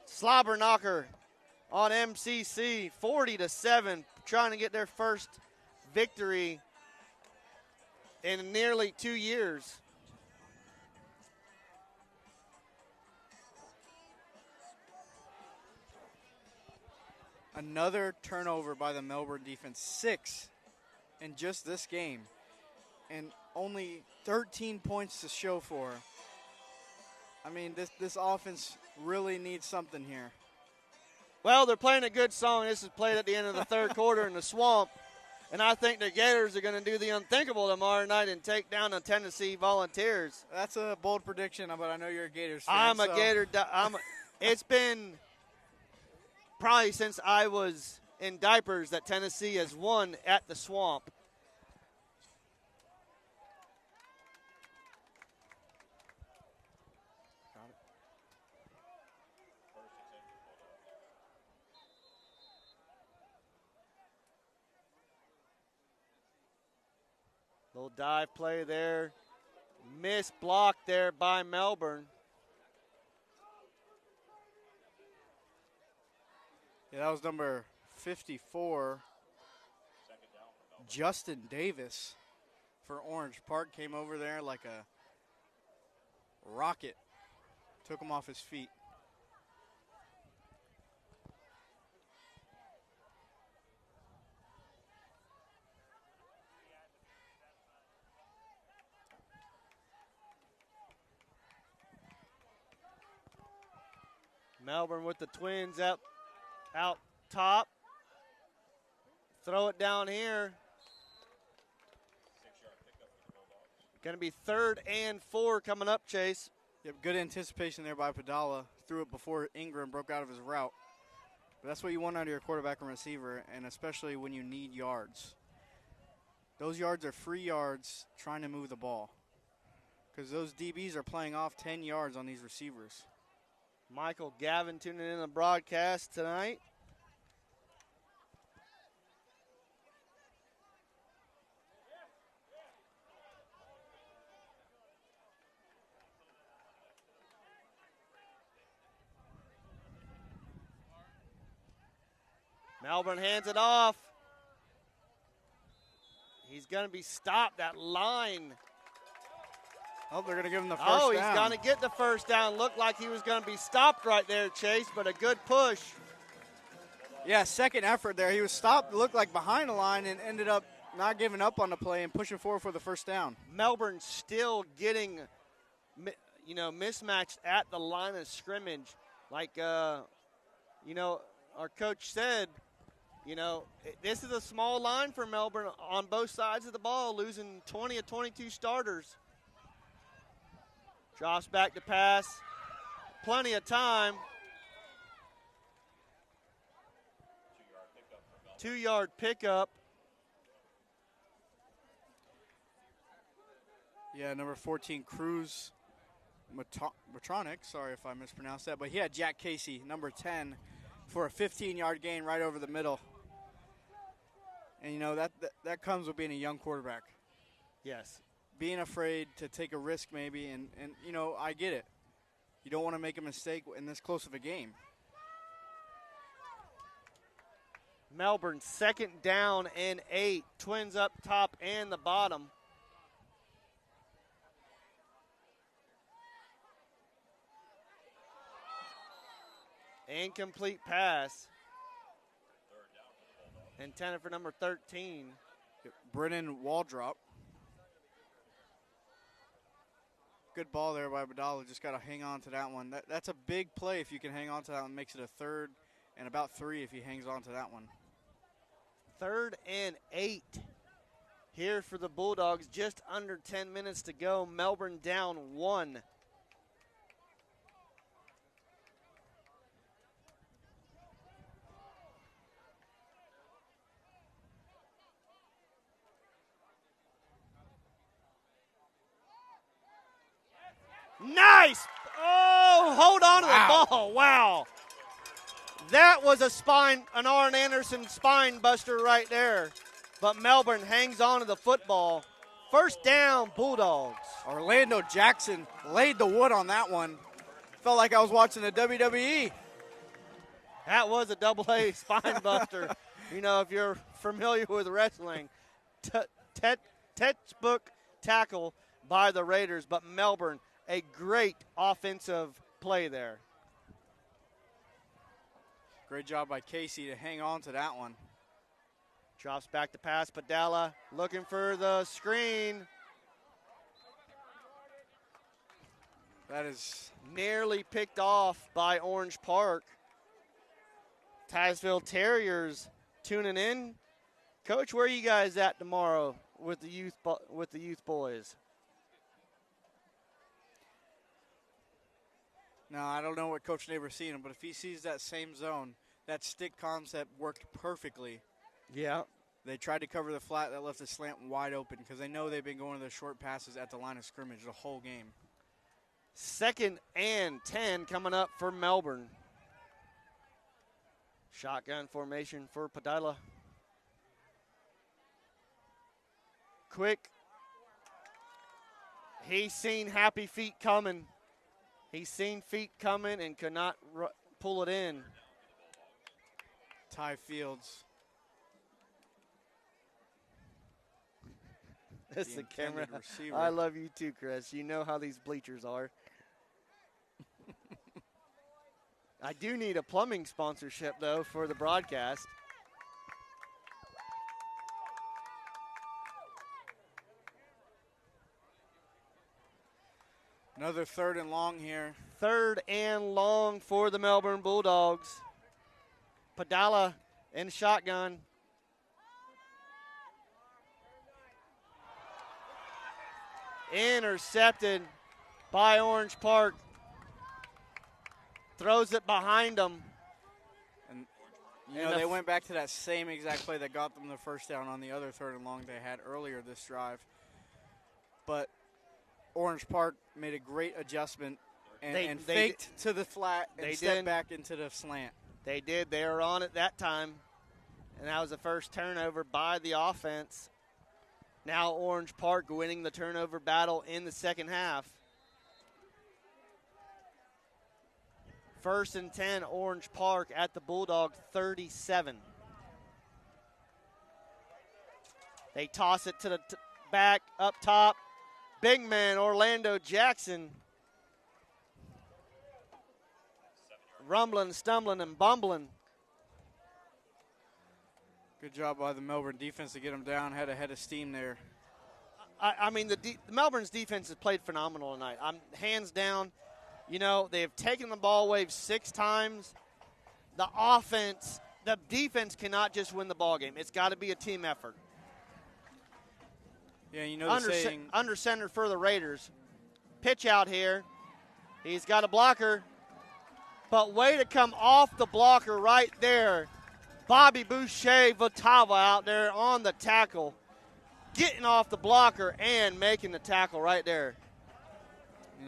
Speaker 2: slobber knocker on MCC, 40-7, trying to get their first victory in nearly 2 years.
Speaker 4: Another turnover by the Melbourne defense, 6 in just this game, and only 13 points to show for. I mean, this offense really needs something here.
Speaker 2: Well, they're playing a good song. This is played at the end of the 3rd quarter in the Swamp, and I think the Gators are going to do the unthinkable tomorrow night and take down the Tennessee Volunteers.
Speaker 4: That's a bold prediction, but I know you're a Gators fan.
Speaker 2: I'm a Gator. It's been probably since I was in diapers that Tennessee has won at the Swamp. Little dive play there. Missed block there by Melbourne.
Speaker 4: Yeah, that was number 54. Justin Davis for Orange Park came over there like a rocket. Took him off his feet.
Speaker 2: Melbourne with the Twins out top. Throw it down here.
Speaker 3: 6-yard pickup for the Bulldogs.
Speaker 2: Going to be 3rd and 4 coming up, Chase.
Speaker 4: Yep, good anticipation there by Padala. Threw it before Ingram broke out of his route. But that's what you want out of your quarterback and receiver, and especially when you need yards. Those yards are free yards trying to move the ball, because those DBs are playing off 10 yards on these receivers.
Speaker 2: Michael Gavin tuning in the broadcast tonight. Melbourne hands it off. He's going to be stopped. That line.
Speaker 4: Oh, they're going to give him the first
Speaker 2: Oh,
Speaker 4: down.
Speaker 2: he's going to get the first down. Looked like he was going to be stopped right there, Chase, but a good push.
Speaker 4: Yeah, second effort there. He was stopped, looked like behind the line, and ended up not giving up on the play and pushing forward for the first down.
Speaker 2: Melbourne still getting, mismatched at the line of scrimmage. Like, our coach said, this is a small line for Melbourne on both sides of the ball, losing 20 of 22 starters. Drops back to pass. Plenty of time. 2-yard pickup.
Speaker 4: Yeah, number 14, Cruz Matronic. Sorry if I mispronounced that. But he had Jack Casey, number 10, for a 15-yard gain right over the middle. And, that comes with being a young quarterback.
Speaker 2: Yes.
Speaker 4: Being afraid to take a risk maybe, and I get it. You don't want to make a mistake in this close of a game.
Speaker 2: Melbourne 2nd down and 8. Twins up top and the bottom. Incomplete pass. Intended for number 13.
Speaker 4: Brennan Waldrop. Good ball there by Badala. Just got to hang on to that one. That's a big play if you can hang on to that one. Makes it a 3rd and about 3 if he hangs on to that one.
Speaker 2: 3rd and 8 here for the Bulldogs. Just under 10 minutes to go. Melbourne down 1. Nice! Oh, hold on to the ball. Wow. That was an Arn Anderson spine buster right there. But Melbourne hangs on to the football. First down, Bulldogs.
Speaker 4: Orlando Jackson laid the wood on that one. Felt like I was watching the WWE.
Speaker 2: That was a double-A spine buster. If you're familiar with wrestling. Textbook tackle by the Raiders, but Melbourne, a great offensive play there.
Speaker 4: Great job by Casey to hang on to that one.
Speaker 2: Drops back to pass. Padala looking for the screen.
Speaker 4: That is
Speaker 2: nearly picked off by Orange Park. Titusville Terriers tuning in. Coach, where are you guys at tomorrow with the youth boys?
Speaker 4: No, I don't know what Coach Neighbor's seen him, but if he sees that same zone, that stick concept worked perfectly.
Speaker 2: Yeah.
Speaker 4: They tried to cover the flat that left the slant wide open because they know they've been going to the short passes at the line of scrimmage the whole game.
Speaker 2: 2nd and 10 coming up for Melbourne. Shotgun formation for Padilla. Quick. He's seen happy feet coming. He's seen feet coming and could not pull it in.
Speaker 4: Ty Fields.
Speaker 2: That's the camera.
Speaker 4: Receiver.
Speaker 2: I love you too, Chris. You know how these bleachers are. I do need a plumbing sponsorship, though, for the broadcast.
Speaker 4: Another 3rd and long here.
Speaker 2: 3rd and long for the Melbourne Bulldogs. Padala in shotgun. Intercepted by Orange Park. Throws it behind them.
Speaker 4: And, they went back to that same exact play that got them the first down on the other 3rd and long they had earlier this drive. But Orange Park made a great adjustment and faked to the flat and stepped back into the slant.
Speaker 2: They did. They were on it that time. And that was the first turnover by the offense. Now Orange Park winning the turnover battle in the second half. 1st and 10, Orange Park at the Bulldog 37. They toss it to the back up top. Big man Orlando Jackson. Rumbling, stumbling, and bumbling.
Speaker 4: Good job by the Melbourne defense to get them down. Had a head of steam there.
Speaker 2: I mean, the Melbourne's defense has played phenomenal tonight. I'm hands down. They have taken the ball away 6 times. The defense cannot just win the ball game. It's got to be a team effort.
Speaker 4: Yeah, the saying.
Speaker 2: Under center for the Raiders. Pitch out here. He's got a blocker. But way to come off the blocker right there. Bobby Boucher Vatava out there on the tackle. Getting off the blocker and making the tackle right there.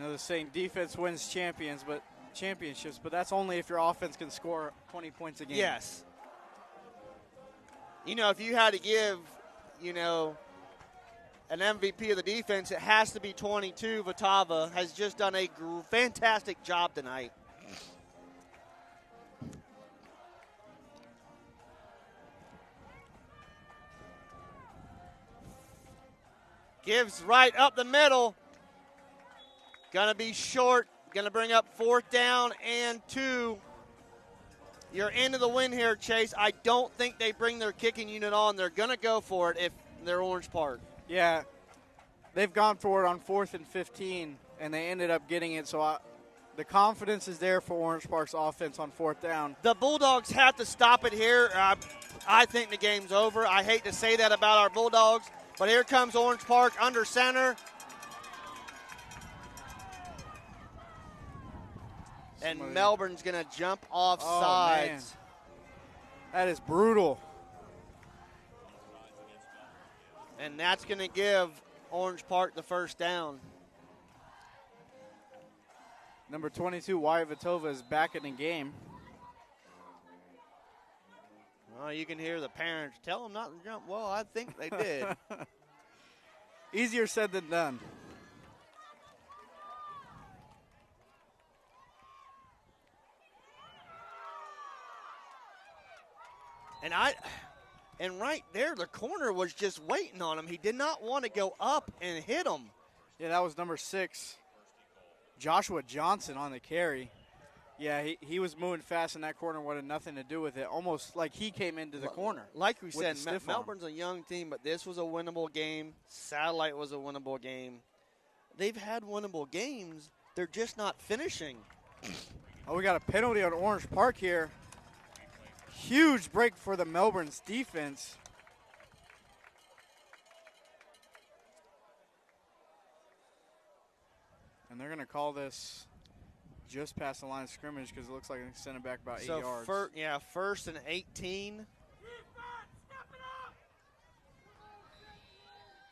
Speaker 4: The saying defense wins championships, but that's only if your offense can score 20 points a game.
Speaker 2: Yes. If you had to give, an MVP of the defense, it has to be 22. Vatava has just done a fantastic job tonight. Gives right up the middle. Going to be short. Going to bring up 4th down and 2. You're into the win here, Chase. I don't think they bring their kicking unit on. They're going to go for it if they're Orange Park.
Speaker 4: Yeah, they've gone for it on 4th and 15, and they ended up getting it. So the confidence is there for Orange Park's offense on 4th down.
Speaker 2: The Bulldogs have to stop it here. I think the game's over. I hate to say that about our Bulldogs, but here comes Orange Park under center. And Melbourne's going to jump off sides.
Speaker 4: That is brutal.
Speaker 2: And that's going to give Orange Park the first down.
Speaker 4: Number 22, Wyatt Vatova, is back in the game.
Speaker 2: Well, you can hear the parents tell them not to jump. Well, I think they did.
Speaker 4: Easier said than done.
Speaker 2: And right there, the corner was just waiting on him. He did not want to go up and hit him.
Speaker 4: Yeah, that was number 6, Joshua Johnson on the carry. Yeah, he was moving fast in that corner, wanted nothing to do with it. Almost like he came into the corner.
Speaker 2: Like we said, Melbourne's a young team, but this was a winnable game. Satellite was a winnable game. They've had winnable games. They're just not finishing.
Speaker 4: Oh, we got a penalty on Orange Park here. Huge break for the Melbourne's defense. And they're going to call this just past the line of scrimmage because it looks like they sent it back about 8 yards.
Speaker 2: 1st and 18.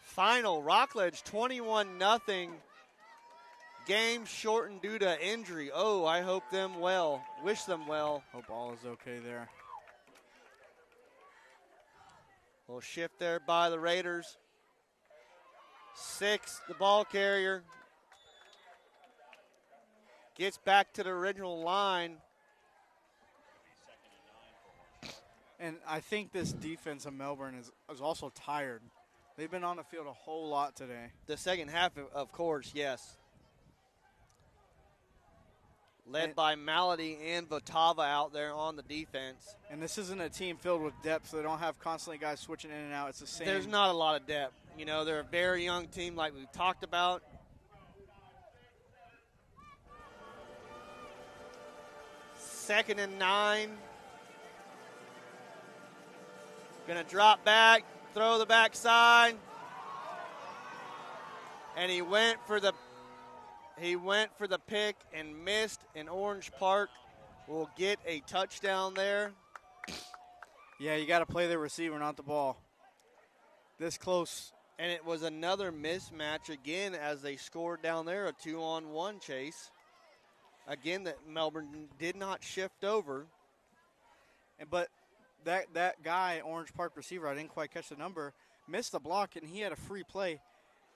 Speaker 2: Final, Rockledge 21-0. Game shortened due to injury. Oh, I hope them well. Wish them well.
Speaker 4: Hope all is okay there.
Speaker 2: Little shift there by the Raiders. 6, the ball carrier. Gets back to the original line.
Speaker 4: And I think this defense of Melbourne is also tired. They've been on the field a whole lot today.
Speaker 2: The second half, of course, yes. Led by Malady and Vatava out there on the defense.
Speaker 4: And this isn't a team filled with depth, so they don't have constantly guys switching in and out. It's the same.
Speaker 2: There's not a lot of depth. They're a very young team like we've talked about. 2nd and 9. Going to drop back, throw the backside. And he went for the pick and missed, and Orange Park will get a touchdown there.
Speaker 4: Yeah, you got to play the receiver, not the ball. This close.
Speaker 2: And it was another mismatch again as they scored down there, a 2-on-1 chase. Again, that Melbourne did not shift over.
Speaker 4: But that guy, Orange Park receiver, I didn't quite catch the number, missed the block, and he had a free play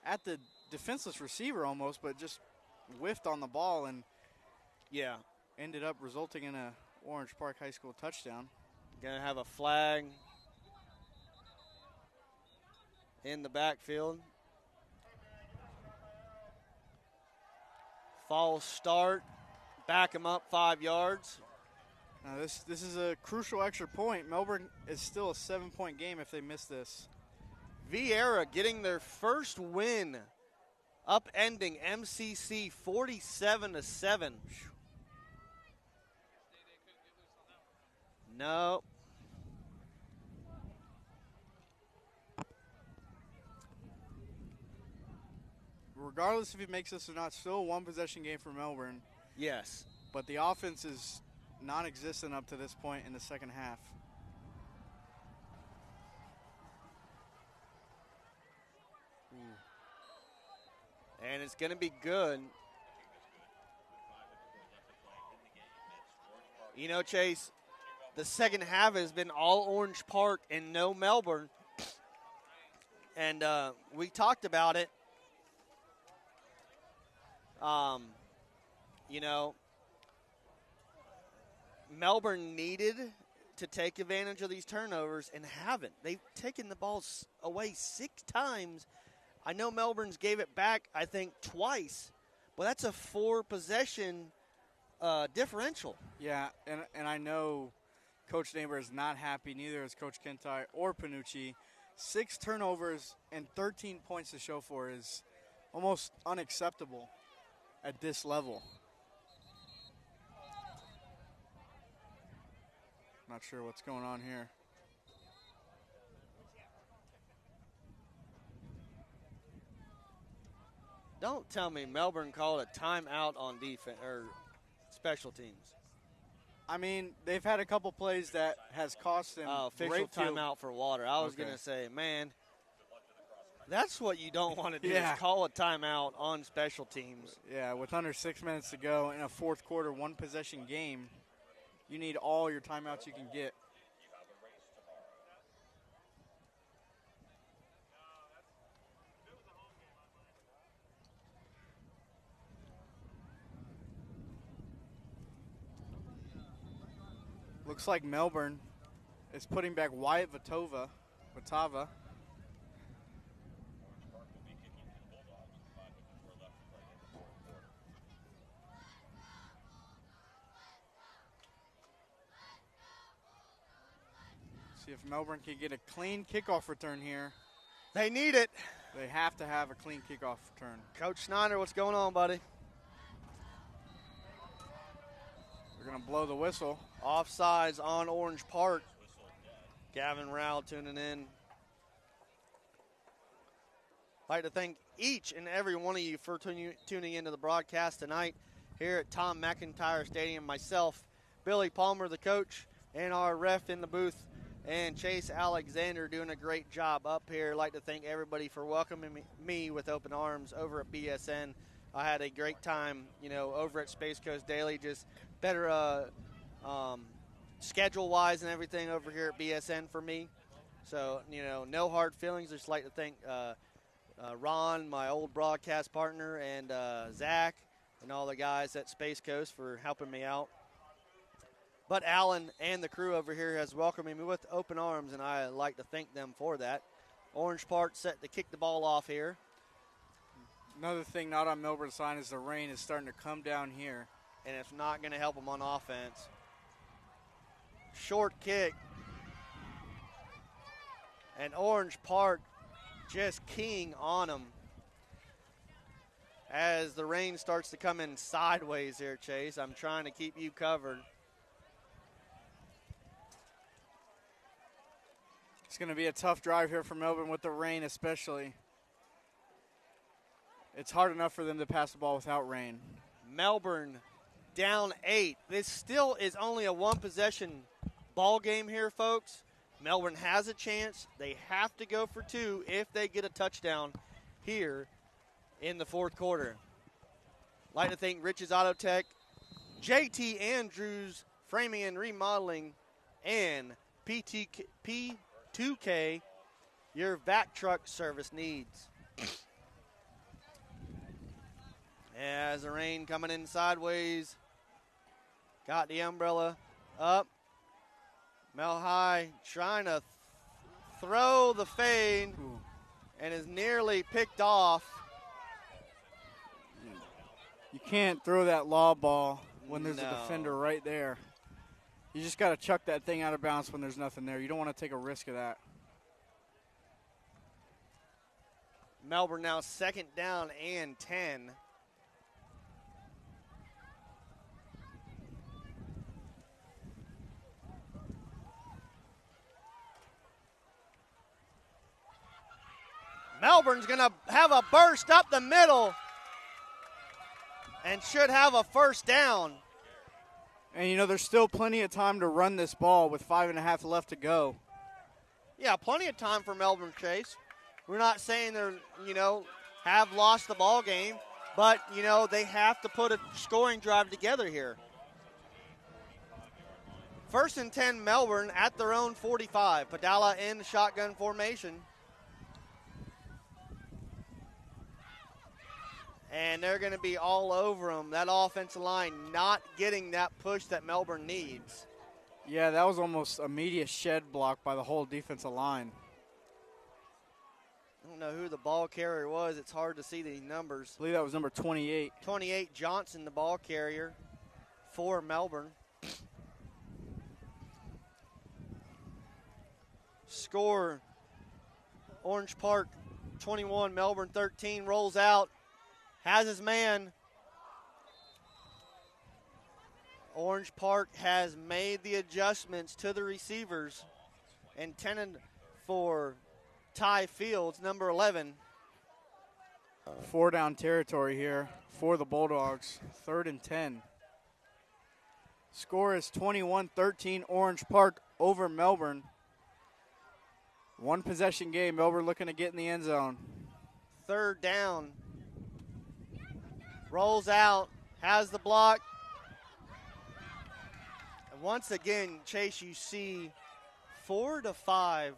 Speaker 4: at the defenseless receiver almost, but just whiffed on the ball and ended up resulting in a Orange Park High School touchdown.
Speaker 2: Going to have a flag in the backfield. False start. Back him up 5 yards.
Speaker 4: Now this is a crucial extra point. Melbourne is still a 7-point game if they miss this.
Speaker 2: Vieira getting their first win, upending MCC 47-7. No.
Speaker 4: Regardless if he makes this or not, still a one-possession game for Melbourne.
Speaker 2: Yes.
Speaker 4: But the offense is non-existent up to this point in the second half.
Speaker 2: And it's going to be good. You know, Chase, the second half has been all Orange Park and no Melbourne. And we talked about it. You know, Melbourne needed to take advantage of these turnovers and haven't. They've taken the ball away 6 times. I know Melbourne's gave it back, I think, twice, but that's a 4-possession differential.
Speaker 4: Yeah, and I know Coach Neighbor is not happy, neither is Coach Kentai or Panucci. 6 turnovers and 13 points to show for is almost unacceptable at this level. Not sure what's going on here.
Speaker 2: Don't tell me Melbourne called a timeout on defense or special teams.
Speaker 4: I mean, they've had a couple plays that has cost them.
Speaker 2: Official timeout for water. I was going to say, man, that's what you don't want to do is call a timeout on special teams.
Speaker 4: Yeah, with under 6 minutes to go in a fourth quarter, one-possession game, you need all your timeouts you can get. Looks like Melbourne is putting back Wyatt Vatava. See if Melbourne can get a clean kickoff return here.
Speaker 2: They need it.
Speaker 4: They have to have a clean kickoff return.
Speaker 2: Coach Snyder, what's going on, buddy?
Speaker 4: They're going to blow the whistle.
Speaker 2: Offsides on Orange Park. Gavin Rao tuning in. I'd like to thank each and every one of you for tuning into the broadcast tonight here at Tom McIntyre Stadium. Myself, Billy Palmer, the coach, and our ref in the booth, and Chase Alexander doing a great job up here. I'd like to thank everybody for welcoming me with open arms over at BSN. I had a great time, over at Space Coast Daily, just better schedule-wise and everything over here at BSN for me. So, no hard feelings. Just like to thank Ron, my old broadcast partner, and Zach, and all the guys at Space Coast for helping me out. But Alan and the crew over here has welcomed me with open arms, and I like to thank them for that. Orange Park set to kick the ball off here.
Speaker 4: Another thing not on Melbourne's side is the rain is starting to come down here.
Speaker 2: And it's not going to help them on offense. Short kick. And Orange Park just keying on them as the rain starts to come in sideways here, Chase. I'm trying to keep you covered.
Speaker 4: It's going to be a tough drive here for Melbourne with the rain especially. It's hard enough for them to pass the ball without rain.
Speaker 2: Melbourne down 8. This still is only a one-possession ball game here, folks. Melbourne has a chance. They have to go for 2 if they get a touchdown here in the fourth quarter. Like to thank Rich's Auto Tech, JT Andrews Framing and Remodeling, and P2K, your vac truck service needs. As the rain coming in sideways. Got the umbrella up. Mel High trying to throw the fade and is nearly picked off.
Speaker 4: You can't throw that law ball when there's a defender right there. You just got to chuck that thing out of bounds when there's nothing there. You don't want to take a risk of that.
Speaker 2: Melbourne now 2nd down and 10. Melbourne's going to have a burst up the middle and should have a first down.
Speaker 4: And, you know, there's still plenty of time to run this ball with 5.5 left to go.
Speaker 2: Yeah, plenty of time for Melbourne Chase. We're not saying they're, have lost the ball game, but, they have to put a scoring drive together here. 1st and 10 Melbourne at their own 45. Padala in shotgun formation. And they're going to be all over them. That offensive line not getting that push that Melbourne needs.
Speaker 4: Yeah, that was almost a media shed block by the whole defensive line.
Speaker 2: I don't know who the ball carrier was. It's hard to see the numbers.
Speaker 4: I believe that was number 28.
Speaker 2: 28, Johnson, the ball carrier for Melbourne. Score, Orange Park 21, Melbourne 13, rolls out. Has his man. Orange Park has made the adjustments to the receivers. Intended for Ty Fields, number 11.
Speaker 4: 4-down territory here for the Bulldogs. 3rd and 10. Score is 21-13, Orange Park over Melbourne. One possession game. Melbourne looking to get in the end zone.
Speaker 2: 3rd down. Rolls out, has the block. And once again, Chase, you see 4 to 5,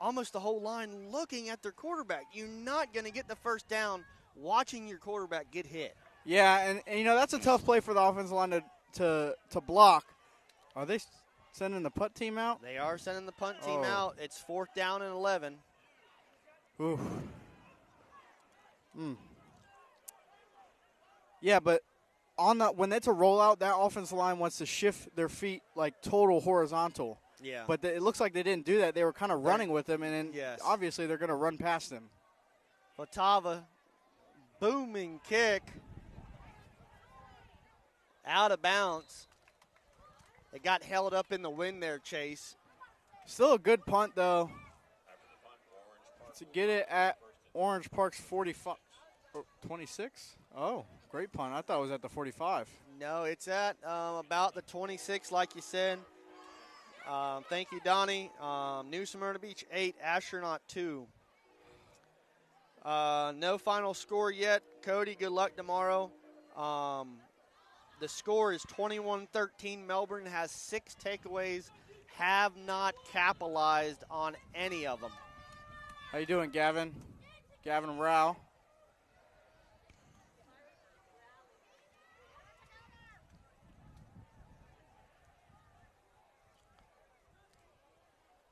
Speaker 2: almost the whole line looking at their quarterback. You're not going to get the first down watching your quarterback get hit.
Speaker 4: Yeah, and that's a tough play for the offensive line to block. Are they sending the punt team out?
Speaker 2: They are sending the punt team out. It's 4th down and 11.
Speaker 4: Oof. Yeah, but when it's a rollout, that offensive line wants to shift their feet like total horizontal.
Speaker 2: Yeah.
Speaker 4: But it looks like they didn't do that. They were kind of running with them, and then obviously they're going to run past them.
Speaker 2: Fatava, booming kick. Out of bounds. It got held up in the wind there, Chase.
Speaker 4: Still a good punt, though. To get it at Orange Park's 45, 26? Oh, great punt. I thought it was at the 45.
Speaker 2: No, it's at about the 26, like you said. Thank you, Donnie. New Smyrna Beach 8, Astronaut 2. No final score yet. Cody, good luck tomorrow. The score is 21-13. Melbourne has 6 takeaways, have not capitalized on any of them.
Speaker 4: How you doing, Gavin? Gavin Rao.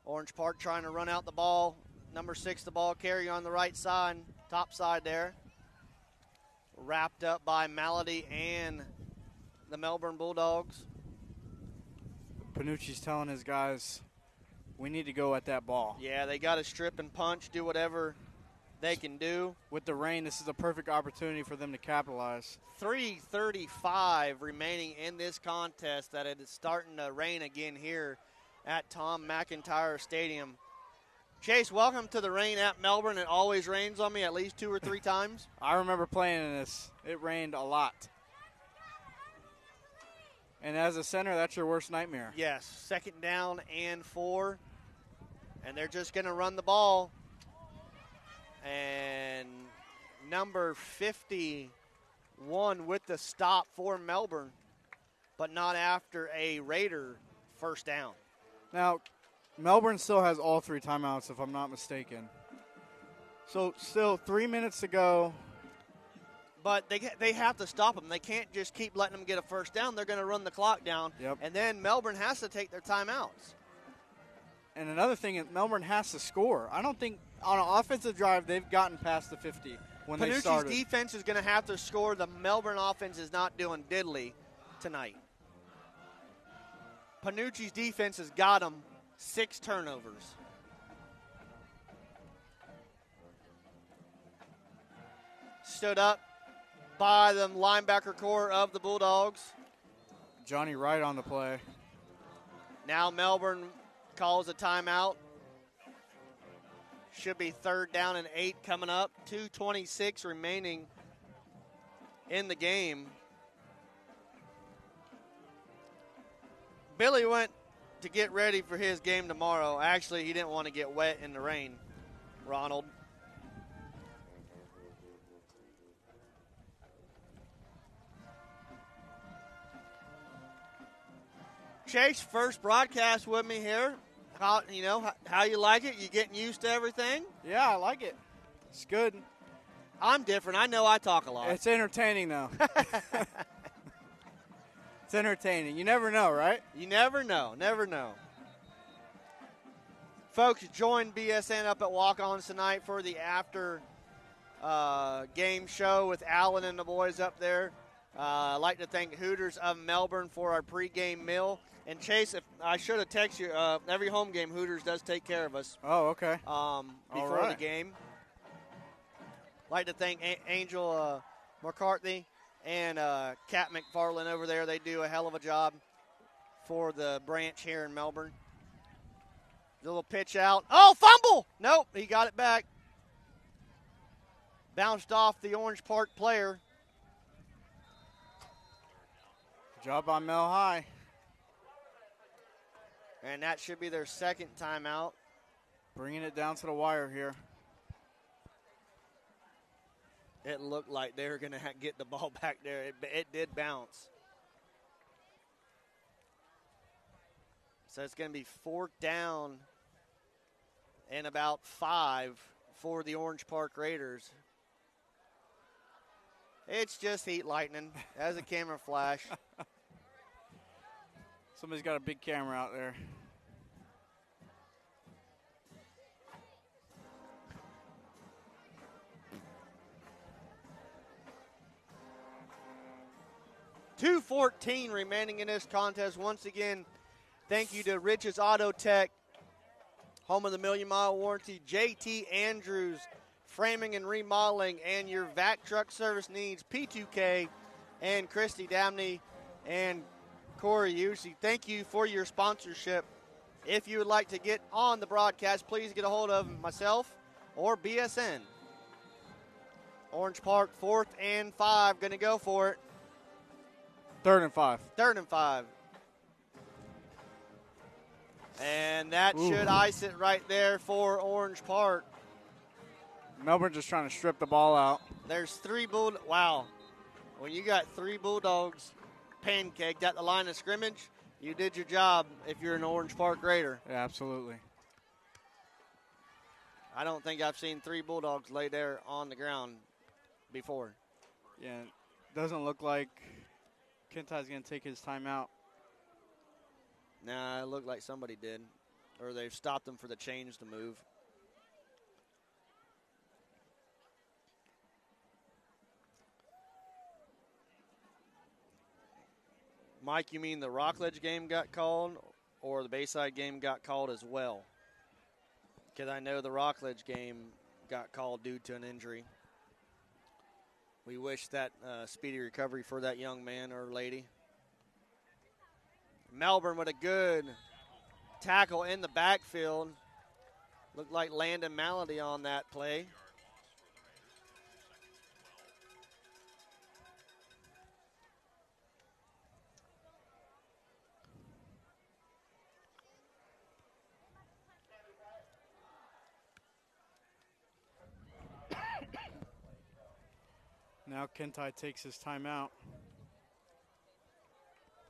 Speaker 2: Orange Park trying to run out the ball. Number 6, the ball carrier on the right side, top side there. Wrapped up by Malady and the Melbourne Bulldogs.
Speaker 4: Panucci's telling his guys, we need to go at that ball.
Speaker 2: Yeah, they got to strip and punch, do whatever they can do.
Speaker 4: With the rain, this is a perfect opportunity for them to capitalize.
Speaker 2: 3:35 remaining in this contest, that it is starting to rain again here at Tom McIntyre Stadium. Chase, welcome to the rain at Melbourne. It always rains on me at least 2 or 3 times.
Speaker 4: I remember playing in this. It rained a lot. And as a center, that's your worst nightmare.
Speaker 2: Yes, 2nd down and 4. And they're just going to run the ball. And number 51 with the stop for Melbourne, but not after a Raider first down.
Speaker 4: Now, Melbourne still has all 3 timeouts, if I'm not mistaken. So still 3 minutes to go.
Speaker 2: But they have to stop them. They can't just keep letting them get a first down. They're going to run the clock down.
Speaker 4: Yep.
Speaker 2: And then Melbourne has to take their timeouts.
Speaker 4: And another thing is Melbourne has to score. I don't think on an offensive drive they've gotten past the 50 when they started.
Speaker 2: Panucci's defense is going to have to score. The Melbourne offense is not doing diddly tonight. Panucci's defense has got them 6 turnovers. Stood up by the linebacker core of the Bulldogs.
Speaker 4: Johnny Wright on the play.
Speaker 2: Now Melbourne calls a timeout. Should be 3rd down and 8 coming up. 2:26 remaining in the game. Billy went to get ready for his game tomorrow. Actually, he didn't want to get wet in the rain, Ronald. Chase, first broadcast with me here. How you like it? You getting used to everything?
Speaker 4: Yeah, I like it. It's good.
Speaker 2: I'm different. I know I talk a lot.
Speaker 4: It's entertaining, though. It's entertaining. You never know, right?
Speaker 2: You never know. Never know. Folks, join BSN up at Walk-Ons tonight for the after game show with Alan and the boys up there. I'd like to thank Hooters of Melbourne for our pregame meal. And Chase, if I should have texted you, every home game Hooters does take care of us.
Speaker 4: Oh, okay.
Speaker 2: Before the game. I'd like to thank Angel McCarthy and Kat McFarland over there. They do a hell of a job for the branch here in Melbourne. Little pitch out. Oh, fumble! Nope, he got it back. Bounced off the Orange Park player.
Speaker 4: Good job on Mel High.
Speaker 2: And that should be their 2nd timeout.
Speaker 4: Bringing it down to the wire here.
Speaker 2: It looked like they were going to get the ball back there. It did bounce. So it's going to be 4th down and about 5 for the Orange Park Raiders. It's just heat lightning as a camera flash.
Speaker 4: Somebody's got a big camera out there.
Speaker 2: .214 remaining in this contest. Once again, thank you to Rich's Auto Tech, home of the Million Mile Warranty, JT Andrews, Framing and Remodeling, and your vac truck service needs, P2K, and Christy Dabney and Corey Usey. Thank you for your sponsorship. If you would like to get on the broadcast, please get a hold of myself or BSN. Orange Park, 4th and 5, going to go for it.
Speaker 4: 3rd and 5.
Speaker 2: 3rd and 5. And that should ice it right there for Orange Park.
Speaker 4: Melbourne just trying to strip the ball out.
Speaker 2: There's 3 Bulldogs. Wow. When you got 3 Bulldogs pancaked at the line of scrimmage, you did your job if you're an Orange Park Raider.
Speaker 4: Yeah, absolutely.
Speaker 2: I don't think I've seen 3 Bulldogs lay there on the ground before.
Speaker 4: Yeah, doesn't look like Kentai's going to take his timeout.
Speaker 2: Nah, it looked like somebody did. Or they've stopped them for the chains to move. Mike, you mean the Rockledge game got called or the Bayside game got called as well? Because I know the Rockledge game got called due to an injury. We wish that speedy recovery for that young man or lady. Melbourne with a good tackle in the backfield. Looked like Landon Malady on that play.
Speaker 4: Now Kentai takes his timeout.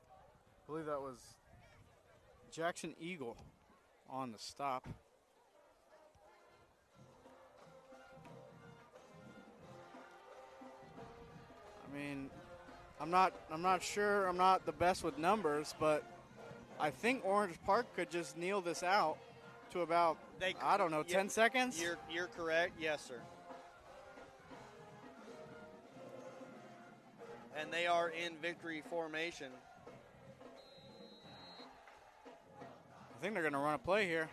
Speaker 4: I believe that was Jackson Eagle on the stop. I mean, I'm not sure. I'm not the best with numbers, but I think Orange Park could just kneel this out to about, I don't know, 10 seconds?
Speaker 2: You're correct. Yes, sir. And they are in victory formation.
Speaker 4: I think they're going to run a play here.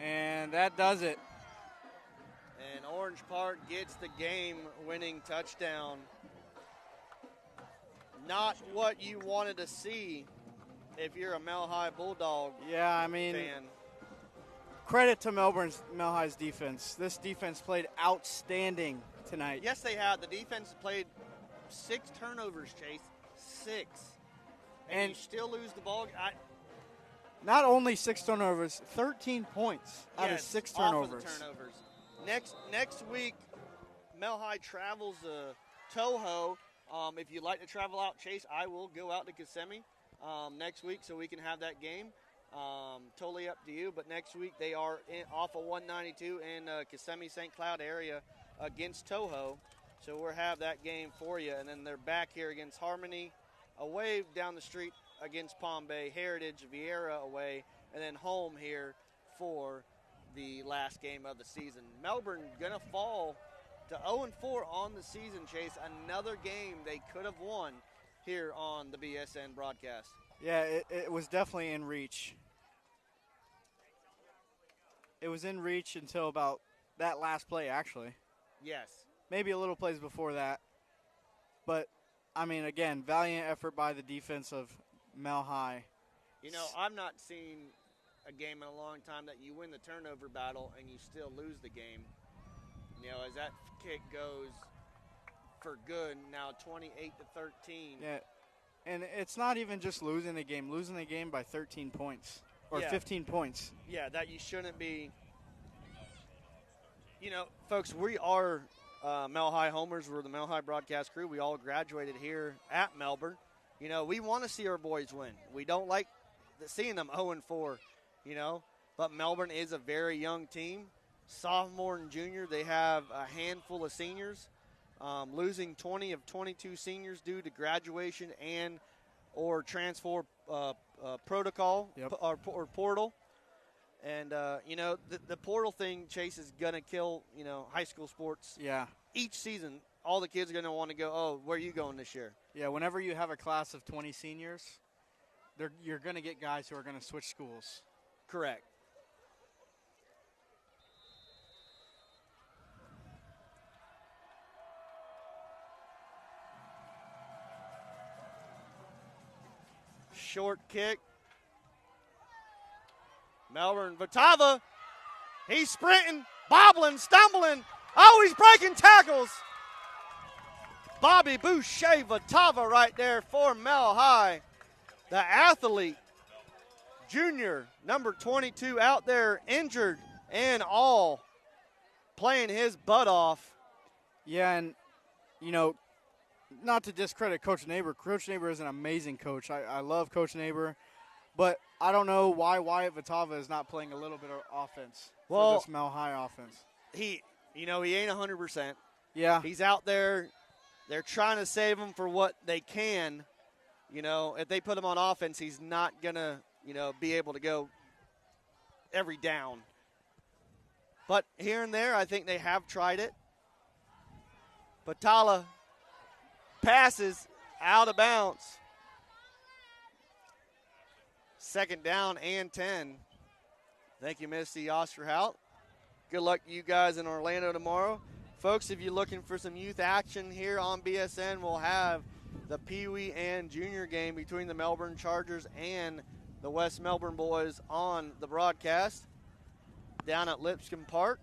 Speaker 4: And that does it.
Speaker 2: And Orange Park gets the game-winning touchdown. Not what you wanted to see if you're a Mel High Bulldog fan.
Speaker 4: Credit to Mel High's defense. This defense played outstanding tonight.
Speaker 2: Yes, they have. The defense played 6 turnovers, Chase. 6. And you still lose the ball.
Speaker 4: Not only 6 turnovers, 13 points out of 6 turnovers.
Speaker 2: Off of the turnovers. Next week, Mel High travels to Toho. If you'd like to travel out, Chase, I will go out to Kissimmee next week so we can have that game. Totally up to you, but next week they are off of 192 in Kissimmee St. Cloud area against Toho, so we'll have that game for you. And then they're back here against Harmony, away down the street against Palm Bay, Heritage, Vieira away, and then home here for the last game of the season. Melbourne gonna fall to 0-4 on the season, Chase. Another game they could have won here on the BSN broadcast.
Speaker 4: Yeah, it was definitely in reach. It was in reach until about that last play, actually.
Speaker 2: Yes.
Speaker 4: Maybe a little plays before that. But, I mean, again, valiant effort by the defense of Mel High.
Speaker 2: You know, I've not seen a game in a long time that you win the turnover battle and you still lose the game. You know, as that kick goes for good, now 28-13.
Speaker 4: Yeah, and it's not even just losing the game by 13 points or 15 points.
Speaker 2: Yeah, that you shouldn't be. You know, folks, we are Mel High homers. We're the Mel High broadcast crew. We all graduated here at Melbourne. You know, we want to see our boys win. We don't like seeing them 0-4, you know. But Melbourne is a very young team. Sophomore and junior, they have a handful of seniors. Losing 20 of 22 seniors due to graduation and or transfer protocol or portal. And, you know, the portal thing, Chase, is going to kill, you know, high school sports.
Speaker 4: Yeah.
Speaker 2: Each season, all the kids are going to want to go, oh, where are you going this year?
Speaker 4: Yeah, whenever you have a class of 20 seniors, you're going to get guys who are going to switch schools.
Speaker 2: Correct. Short kick. Melbourne Vatava. He's sprinting, bobbling, stumbling. Oh, he's breaking tackles. Bobby Boucher Vatava right there for Mel High. The athlete, junior, number 22, out there injured and all, playing his butt off.
Speaker 4: Yeah, and, you know, not to discredit Coach Neighbor. Coach Neighbor is an amazing coach. I love Coach Neighbor. But I don't know why Wyatt Vatava is not playing a little bit of offense for this Mel High offense.
Speaker 2: He ain't 100%.
Speaker 4: Yeah.
Speaker 2: He's out there. They're trying to save him for what they can. You know, if they put him on offense, he's not going to, you know, be able to go every down. But here and there, I think they have tried it. Batala passes out of bounds. Second down and 10. Thank you, Misty Osterhout. Good luck to you guys in Orlando tomorrow. Folks, if you're looking for some youth action here on BSN, we'll have the Pee Wee and Junior game between the Melbourne Chargers and the West Melbourne boys on the broadcast down at Lipscomb Park.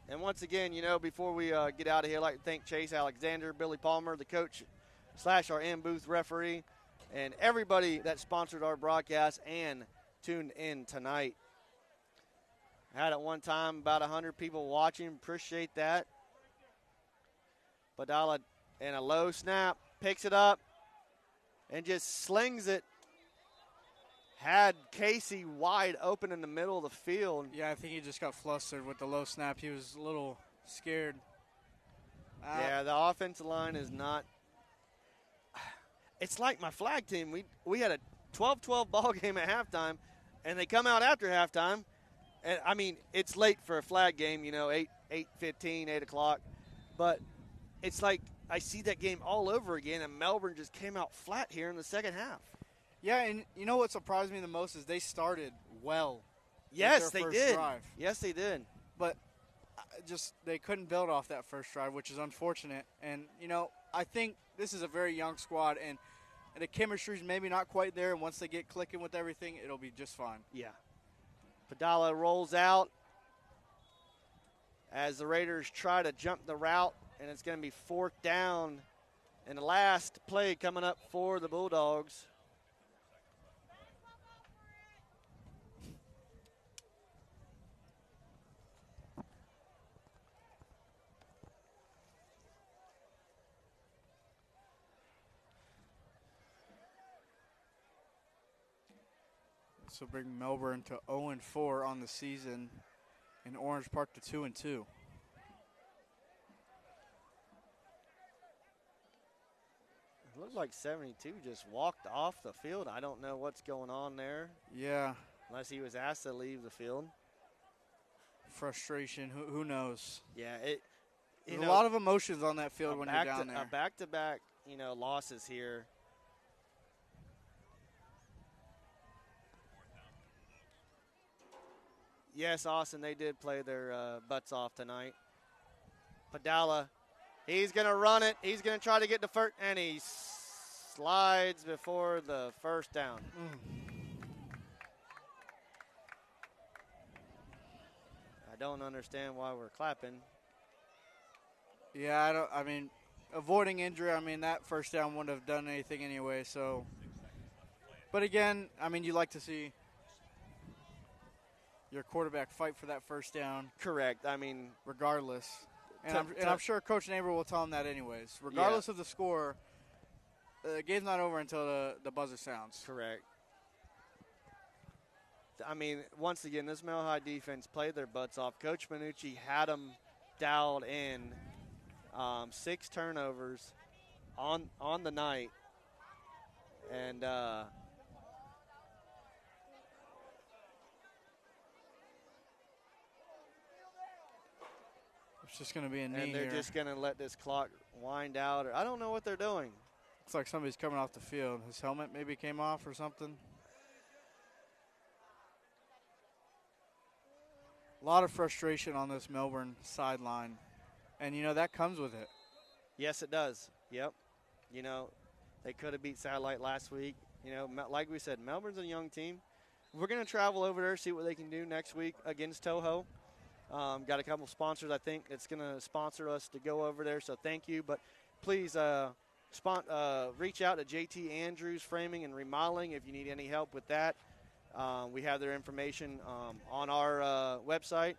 Speaker 2: And once again, before we get out of here, I'd like to thank Chase Alexander, Billy Palmer, the coach / our in-booth referee, and everybody that sponsored our broadcast and tuned in tonight. I had at one time about 100 people watching. Appreciate that. Padala in a low snap, picks it up, and just slings it. Had Casey wide open in the middle of the field.
Speaker 4: Yeah, I think he just got flustered with the low snap. He was a little scared.
Speaker 2: Yeah, the offensive line is not. It's like my flag team. We had a 12-12 ball game at halftime, and they come out after halftime. And, I mean, it's late for a flag game, 8:15, 8 o'clock. But it's like I see that game all over again, and Melbourne just came out flat here in the second half.
Speaker 4: Yeah, and you know what surprised me the most is they started well.
Speaker 2: Yes,
Speaker 4: with their
Speaker 2: they
Speaker 4: first
Speaker 2: did.
Speaker 4: Drive.
Speaker 2: Yes, they did.
Speaker 4: But just they couldn't build off that first drive, which is unfortunate. And, I think this is a very young squad, and the chemistry's maybe not quite there. And once they get clicking with everything, it'll be just fine.
Speaker 2: Yeah. Padala rolls out as the Raiders try to jump the route, and it's going to be 4th down. And the last play coming up for the Bulldogs.
Speaker 4: So bring Melbourne to 0-4 on the season, and Orange Park to 2-2.
Speaker 2: It looked like 72 just walked off the field. I don't know what's going on there.
Speaker 4: Yeah.
Speaker 2: Unless he was asked to leave the field.
Speaker 4: Frustration. Who knows?
Speaker 2: Yeah,
Speaker 4: There's a lot of emotions on that field when you're down there.
Speaker 2: Back-to-back, losses here. Yes, Austin, they did play their butts off tonight. Padala, he's going to run it. He's going to try to get the first, and he slides before the first down. I don't understand why we're clapping.
Speaker 4: Yeah, avoiding injury, that first down wouldn't have done anything anyway, so. But again, you like to see your quarterback fight for that first down.
Speaker 2: Correct.
Speaker 4: Regardless. And I'm sure Coach Neighbor will tell him that anyways. Regardless of the score, the game's not over until the buzzer sounds.
Speaker 2: Correct. Once again, this Mile High defense played their butts off. Coach Minucci had them dialed in. 6 turnovers on the night. And
Speaker 4: it's just going to be a knee
Speaker 2: and they're
Speaker 4: here.
Speaker 2: just going to let this clock wind out. I don't know what they're doing.
Speaker 4: Looks like somebody's coming off the field. His helmet maybe came off or something. A lot of frustration on this Melbourne sideline. And, that comes with it.
Speaker 2: Yes, it does. Yep. They could have beat Satellite last week. Like we said, Melbourne's a young team. We're going to travel over there, see what they can do next week against Toho. Got a couple sponsors, I think, that's going to sponsor us to go over there, so thank you. But please reach out to JT Andrews Framing and Remodeling if you need any help with that. We have their information on our website.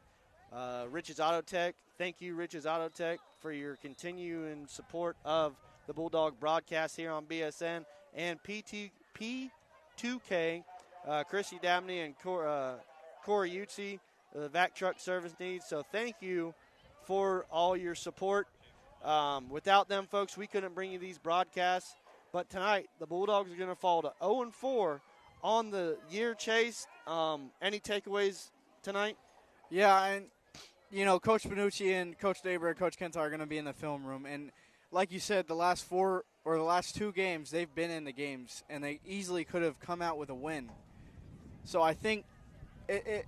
Speaker 2: Rich's Auto Tech. Thank you, Rich's Auto Tech, for your continuing support of the Bulldog broadcast here on BSN. And P2K, Chrissy Dabney and Corey Utsi, the vac truck service needs. So thank you for all your support. Without them, folks, we couldn't bring you these broadcasts. But tonight, the Bulldogs are going to fall to 0-4 on the year, Chase. Any takeaways tonight?
Speaker 4: Yeah, and, Coach Benucci and Coach Daber and Coach Kenta are going to be in the film room. And like you said, the last 2 games, they've been in the games, and they easily could have come out with a win. So I think it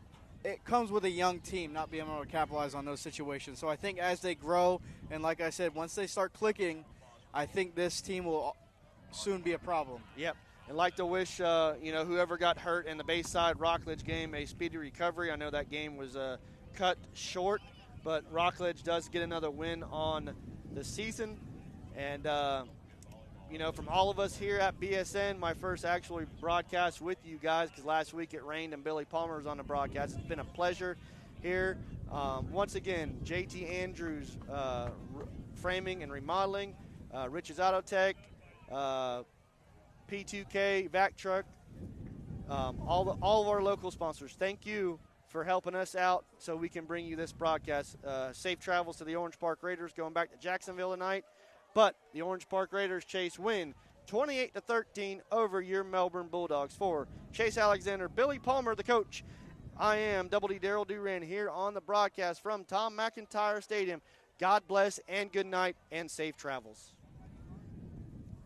Speaker 4: comes with a young team not being able to capitalize on those situations. So I think as they grow, and like I said, once they start clicking, I think this team will soon be a problem.
Speaker 2: Yep. And like to wish, whoever got hurt in the Bayside Rockledge game a speedy recovery. I know that game was cut short, but Rockledge does get another win on the season. And, from all of us here at BSN, my first actually broadcast with you guys, because last week it rained and Billy Palmer was on the broadcast. It's been a pleasure here. Once again, JT Andrews Framing and Remodeling, Rich's Auto Tech, P2K, Vac Truck, all of our local sponsors. Thank you for helping us out so we can bring you this broadcast. Safe travels to the Orange Park Raiders going back to Jacksonville tonight. But the Orange Park Raiders chase win 28-13 over your Melbourne Bulldogs. For Chase Alexander, Billy Palmer, the coach, I am Double D Daryl Duran here on the broadcast from Tom McIntyre Stadium. God bless and good night and safe travels.